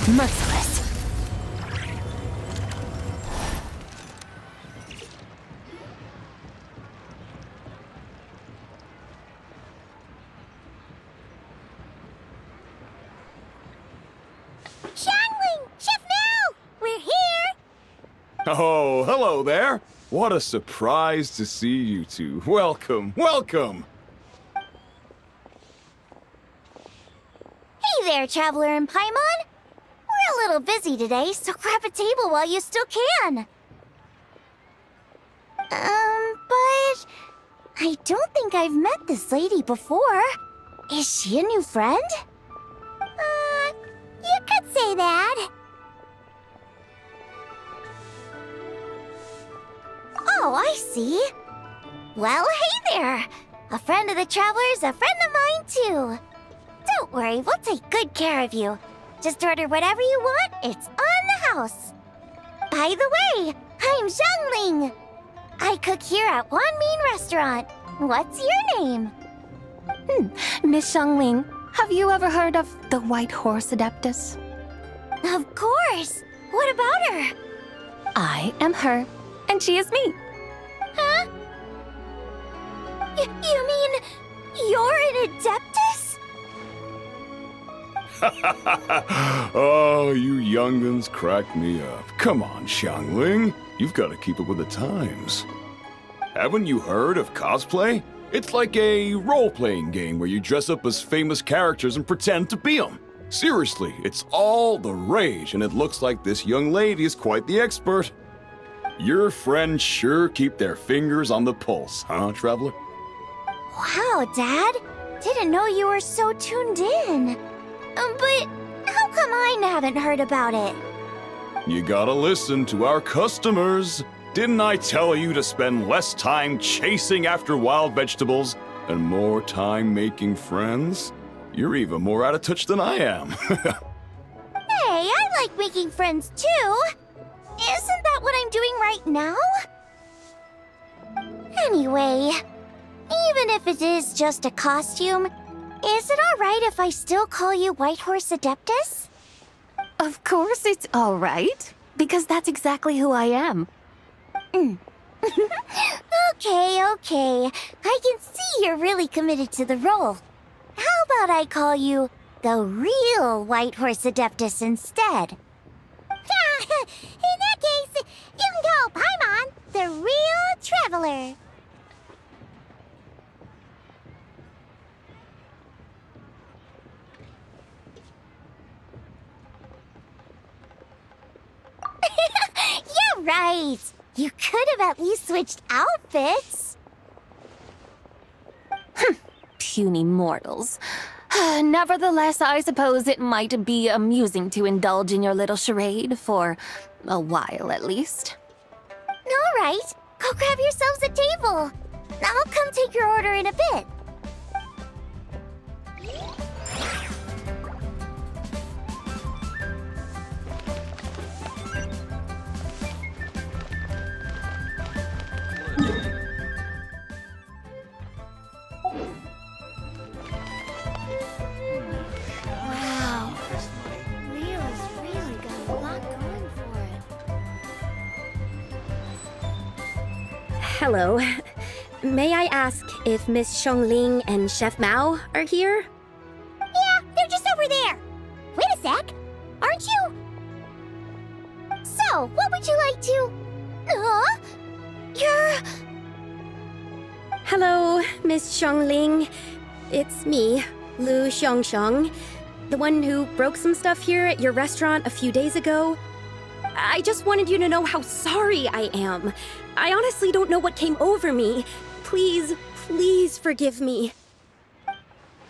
Merciless. Xiangling! Chef Mel! We're here! Oh, hello there. What a surprise to see you two. Welcome, welcome. Hey there, Traveler and Paimon. We're a little busy today, so grab a table while you still can. But I don't think I've met this lady before. Is she a new friend? You could say that. Oh, I see. Well, hey there. A friend of the Traveler's a friend of mine, too. Don't worry, we'll take good care of you. Just order whatever you want, it's on the house. By the way, I'm Xiangling. I cook here at Wanmin Restaurant. What's your name? Miss Xiangling, have you ever heard of the White Horse Adeptus? Of course. What about her? I am her, and she is me. Huh? You mean you're an Adeptus? Oh, you young'uns crack me up. Come on, Xiangling. You've got to keep up with the times. Haven't you heard of cosplay? It's like a role-playing game where you dress up as famous characters and pretend to be them. Seriously, it's all the rage, and it looks like this young lady is quite the expert. Your friends sure keep their fingers on the pulse, huh, Traveler? Wow, Dad. Didn't know you were so tuned in. But how come I haven't heard about it? You gotta listen to our customers. Didn't I tell you to spend less time chasing after wild vegetables and more time making friends? You're even more out of touch than I am. Hey, I like making friends too. Isn't that what I'm doing right now? Anyway, even if it is just a costume, is it alright if I still call you Whitehorse Adeptus? Of course it's all right, because that's exactly who I am. Okay. I can see you're really committed to the role. How about I call you the real Whitehorse Adeptus instead? In that case, you can call Paimon the real traveler. You're right. You could have at least switched outfits. Puny mortals. Nevertheless, I suppose it might be amusing to indulge in your little charade for a while at least. All right, go grab yourselves a table. I'll come take your order in a bit. Wow, Leo's really got a lot going for it. Hello. May I ask if Miss Xiongling and Chef Mao are here? Yeah, they're just over there. Wait a sec. Aren't you? So, what would you like to... You're... Hello, Miss Xiongling. It's me, Lu Xiongxiong, the one who broke some stuff here at your restaurant a few days ago. I just wanted you to know how sorry I am. I honestly don't know what came over me. Please, please forgive me.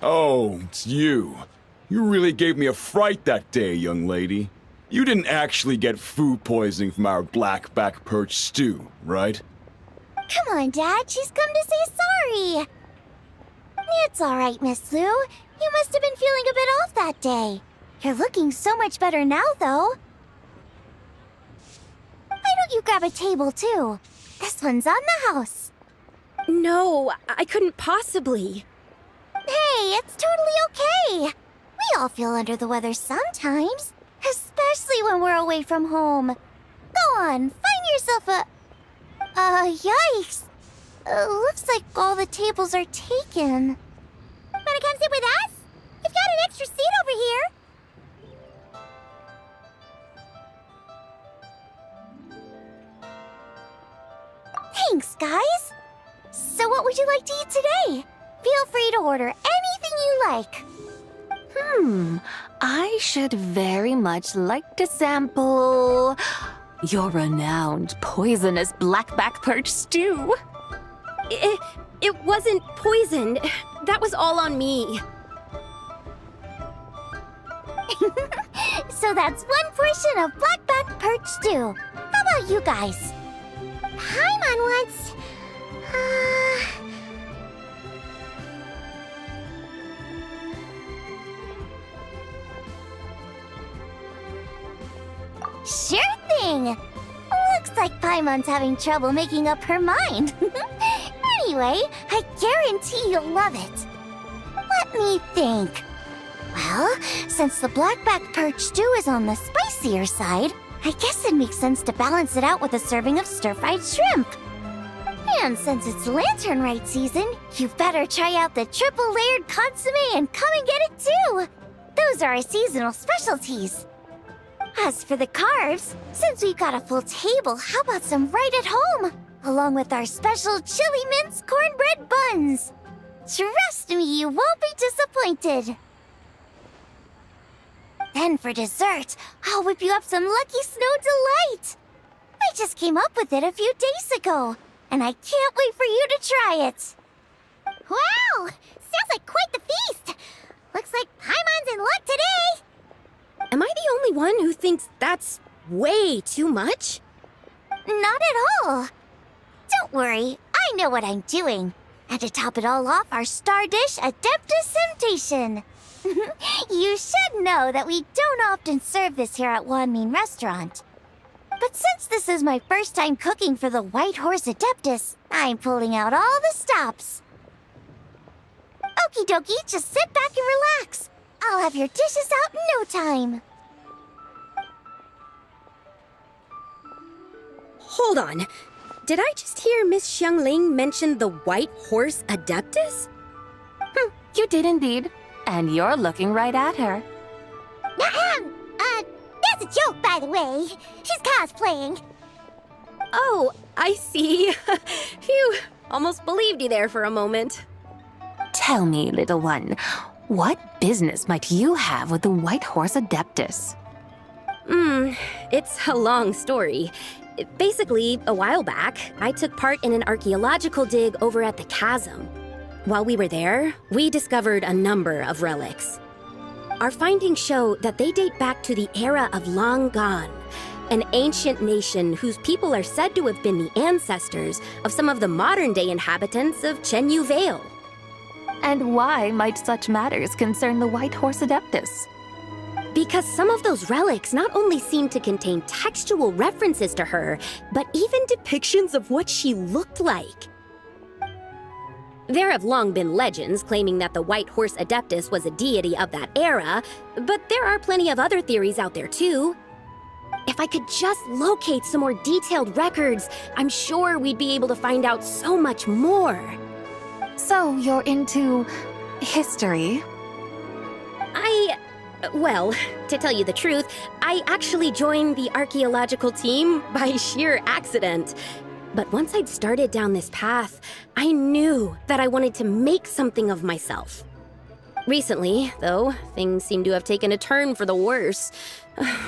Oh, it's you. You really gave me a fright that day, young lady. You didn't actually get food poisoning from our blackback perch stew, right? Come on, Dad. She's come to say sorry. It's all right, Miss Lu. You must have been feeling a bit off that day. You're looking so much better now, though. Why don't you grab a table, too? This one's on the house. No, I couldn't possibly. Hey, it's totally okay. We all feel under the weather sometimes, especially when we're away from home. Go on, find yourself a... yikes. Looks like all the tables are taken. Wanna come sit with us? We've got an extra seat over here. Thanks, guys. So what would you like to eat today? Feel free to order anything you like. I should very much like to sample your renowned poisonous blackback perch stew. It wasn't poisoned. That was all on me. So that's one portion of blackback perch stew. How about you guys? Paimon wants... Sure thing! Looks like Paimon's having trouble making up her mind. Anyway, I guarantee you'll love it. Let me think. Well, since the blackback perch stew is on the spicier side, I guess it makes sense to balance it out with a serving of stir-fried shrimp. And since it's Lantern Rite season, you better try out the triple-layered consomme and come and get it too! Those are our seasonal specialties. As for the carbs, since we've got a full table, how about some right at home? Along with our special chili mince cornbread buns. Trust me, you won't be disappointed. Then for dessert, I'll whip you up some Lucky Snow Delight. I just came up with it a few days ago, and I can't wait for you to try it. Wow! Sounds like quite the feast. Looks like Paimon's in luck today. thinks that's way too much? Not at all. Don't worry, I know what I'm doing. And to top it all off, our star dish, Adeptus Temptation. You should know that we don't often serve this here at Wanmin Restaurant. But since this is my first time cooking for the White Horse Adeptus, I'm pulling out all the stops. Okie dokie, just sit back and relax. I'll have your dishes out in no time. Hold on. Did I just hear Miss Xiangling mention the White Horse Adeptus? You did indeed. And you're looking right at her. That's a joke, by the way. She's cosplaying. Oh, I see. Phew, almost believed you there for a moment. Tell me, little one, what business might you have with the White Horse Adeptus? It's a long story. Basically, a while back, I took part in an archaeological dig over at the chasm. While we were there, we discovered a number of relics. Our findings show that they date back to the era of Long Gone, an ancient nation whose people are said to have been the ancestors of some of the modern-day inhabitants of Chenyu Vale. And why might such matters concern the White Horse Adeptus? Because some of those relics not only seem to contain textual references to her, but even depictions of what she looked like. There have long been legends claiming that the White Horse Adeptus was a deity of that era, but there are plenty of other theories out there too. If I could just locate some more detailed records, I'm sure we'd be able to find out so much more. So you're into history? Well, to tell you the truth, I actually joined the archaeological team by sheer accident. But once I'd started down this path, I knew that I wanted to make something of myself. Recently, though, things seem to have taken a turn for the worse.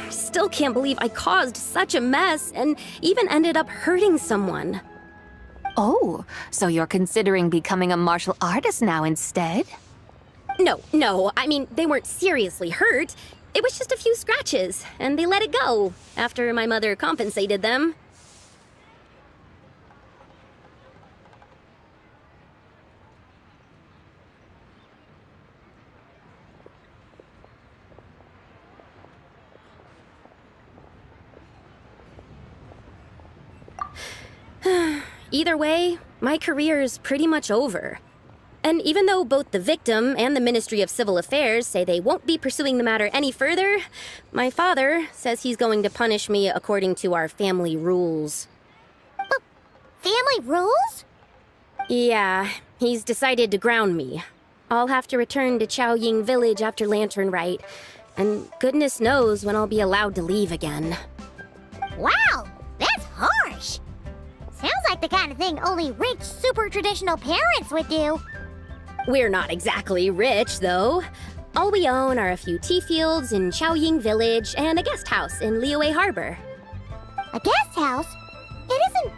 Still can't believe I caused such a mess and even ended up hurting someone. Oh, so you're considering becoming a martial artist now instead? No, I mean, they weren't seriously hurt. It was just a few scratches, and they let it go after my mother compensated them. Either way, my career is pretty much over. And even though both the victim and the Ministry of Civil Affairs say they won't be pursuing the matter any further, my father says he's going to punish me according to our family rules. Family rules? Yeah, he's decided to ground me. I'll have to return to Chaoying Village after Lantern Rite, and goodness knows when I'll be allowed to leave again. Wow, that's harsh. Sounds like the kind of thing only rich, super traditional parents would do. We're not exactly rich, though. All we own are a few tea fields in Chaoying Village and a guest house in Liyue Harbor. A guest house? It isn't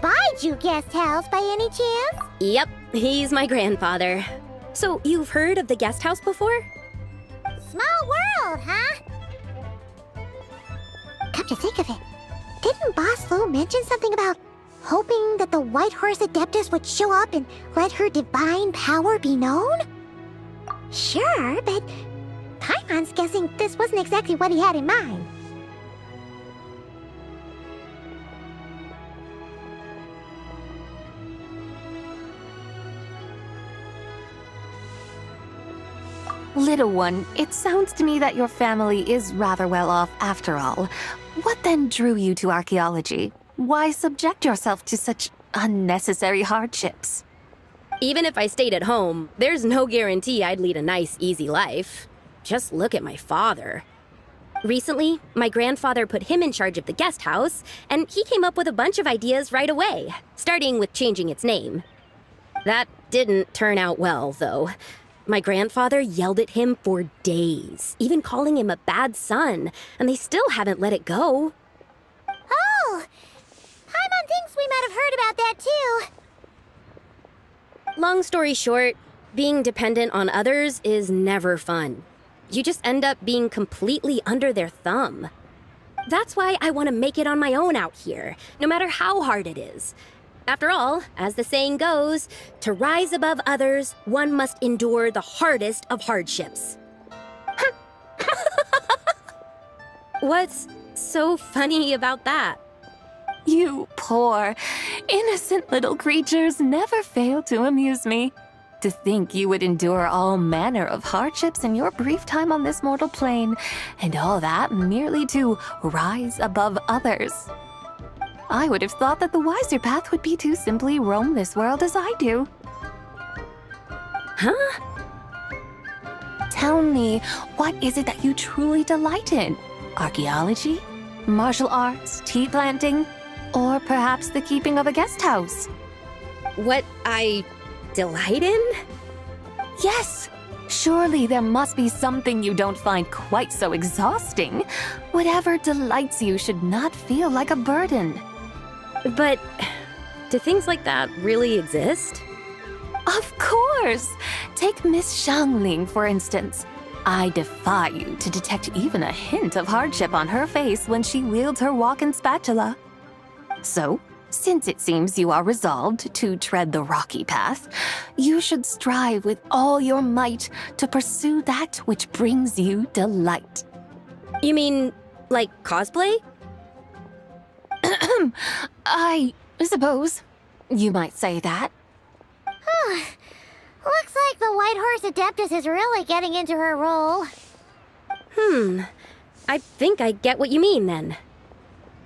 Baiju Guest House by any chance? Yep, he's my grandfather. So you've heard of the guest house before? Small world, huh? Come to think of it, didn't Boss Lu mention something about hoping that the White Horse Adeptus would show up and let her divine power be known? Sure, but Paimon's guessing this wasn't exactly what he had in mind. Little one, it sounds to me that your family is rather well off after all. What then drew you to archaeology? Why subject yourself to such unnecessary hardships? Even if I stayed at home, there's no guarantee I'd lead a nice, easy life. Just look at my father. Recently, my grandfather put him in charge of the guest house, and he came up with a bunch of ideas right away, starting with changing its name. That didn't turn out well, though. My grandfather yelled at him for days, even calling him a bad son, and they still haven't let it go. Oh! Paimon thinks we might have heard about that too. Long story short, being dependent on others is never fun. you just end up being completely under their thumb. That's why I want to make it on my own out here, no matter how hard it is. After all, as the saying goes, to rise above others, one must endure the hardest of hardships. What's so funny about that? You poor, innocent little creatures never fail to amuse me. To think you would endure all manner of hardships in your brief time on this mortal plane, and all that merely to rise above others. I would have thought that the wiser path would be to simply roam this world as I do. Huh? Tell me, what is it that you truly delight in? Archaeology? Martial arts? Tea planting? Or perhaps the keeping of a guest house? What I delight in? Yes! Surely there must be something you don't find quite so exhausting. Whatever delights you should not feel like a burden. But do things like that really exist? Of course! Take Miss Xiangling, for instance. I defy you to detect even a hint of hardship on her face when she wields her walking spatula. So, since it seems you are resolved to tread the rocky path, you should strive with all your might to pursue that which brings you delight. You mean, like cosplay? I suppose you might say that. Looks like the White Horse Adeptus is really getting into her role. I think I get what you mean then.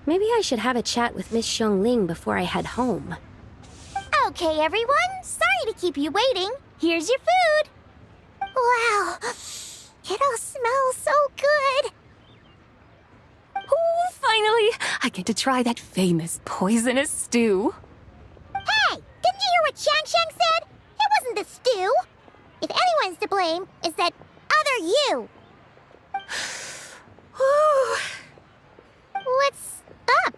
Maybe I should have a chat with Miss Xiangling before I head home. Okay, everyone. Sorry to keep you waiting. Here's your food. Wow. It all smells so good. Oh, finally! I get to try that famous poisonous stew. Hey! Didn't you hear what Shang said? It wasn't the stew. If anyone's to blame, it's that other you. What's up?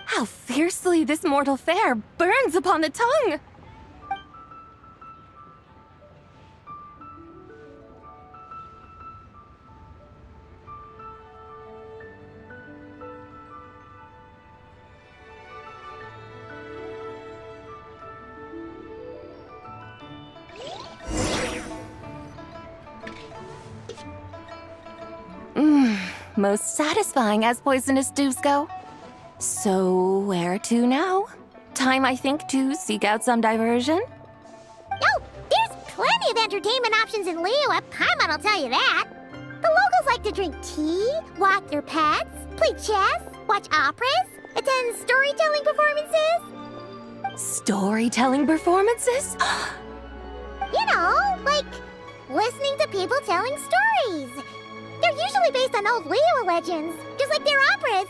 How fiercely this mortal fare burns upon the tongue! Most satisfying as poisonous stews go. So, where to now? Time, I think, to seek out some diversion? Oh, there's plenty of entertainment options in Liyue. Paimon will tell you that. The locals like to drink tea, walk their pets, play chess, watch operas, attend storytelling performances. Storytelling performances? You know, like listening to people telling stories. They're usually based on old Liyue legends, just like their operas.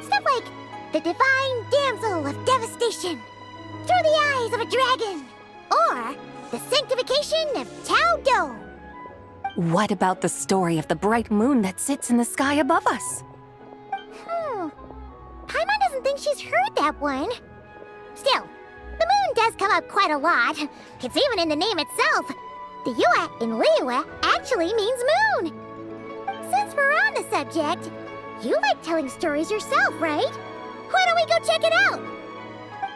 Stuff like the Divine Damsel of Devastation, Through the Eyes of a Dragon, or the Sanctification of Tao Do. What about the story of the bright moon that sits in the sky above us? Paimon doesn't think she's heard that one. Still, the moon does come up quite a lot. It's even in the name itself. The Yue in Liyue actually means moon. Since we're on the subject, you like telling stories yourself, right? Why don't we go check it out?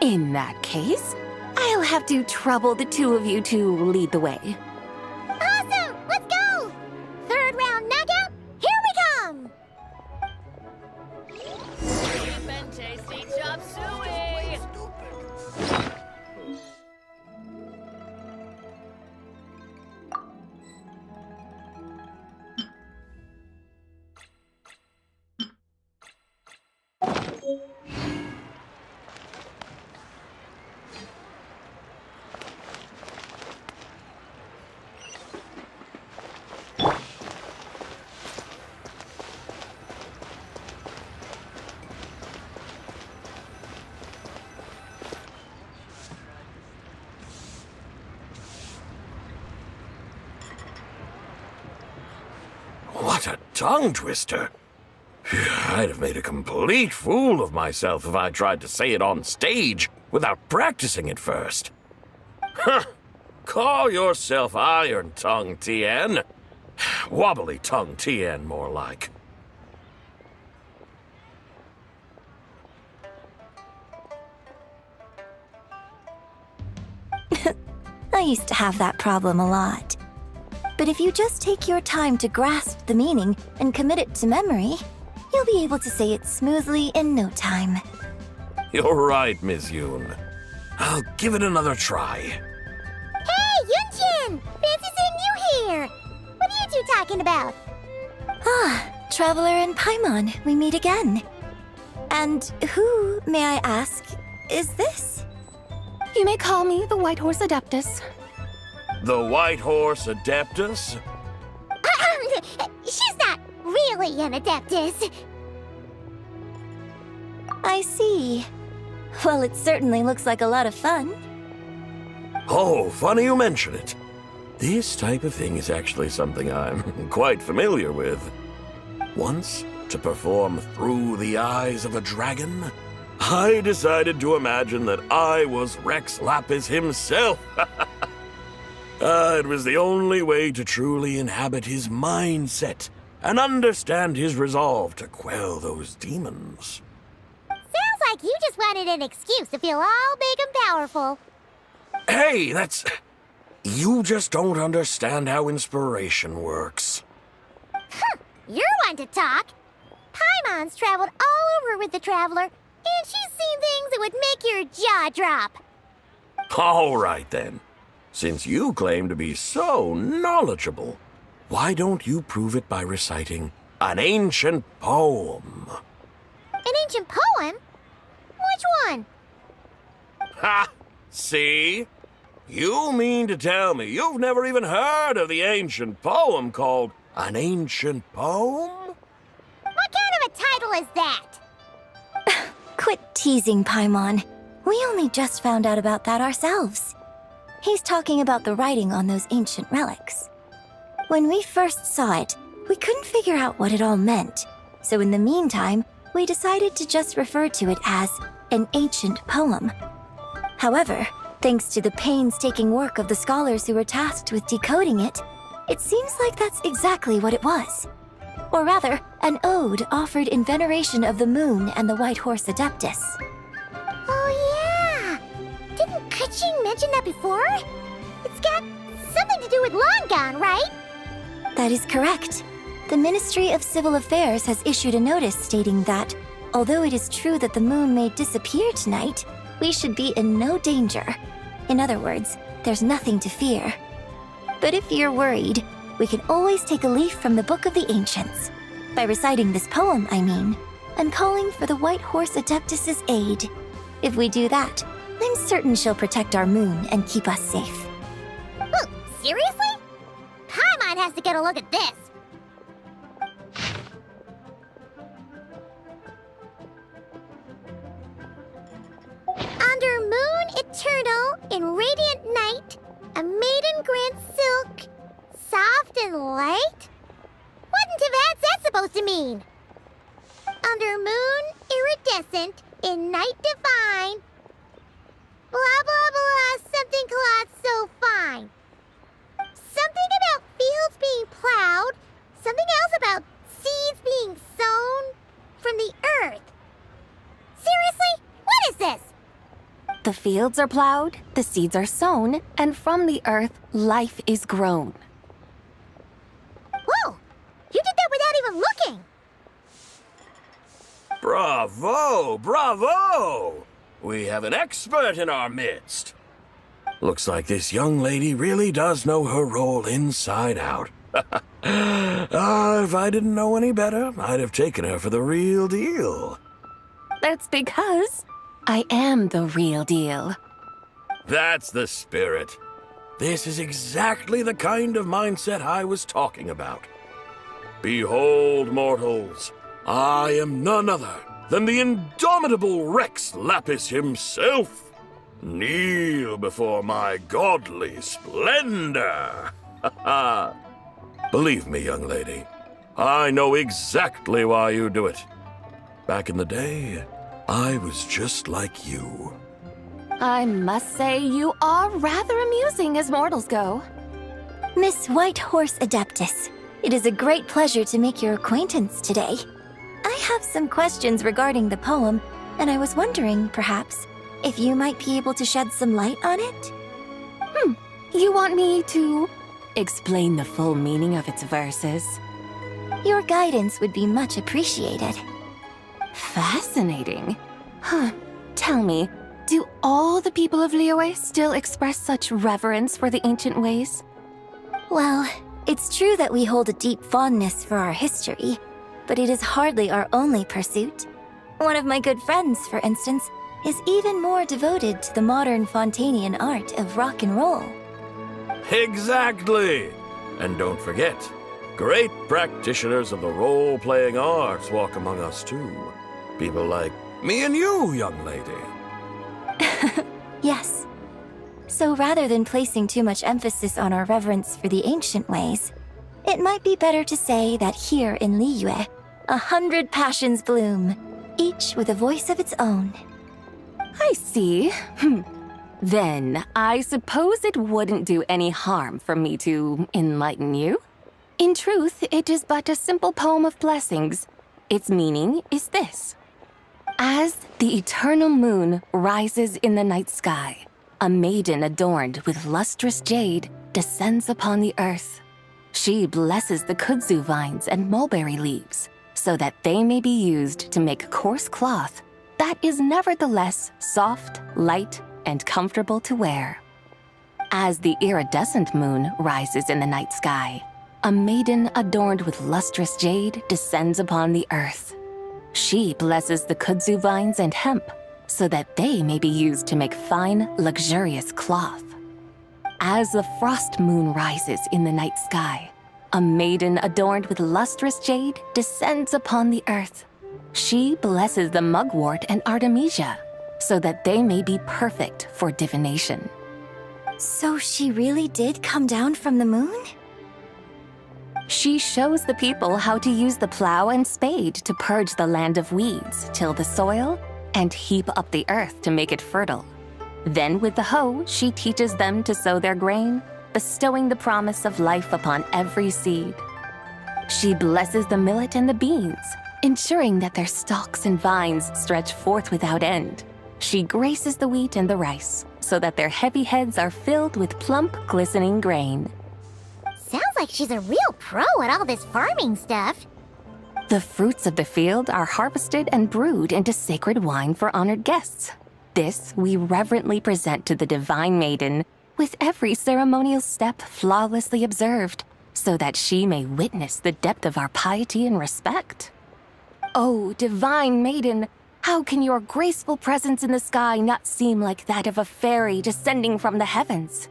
In that case, I'll have to trouble the two of you to lead the way. Awesome! Let's go! Third round knockout, here we come! Cheap and tasty chop suey! What a tongue twister. I'd have made a complete fool of myself if I tried to say it on stage without practicing it first. Huh. Call yourself Iron Tongue, Tien. wobbly tongue Tien more like. I used to have that problem a lot. But if you just take your time to grasp the meaning and commit it to memory, you'll be able to say it smoothly in no time. You're right, Miss Yoon. I'll give it another try. Hey, Yunjin! Fancy seeing you here! What are you two talking about? Ah, Traveler and Paimon, we meet again. And who, may I ask, is this? You may call me the White Horse Adeptus. The White Horse Adeptus? She's not really an Adeptus. I see. Well, it certainly looks like a lot of fun. Oh, funny you mention it. This type of thing is actually something I'm quite familiar with. Once, to perform Through the Eyes of a Dragon, I decided to imagine that I was Rex Lapis himself. It was the only way to truly inhabit his mindset and understand his resolve to quell those demons. Sounds like you just wanted an excuse to feel all big and powerful. Hey, that's... You just don't understand how inspiration works. You're one to talk. Paimon's traveled all over with the Traveler, and she's seen things that would make your jaw drop. All right, then. Since you claim to be so knowledgeable, why don't you prove it by reciting an ancient poem? An ancient poem? Which one? Ha! See? You mean to tell me you've never even heard of the ancient poem called An Ancient Poem? What kind of a title is that? Quit teasing, Paimon. We only just found out about that ourselves. He's talking about the writing on those ancient relics. When we first saw it, we couldn't figure out what it all meant. So in the meantime, we decided to just refer to it as an ancient poem. However, thanks to the painstaking work of the scholars who were tasked with decoding it, it seems like that's exactly what it was. Or rather, an ode offered in veneration of the moon and the White Horse Adeptus. Oh yeah! Didn't Kuching mention that before? It's got something to do with Long Gone, right? That is correct. The Ministry of Civil Affairs has issued a notice stating that, although it is true that the moon may disappear tonight, we should be in no danger. In other words, there's nothing to fear. But if you're worried, we can always take a leaf from the Book of the Ancients. By reciting this poem, I mean, and calling for the White Horse Adeptus' aid. If we do that, I'm certain she'll protect our moon and keep us safe. Seriously? Paimon has to get a look at this. Under moon eternal in radiant night, a maiden grants silk, soft and light? What in Tibet's that supposed to mean? Under moon iridescent in night divine, blah blah blah, something cloth so fine. Something about fields being plowed, something else about seeds being sown from the earth. Seriously? What is this? The fields are plowed, the seeds are sown, and from the earth, life is grown. Whoa! You did that without even looking! Bravo! Bravo! We have an expert in our midst. Looks like this young lady really does know her role inside out. If I didn't know any better, I'd have taken her for the real deal. That's because I am the real deal. That's the spirit. This is exactly the kind of mindset I was talking about. Behold, mortals, I am none other than the indomitable Rex Lapis himself. Kneel before my godly splendor. Believe me, young lady, I know exactly why you do it. Back in the day, I was just like you. I must say you are rather amusing as mortals go. Miss White Horse Adeptus, It is a great pleasure to make your acquaintance today. I have some questions regarding the poem, and I was wondering, perhaps, if you might be able to shed some light on it? You want me to explain the full meaning of its verses? Your guidance would be much appreciated. Fascinating. Tell me, do all the people of Liyue still express such reverence for the ancient ways? Well, it's true that we hold a deep fondness for our history, but it is hardly our only pursuit. One of my good friends, for instance, is even more devoted to the modern Fontanian art of rock and roll. Exactly! And don't forget, great practitioners of the role-playing arts walk among us too. People like me and you, young lady. Yes. So rather than placing too much emphasis on our reverence for the ancient ways, it might be better to say that here in Liyue, 100 passions bloom, each with a voice of its own. I see. Then, I suppose it wouldn't do any harm for me to enlighten you. In truth, it is but a simple poem of blessings. Its meaning is this. As the eternal moon rises in the night sky, a maiden adorned with lustrous jade descends upon the earth. She blesses the kudzu vines and mulberry leaves, so that they may be used to make coarse cloth that is nevertheless soft, light, and comfortable to wear. As the iridescent moon rises in the night sky, a maiden adorned with lustrous jade descends upon the earth. She blesses the kudzu vines and hemp, so that they may be used to make fine, luxurious cloth. As the frost moon rises in the night sky, a maiden adorned with lustrous jade descends upon the earth. She blesses the mugwort and artemisia, so that they may be perfect for divination. So she really did come down from the moon? She shows the people how to use the plow and spade to purge the land of weeds, till the soil, and heap up the earth to make it fertile. Then with the hoe, she teaches them to sow their grain, bestowing the promise of life upon every seed. She blesses the millet and the beans, ensuring that their stalks and vines stretch forth without end. She graces the wheat and the rice, so that their heavy heads are filled with plump, glistening grain. Sounds like she's a real pro at all this farming stuff. The fruits of the field are harvested and brewed into sacred wine for honored guests. This we reverently present to the divine maiden, with every ceremonial step flawlessly observed, so that she may witness the depth of our piety and respect. Oh, divine maiden, how can your graceful presence in the sky not seem like that of a fairy descending from the heavens?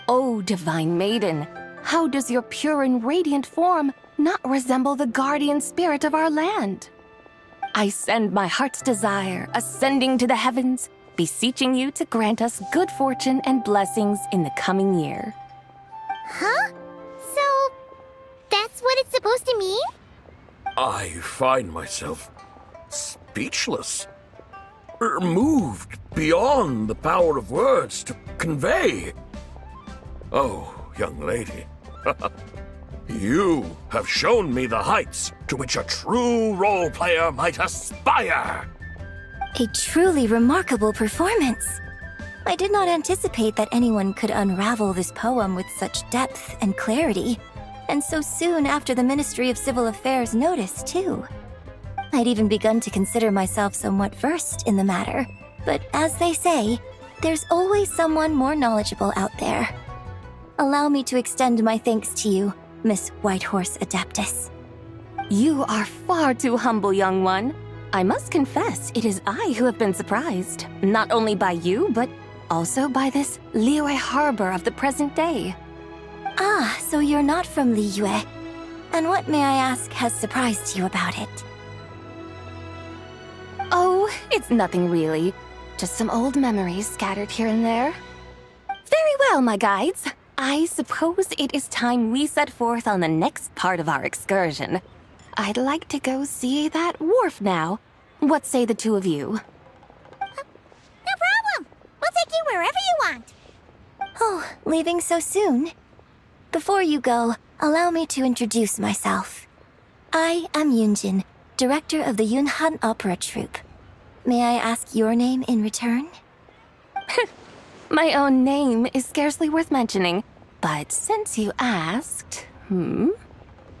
Oh, divine maiden, how does your pure and radiant form not resemble the guardian spirit of our land? I send my heart's desire, ascending to the heavens, beseeching you to grant us good fortune and blessings in the coming year. Huh? So, that's what it's supposed to mean? I find myself speechless, moved beyond the power of words to convey. Oh, young lady, you have shown me the heights to which a true role player might aspire. A truly remarkable performance. I did not anticipate that anyone could unravel this poem with such depth and clarity, and so soon after the Ministry of Civil Affairs noticed, too. I'd even begun to consider myself somewhat versed in the matter, but as they say, there's always someone more knowledgeable out there. Allow me to extend my thanks to you, Miss Whitehorse Adeptus. You are far too humble, young one. I must confess, it is I who have been surprised, not only by you, but also by this Liyue harbor of the present day. Ah, so you're not from Liyue. And what, may I ask, has surprised you about it? Oh, it's nothing really. Just some old memories scattered here and there. Very well, my guides. I suppose it is time we set forth on the next part of our excursion. I'd like to go see that wharf now. What say the two of you? No problem. We'll take you wherever you want. Oh, leaving so soon? Before you go, allow me to introduce myself. I am Yunjin, director of the Yunhan Opera Troupe. May I ask your name in return? My own name is scarcely worth mentioning, but since you asked,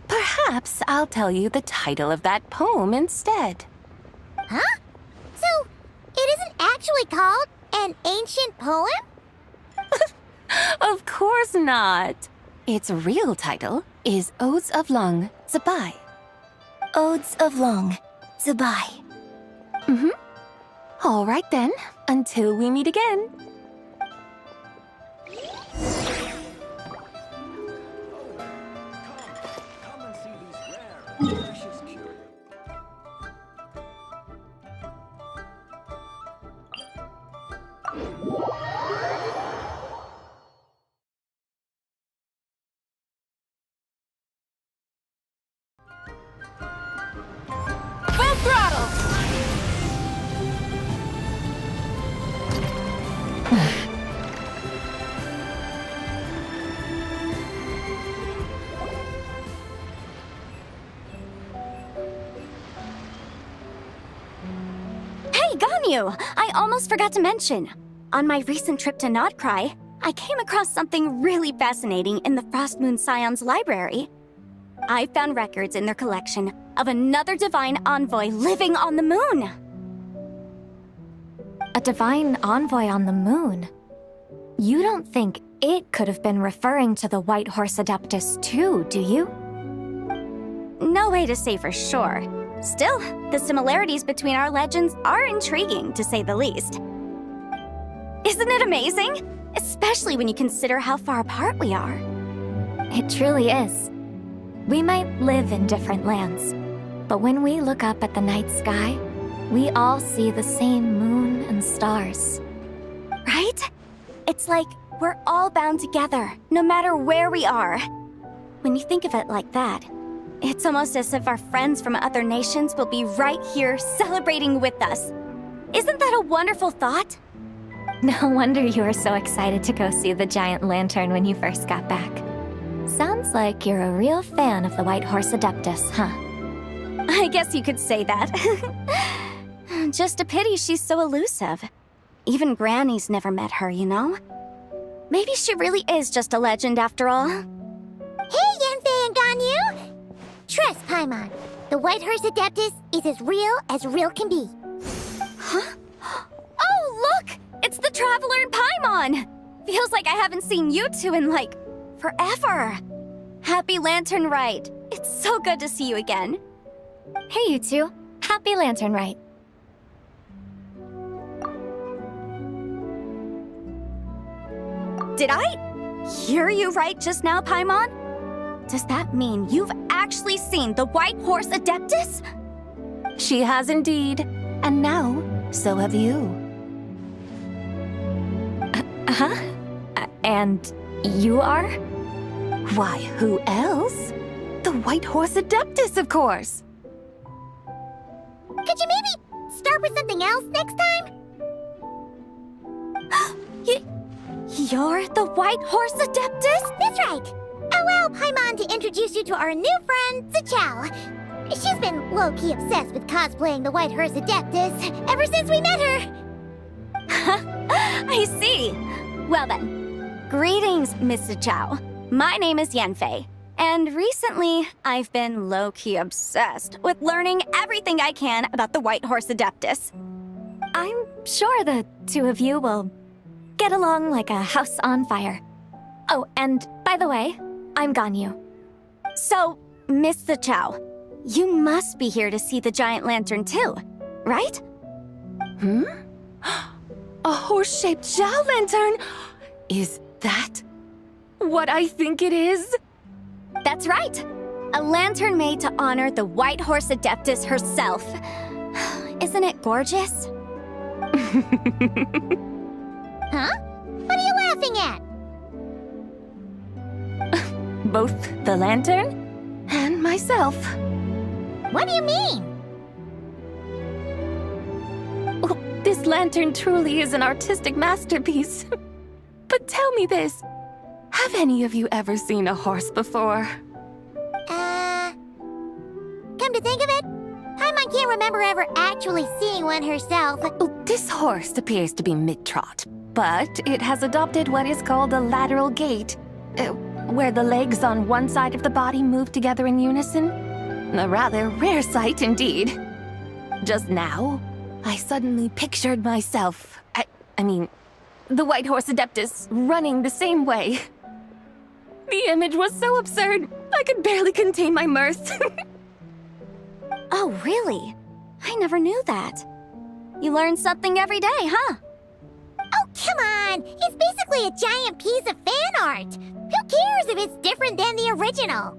perhaps I'll tell you the title of that poem instead. Huh? So, it isn't actually called an ancient poem? Of course not. Its real title is Odes of Long Zabai. Odes of Long Zabai. All right then, until we meet again. Full throttle! Hey, Ganyu! I almost forgot to mention. On my recent trip to Nodcry, I came across something really fascinating in the Frost Moon Scion's library. I found records in their collection of another divine envoy living on the moon. A divine envoy on the moon? You don't think it could have been referring to the White Horse Adeptus too, do you? No way to say for sure. Still, the similarities between our legends are intriguing, to say the least. Isn't it amazing? Especially when you consider how far apart we are. It truly is. We might live in different lands, but when we look up at the night sky, we all see the same moon and stars. Right? It's like we're all bound together, no matter where we are. When you think of it like that, it's almost as if our friends from other nations will be right here celebrating with us. Isn't that a wonderful thought? No wonder you were so excited to go see the giant lantern when you first got back. Sounds like you're a real fan of the White Horse Adeptus, huh? I guess you could say that. Just a pity she's so elusive. Even Granny's never met her, you know? Maybe she really is just a legend after all. Hey, Yanfei and Ganyu! Trust, Paimon. The White Horse Adeptus is as real can be. Huh? Oh, look! It's the Traveler and Paimon! Feels like I haven't seen you two in, like, forever. Happy Lantern Rite. It's so good to see you again. Hey, you two. Happy Lantern Rite. Did I hear you right just now, Paimon? Does that mean you've actually seen the White Horse Adeptus? She has indeed. And now, so have you. And you are? Why, who else? The White Horse Adeptus, of course. Could you maybe start with something else next time? You're the White Horse Adeptus? That's right. Allow Paimon to introduce you to our new friend, Zichao. She's been low-key obsessed with cosplaying the White Horse Adeptus ever since we met her. I see. Well then, greetings, Miss Zichao. My name is Yanfei, and recently I've been low-key obsessed with learning everything I can about the White Horse Adeptus. I'm sure the two of you will get along like a house on fire. Oh, and by the way, I'm Ganyu. So, Miss Zichao, you must be here to see the giant lantern too, right? A horse-shaped Zhao lantern? Is that what I think it is? That's right. A lantern made to honor the White Horse Adeptus herself. Isn't it gorgeous? Huh? What are you laughing at? Both the lantern and myself. What do you mean? Oh, this lantern truly is an artistic masterpiece. But tell me this. Have any of you ever seen a horse before? Come to think of it, Paimon can't remember ever actually seeing one herself. This horse appears to be mid-trot, but it has adopted what is called a lateral gait, where the legs on one side of the body move together in unison. A rather rare sight indeed. Just now, I suddenly pictured myself, I mean, the White Horse Adeptus running the same way. The image was so absurd, I could barely contain my mirth. Oh, really? I never knew that. You learn something every day, huh? Oh, come on! It's basically a giant piece of fan art! Who cares if it's different than the original?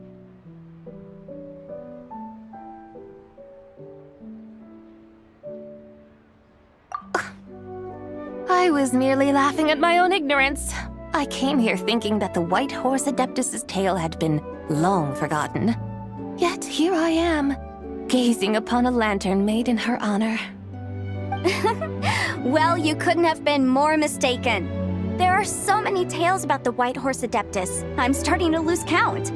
I was merely laughing at my own ignorance. I came here thinking that the White Horse Adeptus's tale had been long forgotten. Yet here I am, gazing upon a lantern made in her honor. Well, you couldn't have been more mistaken. There are so many tales about the White Horse Adeptus, I'm starting to lose count.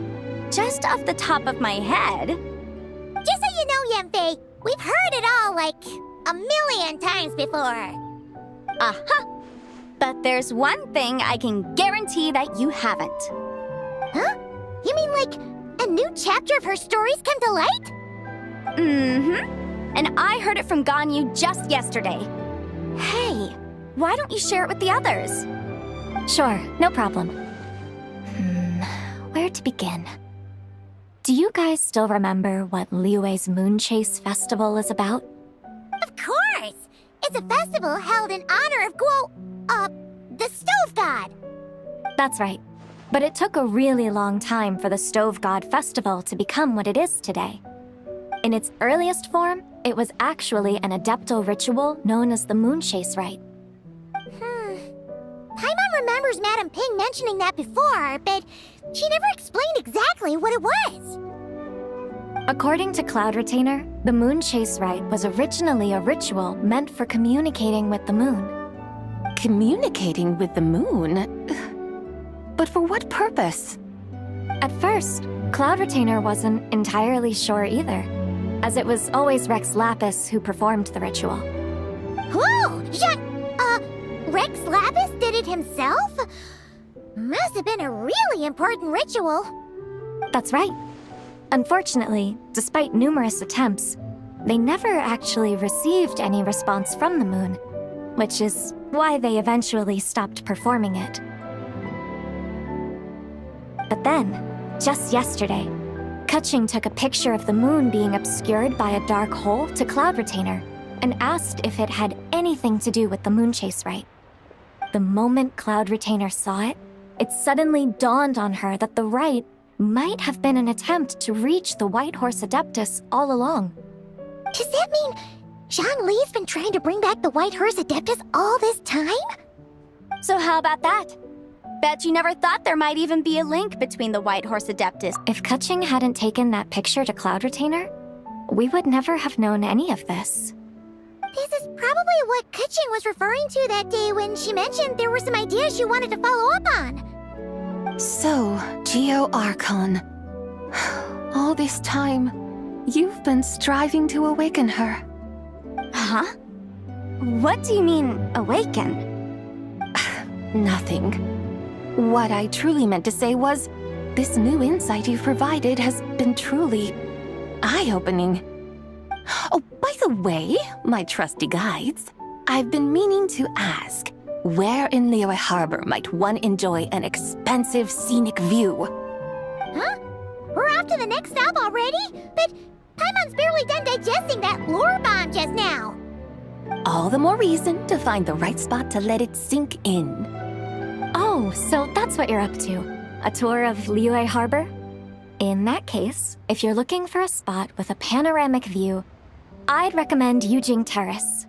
Just off the top of my head. Just so you know, Yanfei, we've heard it all like a million times before. Aha! But there's one thing I can guarantee that you haven't. Huh? You mean like a new chapter of her stories come to light? Mm-hmm. And I heard it from Ganyu just yesterday. Hey, why don't you share it with the others? Sure, no problem. Where to begin? Do you guys still remember what Liyue's Moon Chase Festival is about? Of course! It's a festival held in honor of the Stove God. That's right. But it took a really long time for the Stove God Festival to become what it is today. In its earliest form, it was actually an adeptal ritual known as the Moon Chase Rite. Paimon remembers Madame Ping mentioning that before, but she never explained exactly what it was. According to Cloud Retainer, the Moon Chase Rite was originally a ritual meant for communicating with the moon. Communicating with the moon? But for what purpose? At first, Cloud Retainer wasn't entirely sure either, as it was always Rex Lapis who performed the ritual. Whoa! Rex Lapis did it himself? Must have been a really important ritual. That's right. Unfortunately, despite numerous attempts, they never actually received any response from the moon, which is why they eventually stopped performing it. But then, just yesterday, Keqing took a picture of the moon being obscured by a dark hole to Cloud Retainer and asked if it had anything to do with the Moon Chase Rite. The moment Cloud Retainer saw it, it suddenly dawned on her that the rite might have been an attempt to reach the White Horse Adeptus all along. Does that mean Zhang Li's been trying to bring back the White Horse Adeptus all this time? So how about that? Bet you never thought there might even be a link between the White Horse Adeptus. If Keqing hadn't taken that picture to Cloud Retainer, we would never have known any of this. This is probably what Keqing was referring to that day when she mentioned there were some ideas she wanted to follow up on. So, Geo Archon. All this time, you've been striving to awaken her. Huh? What do you mean, awaken? Nothing. What I truly meant to say was, this new insight you've provided has been truly eye-opening. Oh, by the way, my trusty guides, I've been meaning to ask, where in Liyue Harbor might one enjoy an expansive scenic view? Huh? We're off to the next stop already? But Paimon's barely done digesting that lore bomb just now. All the more reason to find the right spot to let it sink in. Oh, so that's what you're up to. A tour of Liyue Harbor? In that case, if you're looking for a spot with a panoramic view, I'd recommend Yujing Terrace.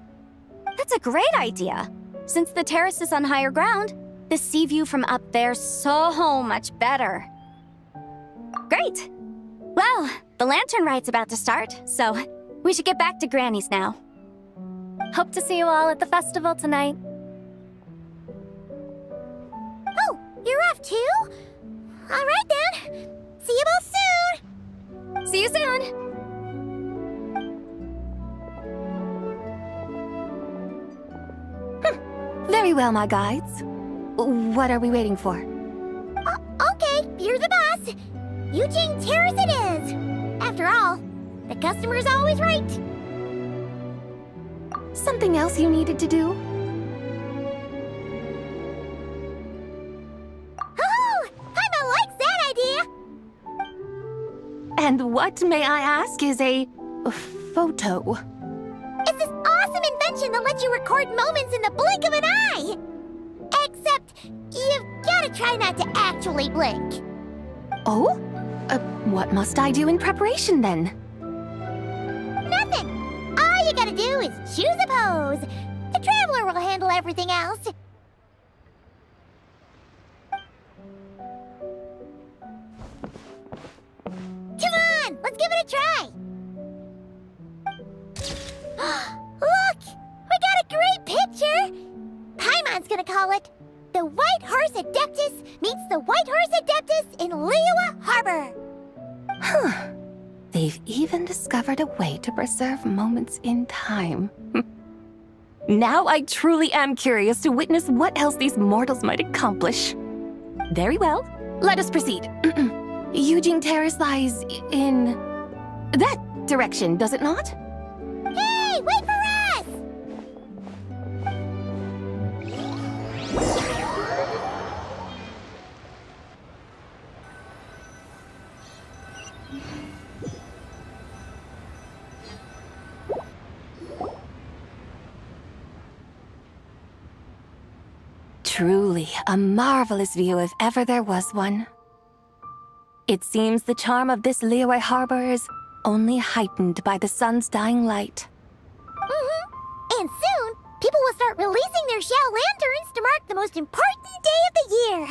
That's a great idea. Since the terrace is on higher ground, the sea view from up there's so much better. Great! Well, the lantern ride's about to start, so we should get back to Granny's now. Hope to see you all at the festival tonight. Oh, you're off too? All right then. See you both soon. See you soon! Very well, my guides. What are we waiting for? Okay, you're the boss. Eugene Terrace it is. After all, the customer's always right. Something else you needed to do? Oh, Paimon likes that idea. And what, may I ask, is a photo? It's this awesome invention that lets you record moments in the blink of an eye. Except, you've gotta try not to actually blink. Oh? What must I do in preparation then? Nothing. All you gotta do is choose a pose. The Traveler will handle everything else. Come on, let's give it a try. Look, we got a great picture. Paimon's gonna call it The White Horse Adeptus Meets the White Horse Adeptus in Liyue Harbor. Huh. They've even discovered a way to preserve moments in time. Now I truly am curious to witness what else these mortals might accomplish. Very well, let us proceed. Eugene Terrace lies in that direction, does it not? Hey, wait for us! Truly a marvelous view if ever there was one. It seems the charm of this Liyue Harbor is only heightened by the sun's dying light. And soon, people will start releasing their Xiao lanterns to mark the most important day of the year.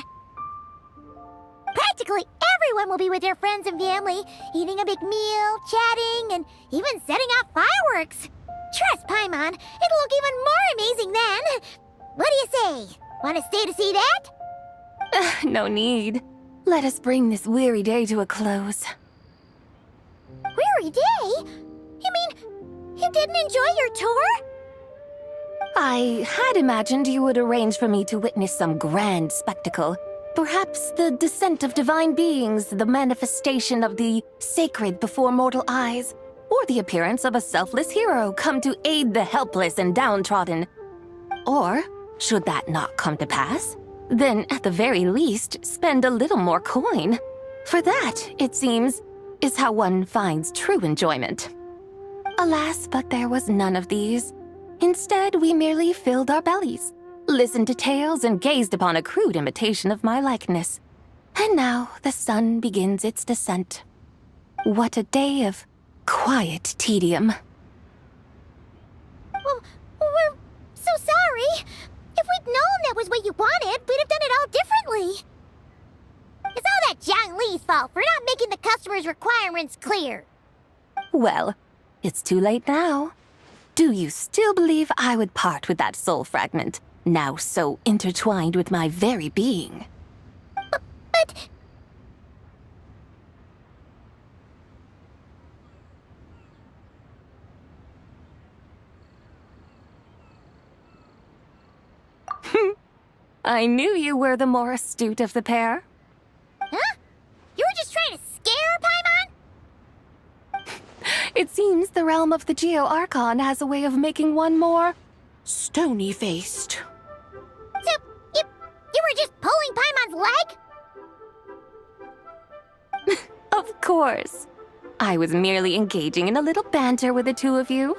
Practically everyone will be with their friends and family, eating a big meal, chatting, and even setting off fireworks. Trust Paimon, it'll look even more amazing then. What do you say? Want to stay to see that? No need. Let us bring this weary day to a close. Weary day? You mean, you didn't enjoy your tour? I had imagined you would arrange for me to witness some grand spectacle. Perhaps the descent of divine beings, the manifestation of the sacred before mortal eyes, or the appearance of a selfless hero come to aid the helpless and downtrodden. Or, should that not come to pass, then at the very least spend a little more coin. For that, it seems, is how one finds true enjoyment. Alas, but there was none of these. Instead, we merely filled our bellies, listened to tales, and gazed upon a crude imitation of my likeness. And now the sun begins its descent. What a day of quiet tedium. Well, we're so sorry. If we'd known that was what you wanted, we'd have done it all differently. It's all that Zhang Li's fault for not making the customer's requirements clear. Well, it's too late now. Do you still believe I would part with that soul fragment, now so intertwined with my very being? But... I knew you were the more astute of the pair. Huh? You were just trying to scare Paimon? It seems the realm of the Geo-Archon has a way of making one more stony-faced. So, you were just pulling Paimon's leg? Of course. I was merely engaging in a little banter with the two of you.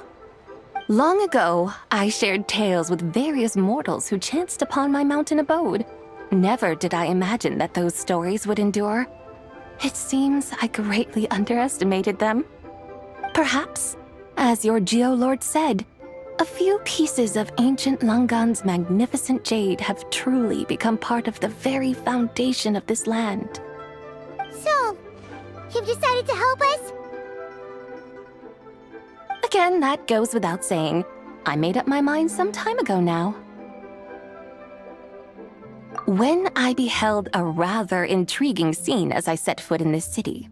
Long ago, I shared tales with various mortals who chanced upon my mountain abode. Never did I imagine that those stories would endure. It seems I greatly underestimated them. Perhaps, as your Geolord said, a few pieces of ancient Langan's magnificent jade have truly become part of the very foundation of this land. So, you've decided to help us? Again, that goes without saying. I made up my mind some time ago now. when I beheld a rather intriguing scene as I set foot in this city.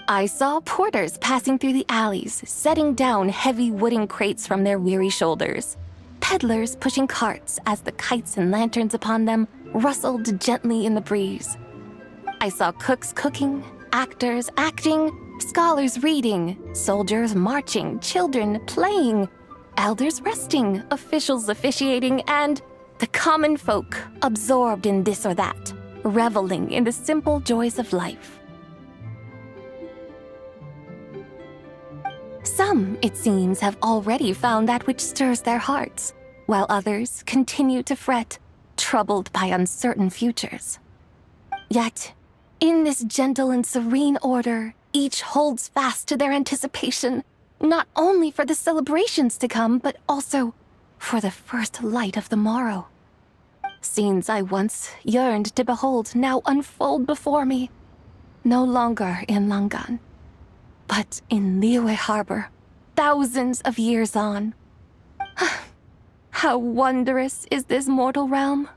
I saw porters passing through the alleys, setting down heavy wooden crates from their weary shoulders, peddlers pushing carts as the kites and lanterns upon them rustled gently in the breeze. I saw cooks cooking, actors acting, scholars reading, soldiers marching, children playing, elders resting, officials officiating, and the common folk absorbed in this or that, reveling in the simple joys of life. Some, it seems, have already found that which stirs their hearts, while others continue to fret, troubled by uncertain futures. Yet, in this gentle and serene order, each holds fast to their anticipation, not only for the celebrations to come, but also for the first light of the morrow. Scenes I once yearned to behold now unfold before me, no longer in Langan, but in Liyue Harbor, thousands of years on. How wondrous is this mortal realm!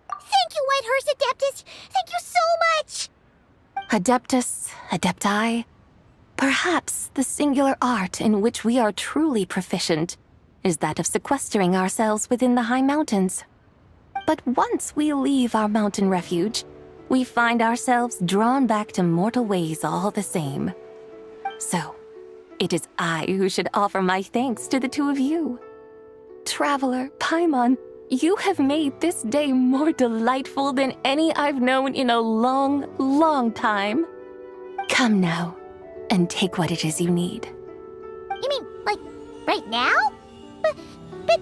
Thank you, Whitehurst Adeptus! Thank you so much! Adeptus, Adepti, perhaps the singular art in which we are truly proficient is that of sequestering ourselves within the high mountains. But once we leave our mountain refuge, we find ourselves drawn back to mortal ways all the same. So, it is I who should offer my thanks to the two of you. Traveler, Paimon, you have made this day more delightful than any I've known in a long, long time. Come now, and take what it is you need. You mean, like, right now? But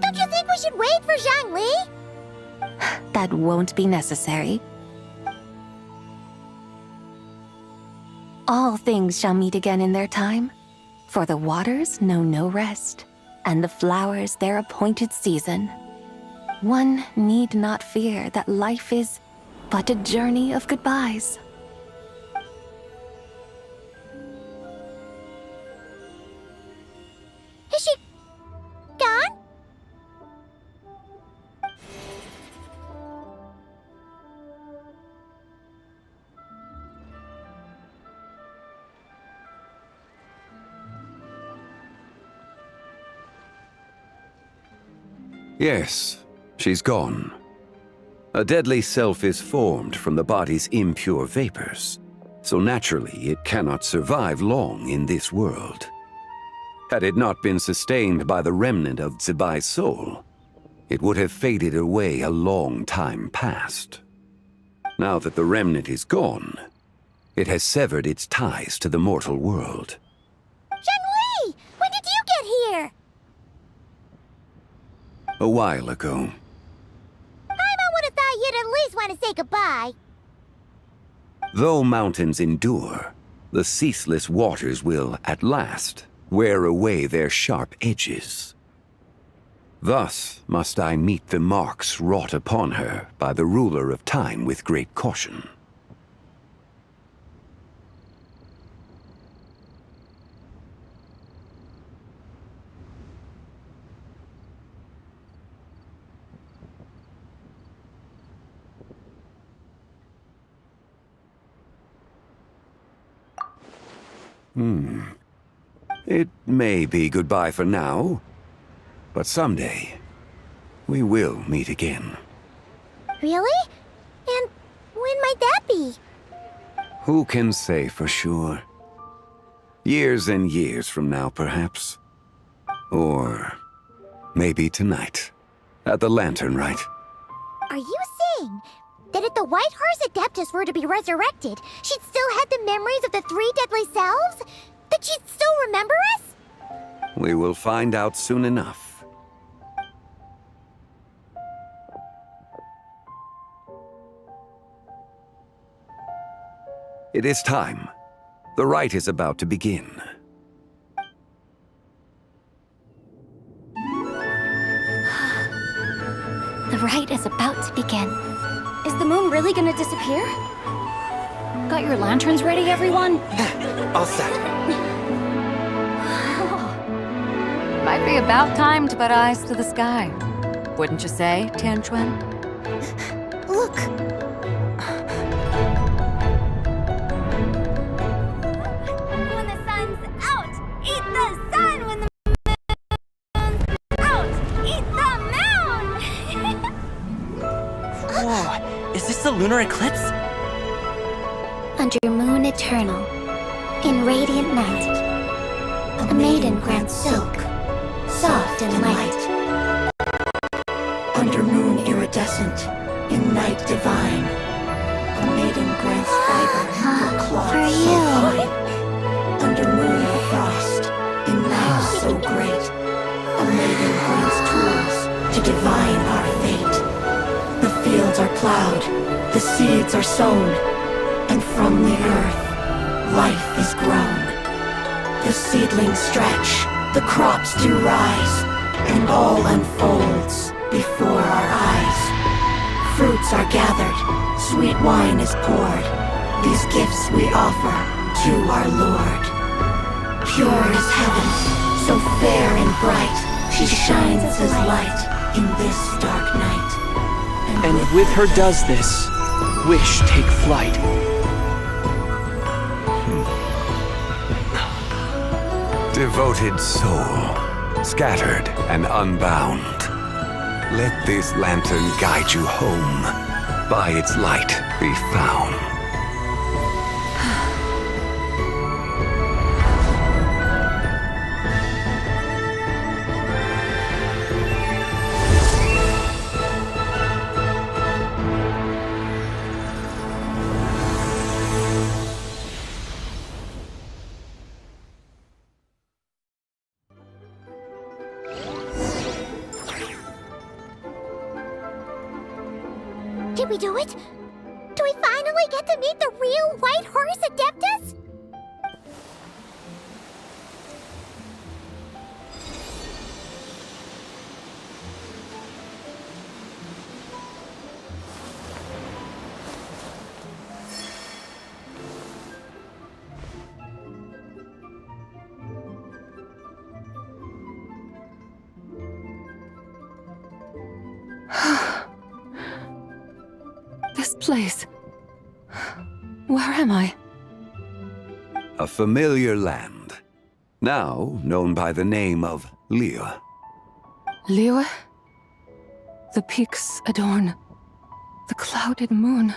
don't you think we should wait for Zhangli? That won't be necessary. All things shall meet again in their time, for the waters know no rest, and the flowers their appointed season. One need not fear that life is but a journey of goodbyes. Is she gone? Yes, she's gone. A deadly self is formed from the body's impure vapors, so naturally it cannot survive long in this world. Had it not been sustained by the remnant of Zibai's soul, it would have faded away a long time past. Now that the remnant is gone, it has severed its ties to the mortal world. Zhangli! When did you get here? A while ago. Paimon would have thought you'd at least want to say goodbye. Though mountains endure, the ceaseless waters will, at last, wear away their sharp edges. Thus must I meet the marks wrought upon her by the ruler of time with great caution. It may be goodbye for now, but someday we will meet again. Really? And when might that be? Who can say for sure? Years and years from now, perhaps. Or maybe tonight, at the Lantern Rite. Are you saying that if the Whitehurst Adeptus were to be resurrected, she'd still have the memories of the three deadly selves? That she'd still remember us? We will find out soon enough. It is time. The rite is about to begin. The rite is about to begin. Is the moon really gonna disappear? Got your lanterns ready, everyone? All set. Might be about time to put eyes to the sky. Wouldn't you say, Tianchuan? Look! When the sun's out, eat the sun! When the moon's out, eat the moon! Whoa, is this the lunar eclipse? Under moon eternal, in radiant night, a maiden grants silk, soft and light. Under moon iridescent, in night divine, a maiden grants fiber and cloth so fine. Under moon of frost, in night so great, a maiden grants tools to divine our fate. The fields are plowed, the seeds are sown, and from the earth, life is grown. The seedlings stretch, the crops do rise, and all unfolds before our eyes. Fruits are gathered, sweet wine is poured. These gifts we offer to our Lord. Pure is heaven, so fair and bright, she shines as light in this dark night. And with her does this, wish take flight. Devoted soul, scattered and unbound, let this lantern guide you home, by its light be found. Did we do it? Do we finally get to meet the real White Horse Adeptus? This place. Where am I? A familiar land, now known by the name of Liyue. Liyue? The peaks adorn the clouded moon.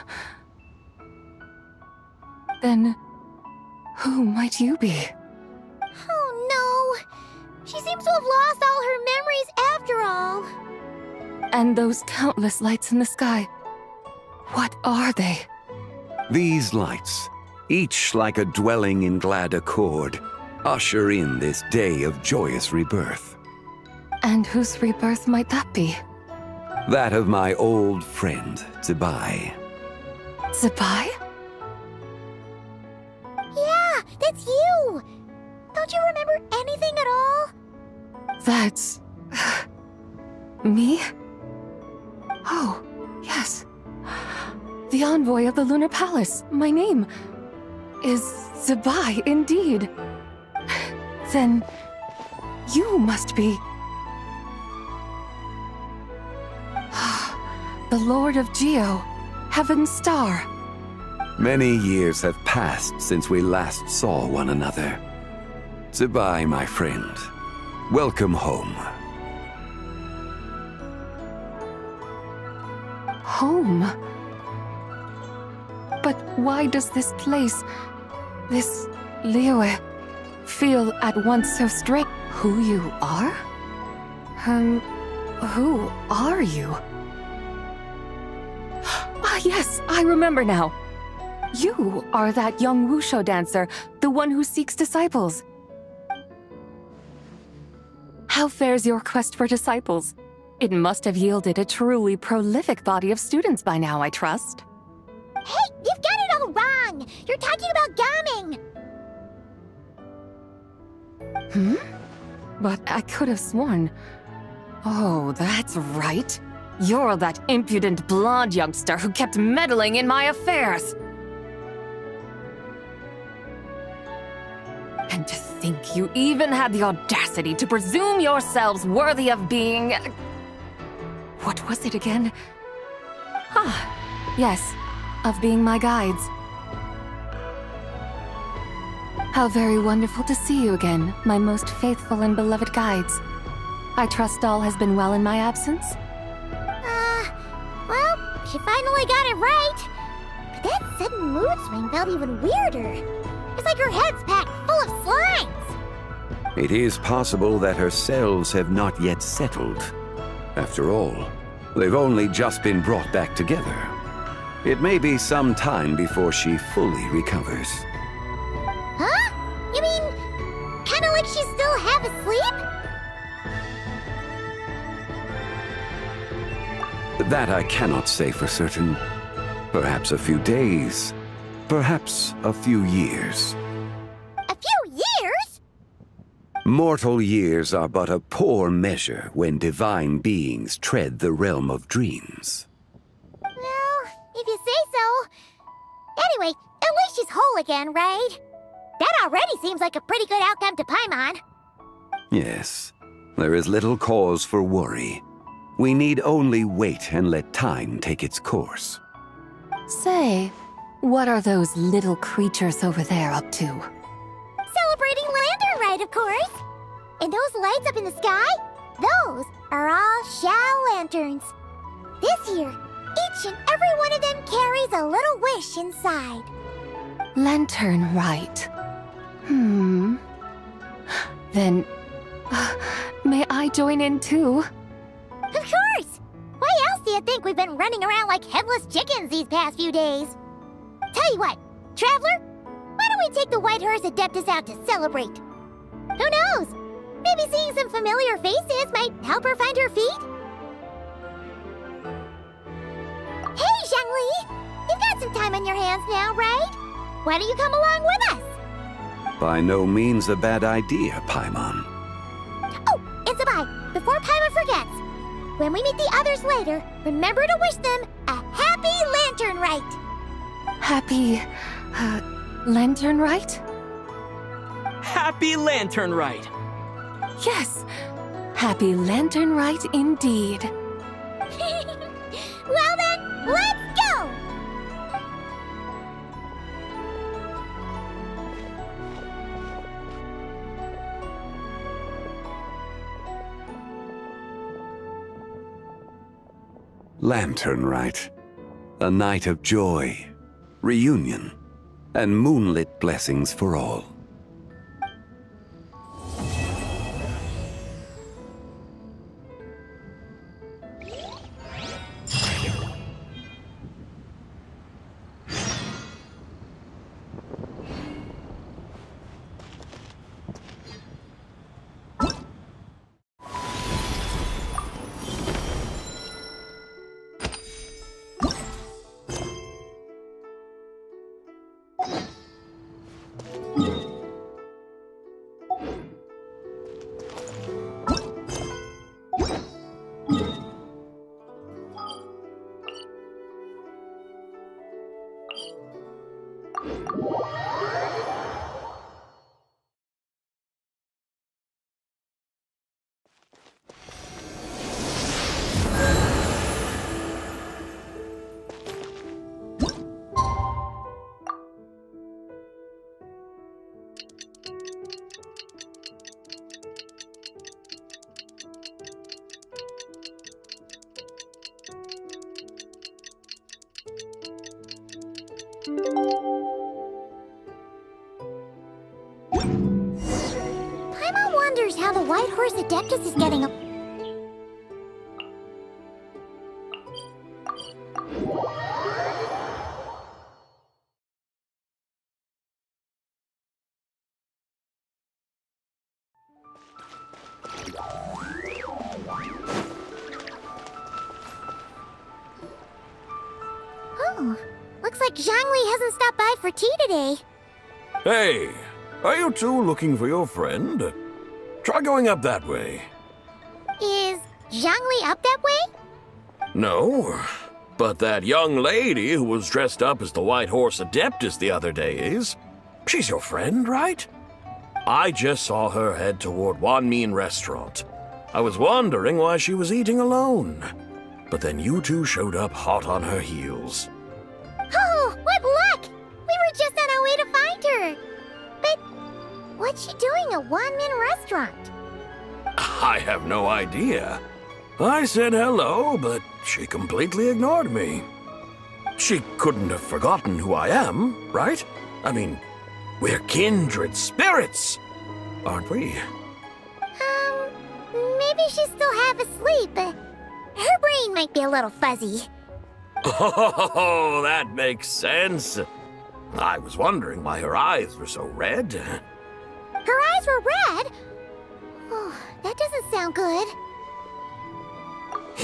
Then, who might you be? Oh no! She seems to have lost all her memories after all. And those countless lights in the sky. What are they? These lights, each like a dwelling in glad accord, usher in this day of joyous rebirth. And whose rebirth might that be? That of my old friend, Zibai. Zibai? Yeah, that's you! Don't you remember anything at all? That's... me? Oh, yes. The envoy of the Lunar Palace. My name is Zibai, indeed. Then you must be... the Lord of Geo, Heaven's Star. Many years have passed since we last saw one another. Zibai, my friend, welcome home. Home? But why does this place, this Liyue, feel at once so strange? Who you are? Who are you? Ah, yes, I remember now. You are that young Wushu dancer, the one who seeks disciples. How fares your quest for disciples? It must have yielded a truly prolific body of students by now, I trust. Hey, you've got it all wrong! You're talking about gaming! But I could have sworn... Oh, that's right. You're that impudent blonde youngster who kept meddling in my affairs. And to think you even had the audacity to presume yourselves worthy of being... What was it again? Yes, of being my guides. How very wonderful to see you again, my most faithful and beloved guides. I trust all has been well in my absence? Well, she finally got it right. But that sudden mood swing felt even weirder. It's like her head's packed full of slimes. It is possible that her cells have not yet settled. After all, they've only just been brought back together. It may be some time before she fully recovers. Huh? You mean, kinda like she's still half asleep? That I cannot say for certain. Perhaps a few days, perhaps a few years. A few years? Mortal years are but a poor measure when divine beings tread the realm of dreams. Well, if you say so. Anyway, at least she's whole again, right? That already seems like a pretty good outcome to Paimon. Yes, there is little cause for worry. We need only wait and let time take its course. Say, what are those little creatures over there up to? Celebrating Lantern Rite, of course. And those lights up in the sky? Those are all Shao lanterns. This year, each and every one of them carries a little wish inside. Lantern Rite. Then, may I join in too? Of course! Why else do you think we've been running around like headless chickens these past few days? Tell you what, Traveler, why don't we take the White Horse Adeptus out to celebrate? Who knows? Maybe seeing some familiar faces might help her find her feet? Hey, Zhongli! You've got some time on your hands now, right? Why don't you come along with us? By no means a bad idea, Paimon. Oh, and Sabai, before Paimon forgets, when we meet the others later, remember to wish them a happy Lantern Rite! Happy, Lantern Rite? Happy Lantern Rite! Yes, Happy Lantern Rite indeed. Well then, let's go! Lantern Rite. A night of joy, reunion, and moonlit blessings for all. Paimon wonders how the White Horse Adeptus is getting up. Oh, looks like Zhongli hasn't stopped by for tea today. Hey, are you two looking for your friend? Try going up that way. Is Zhongli up that way? No, but that young lady who was dressed up as the White Horse Adeptus the other day is. She's your friend, right? I just saw her head toward Wanmin Restaurant. I was wondering why she was eating alone. But then you two showed up hot on her heels. to find her. But what's she doing at One Min Restaurant? I have no idea. I said hello, but she completely ignored me. She couldn't have forgotten who I am, right? I mean, we're kindred spirits, aren't we? Maybe she's still half asleep. Her brain might be a little fuzzy. Oh, that makes sense. I was wondering why her eyes were so red. Her eyes were red? Oh, that doesn't sound good.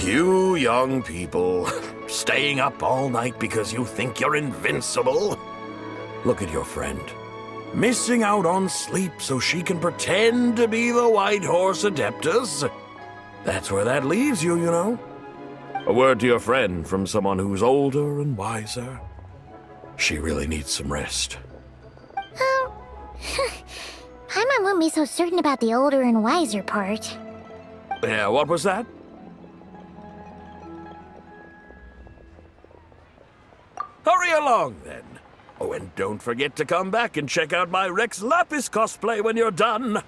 You young people, staying up all night because you think you're invincible. Look at your friend. Missing out on sleep so she can pretend to be the White Horse Adeptus. That's where that leaves you, you know. A word to your friend from someone who's older and wiser. She really needs some rest. Paimon wouldn't be so certain about the older and wiser part. Yeah, what was that? Hurry along, then. Oh, and don't forget to come back and check out my Rex Lapis cosplay when you're done.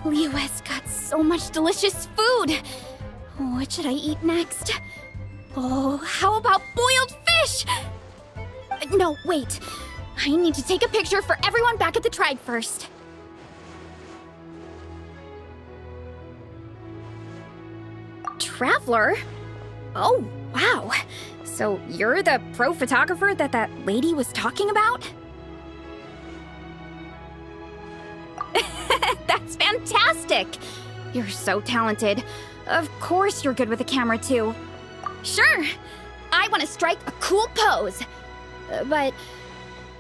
Leo has got so much delicious food. What should I eat next? Oh, how about boiled fish? No, wait. I need to take a picture for everyone back at the tribe first. Traveler? Oh, wow. So you're the pro photographer that lady was talking about? That's fantastic! You're so talented. Of course you're good with a camera, too. Sure! I want to strike a cool pose. But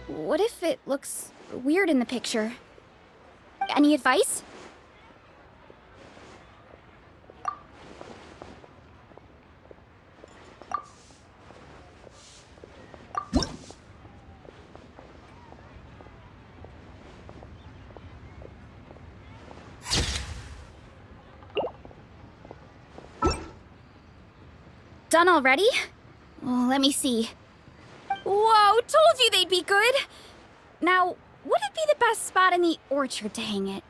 what if it looks weird in the picture? Any advice? Done already? Well, let me see. Whoa, told you they'd be good! Now, would it be the best spot in the orchard to hang it?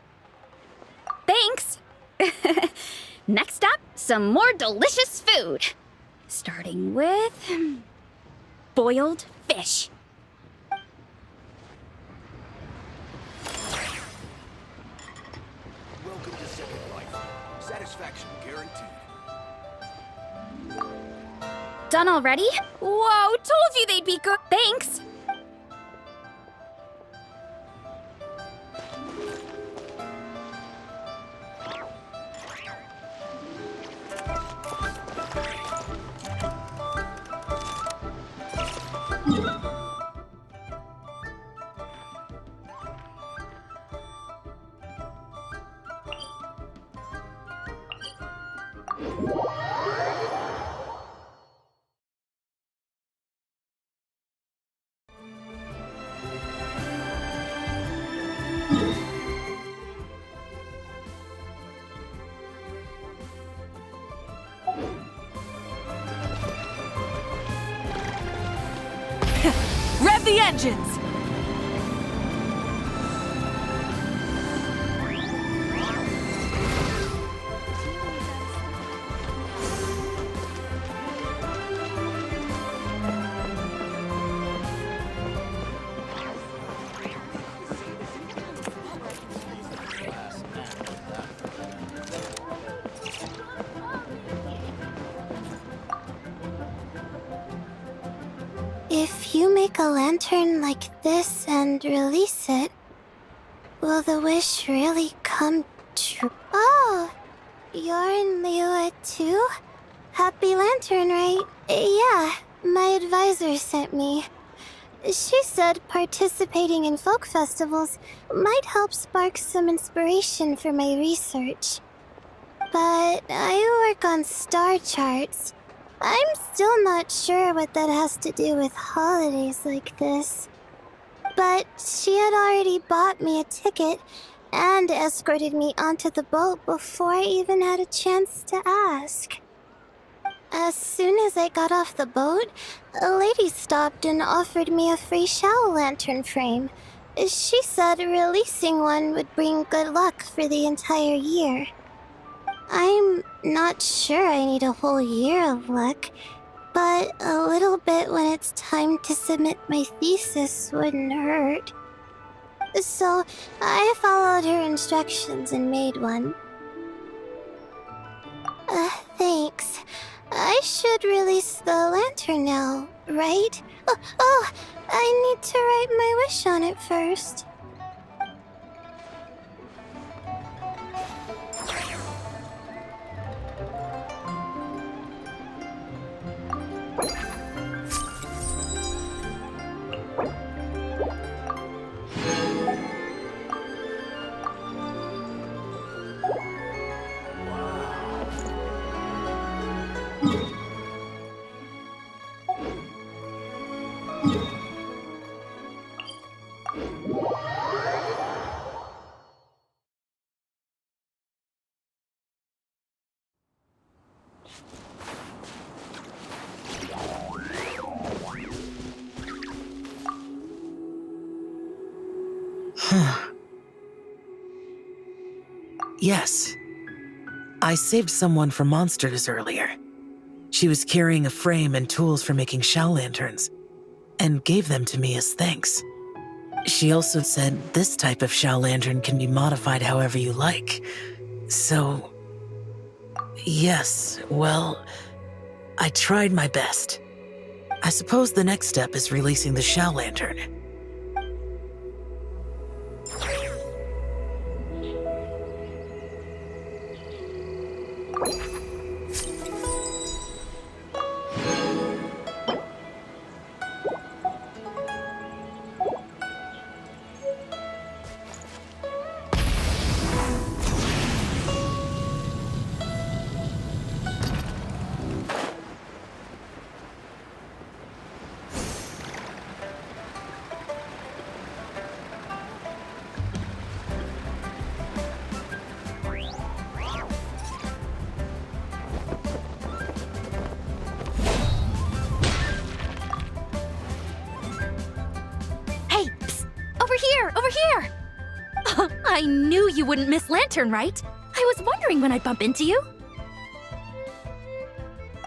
Thanks! Next up, some more delicious food. Starting with... boiled fish. Welcome to Second Life. Satisfaction guaranteed. Done already? Whoa, told you they'd be good. Thanks! Rev the engines! If you make a lantern like this and release it, will the wish really come true? Oh, you're in Liyue too? Happy Lantern, right? Yeah, my advisor sent me. She said participating in folk festivals might help spark some inspiration for my research. But I work on star charts. I'm still not sure what that has to do with holidays like this. But she had already bought me a ticket and escorted me onto the boat before I even had a chance to ask. As soon as I got off the boat, a lady stopped and offered me a free shadow lantern frame. She said releasing one would bring good luck for the entire year. I'm not sure I need a whole year of luck, but a little bit when it's time to submit my thesis wouldn't hurt. So I followed her instructions and made one. Thanks. I should release the lantern now, right? Oh, I need to write my wish on it first. Yes. I saved someone from monsters earlier. She was carrying a frame and tools for making shell lanterns, and gave them to me as thanks. She also said this type of shell lantern can be modified however you like. So... yes, well... I tried my best. I suppose the next step is releasing the shell lantern. Over here! I knew you wouldn't miss Lantern, right? I was wondering when I'd bump into you.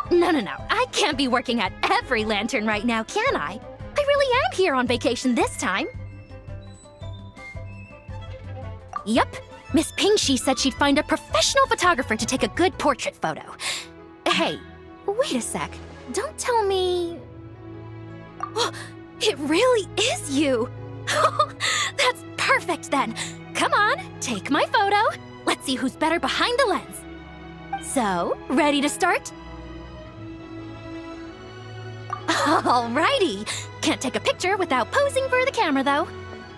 No. I can't be working at every Lantern right now, can I? I really am here on vacation this time. Yup. Miss Pingshi said she'd find a professional photographer to take a good portrait photo. Hey, wait a sec. Don't tell me... Oh, it really is you! That's perfect then. Come on, take my photo. Let's see who's better behind the lens. So, ready to start? Alrighty. Can't take a picture without posing for the camera though.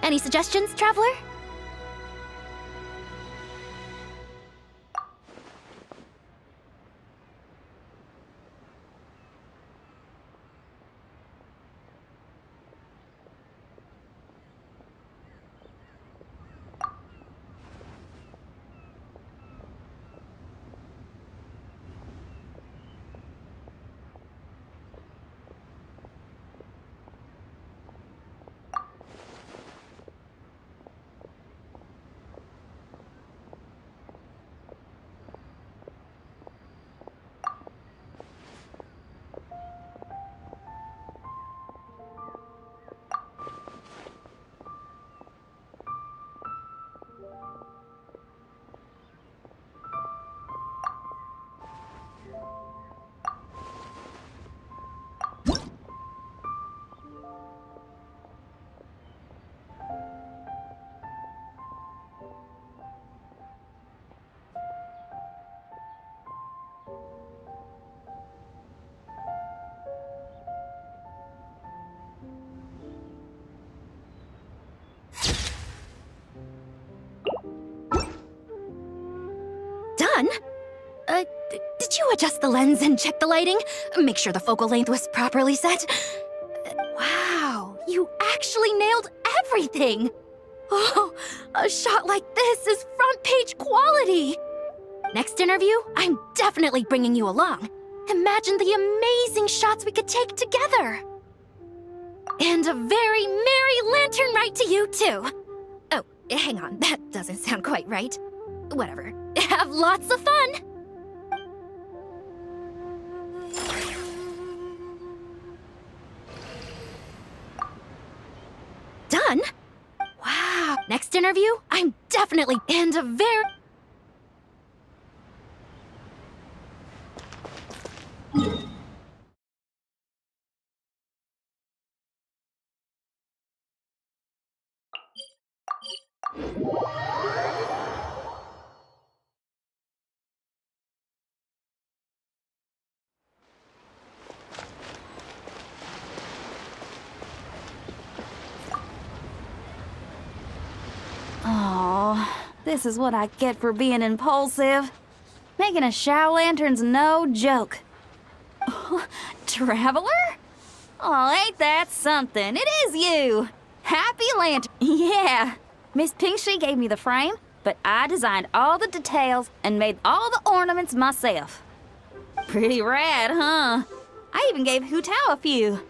Any suggestions, traveler? Did you adjust the lens and check the lighting? Make sure the focal length was properly set? Wow, you actually nailed everything! Oh, a shot like this is front page quality! Next interview, I'm definitely bringing you along. Imagine the amazing shots we could take together! And a very merry lantern rite to you, too! Oh, hang on, that doesn't sound quite right. Whatever. Have lots of fun! Done? Wow. Next interview, I'm definitely and a very... Oh, this is what I get for being impulsive. Making a Shao Lantern's no joke. Traveler? Oh, ain't that something? It is you! Happy Lantern. Yeah. Miss Pinkshi gave me the frame, but I designed all the details and made all the ornaments myself. Pretty rad, huh? I even gave Hu Tao a few.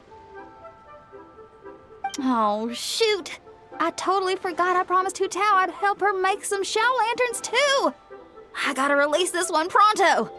Oh, shoot. I totally forgot I promised Hu Tao I'd help her make some Shao Lanterns, too! I gotta release this one pronto!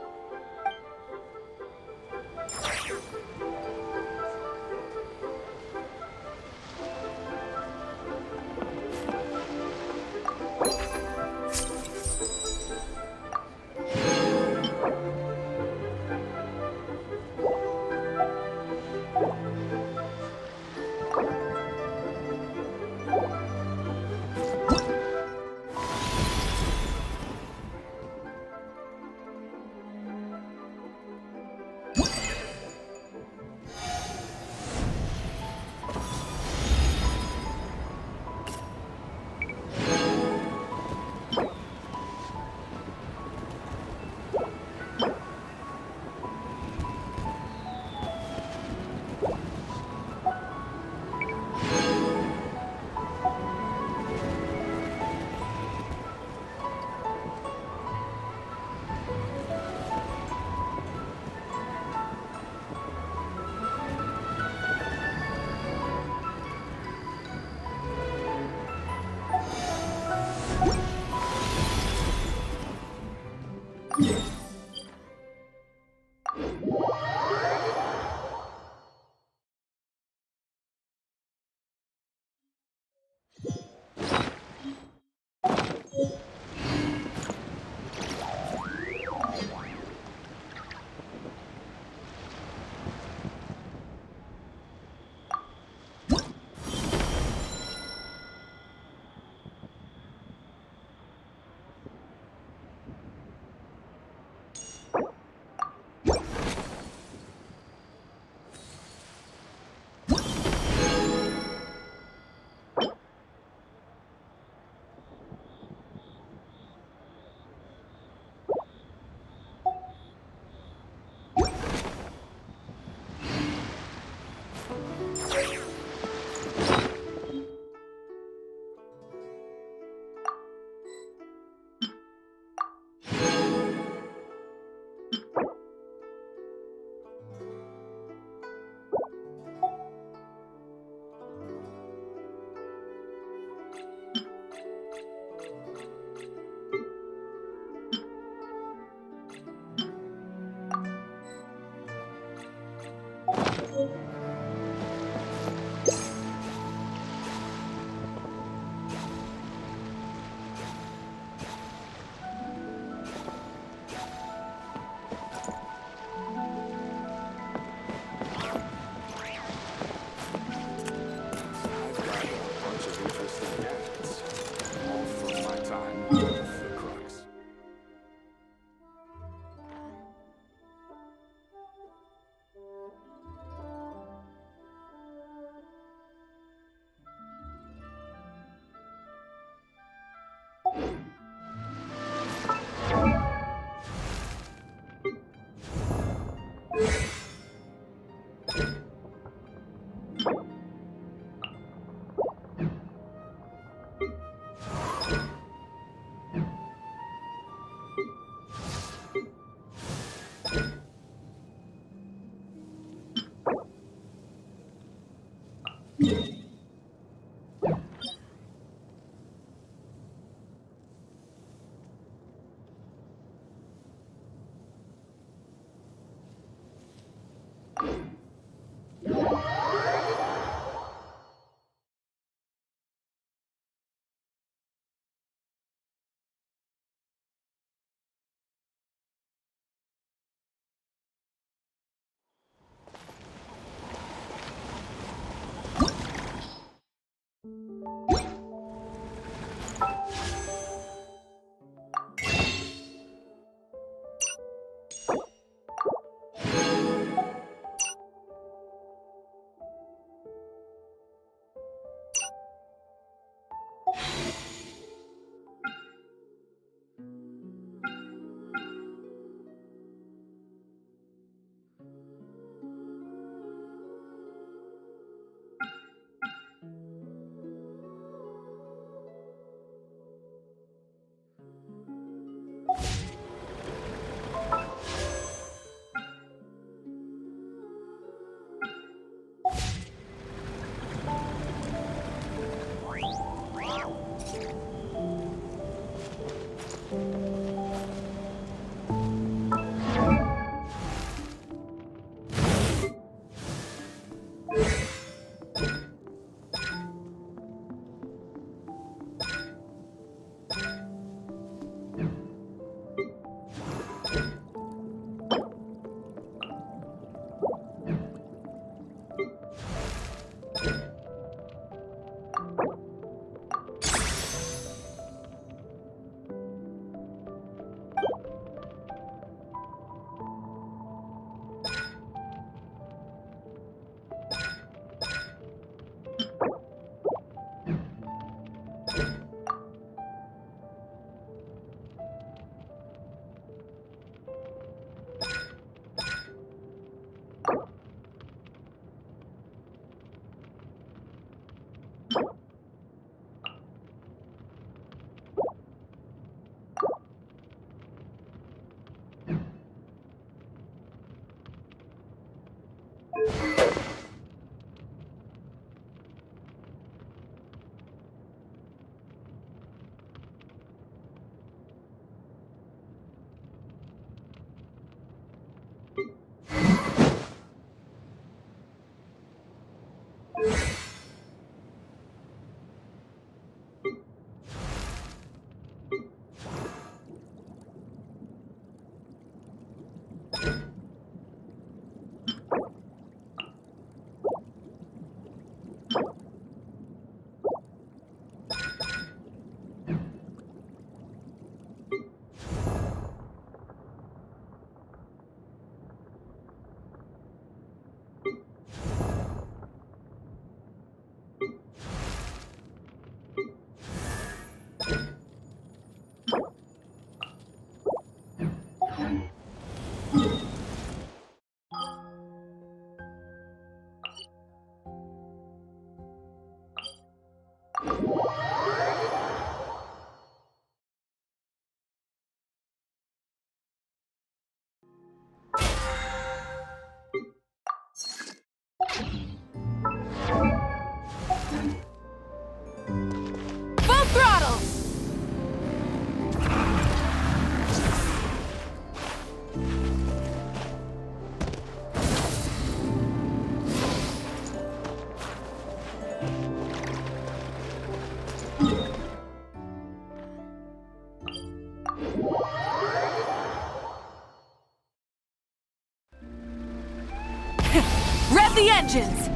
Rev the engines!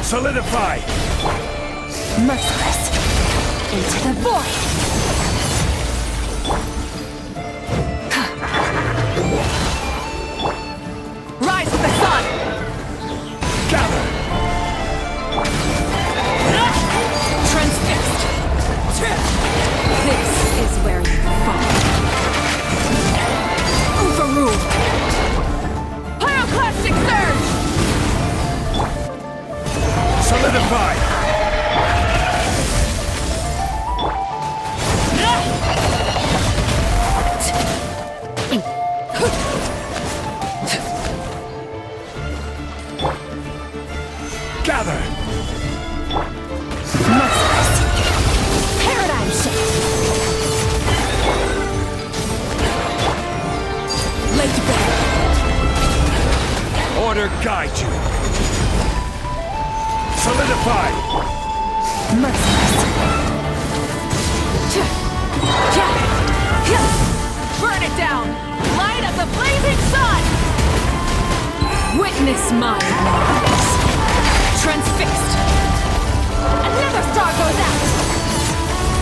Solidify! Merciless! Into the void! Rise with the sun! Gather! Transfixed! This is where you fall. order guide you. Solidify! Merciless. Burn it down! Light up the blazing sun! Witness my wrongs. Transfixed. Another star goes out!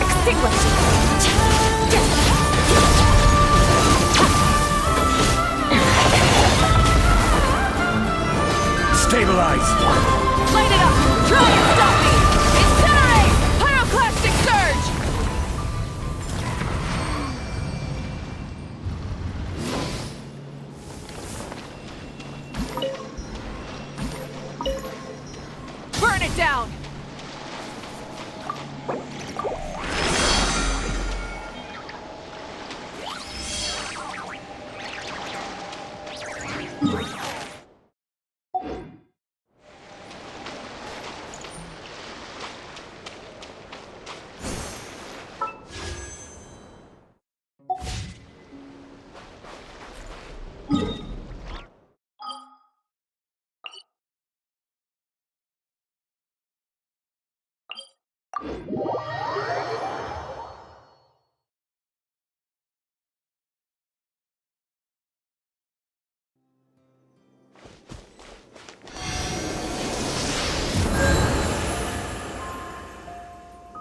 Extinguished. Stabilize! Light it up! Try and stop me! Incinerate! Pyroclastic surge! Burn it down!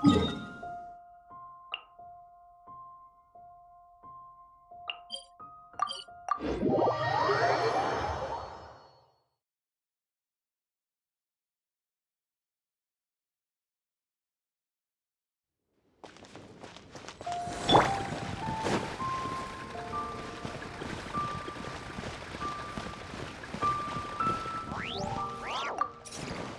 you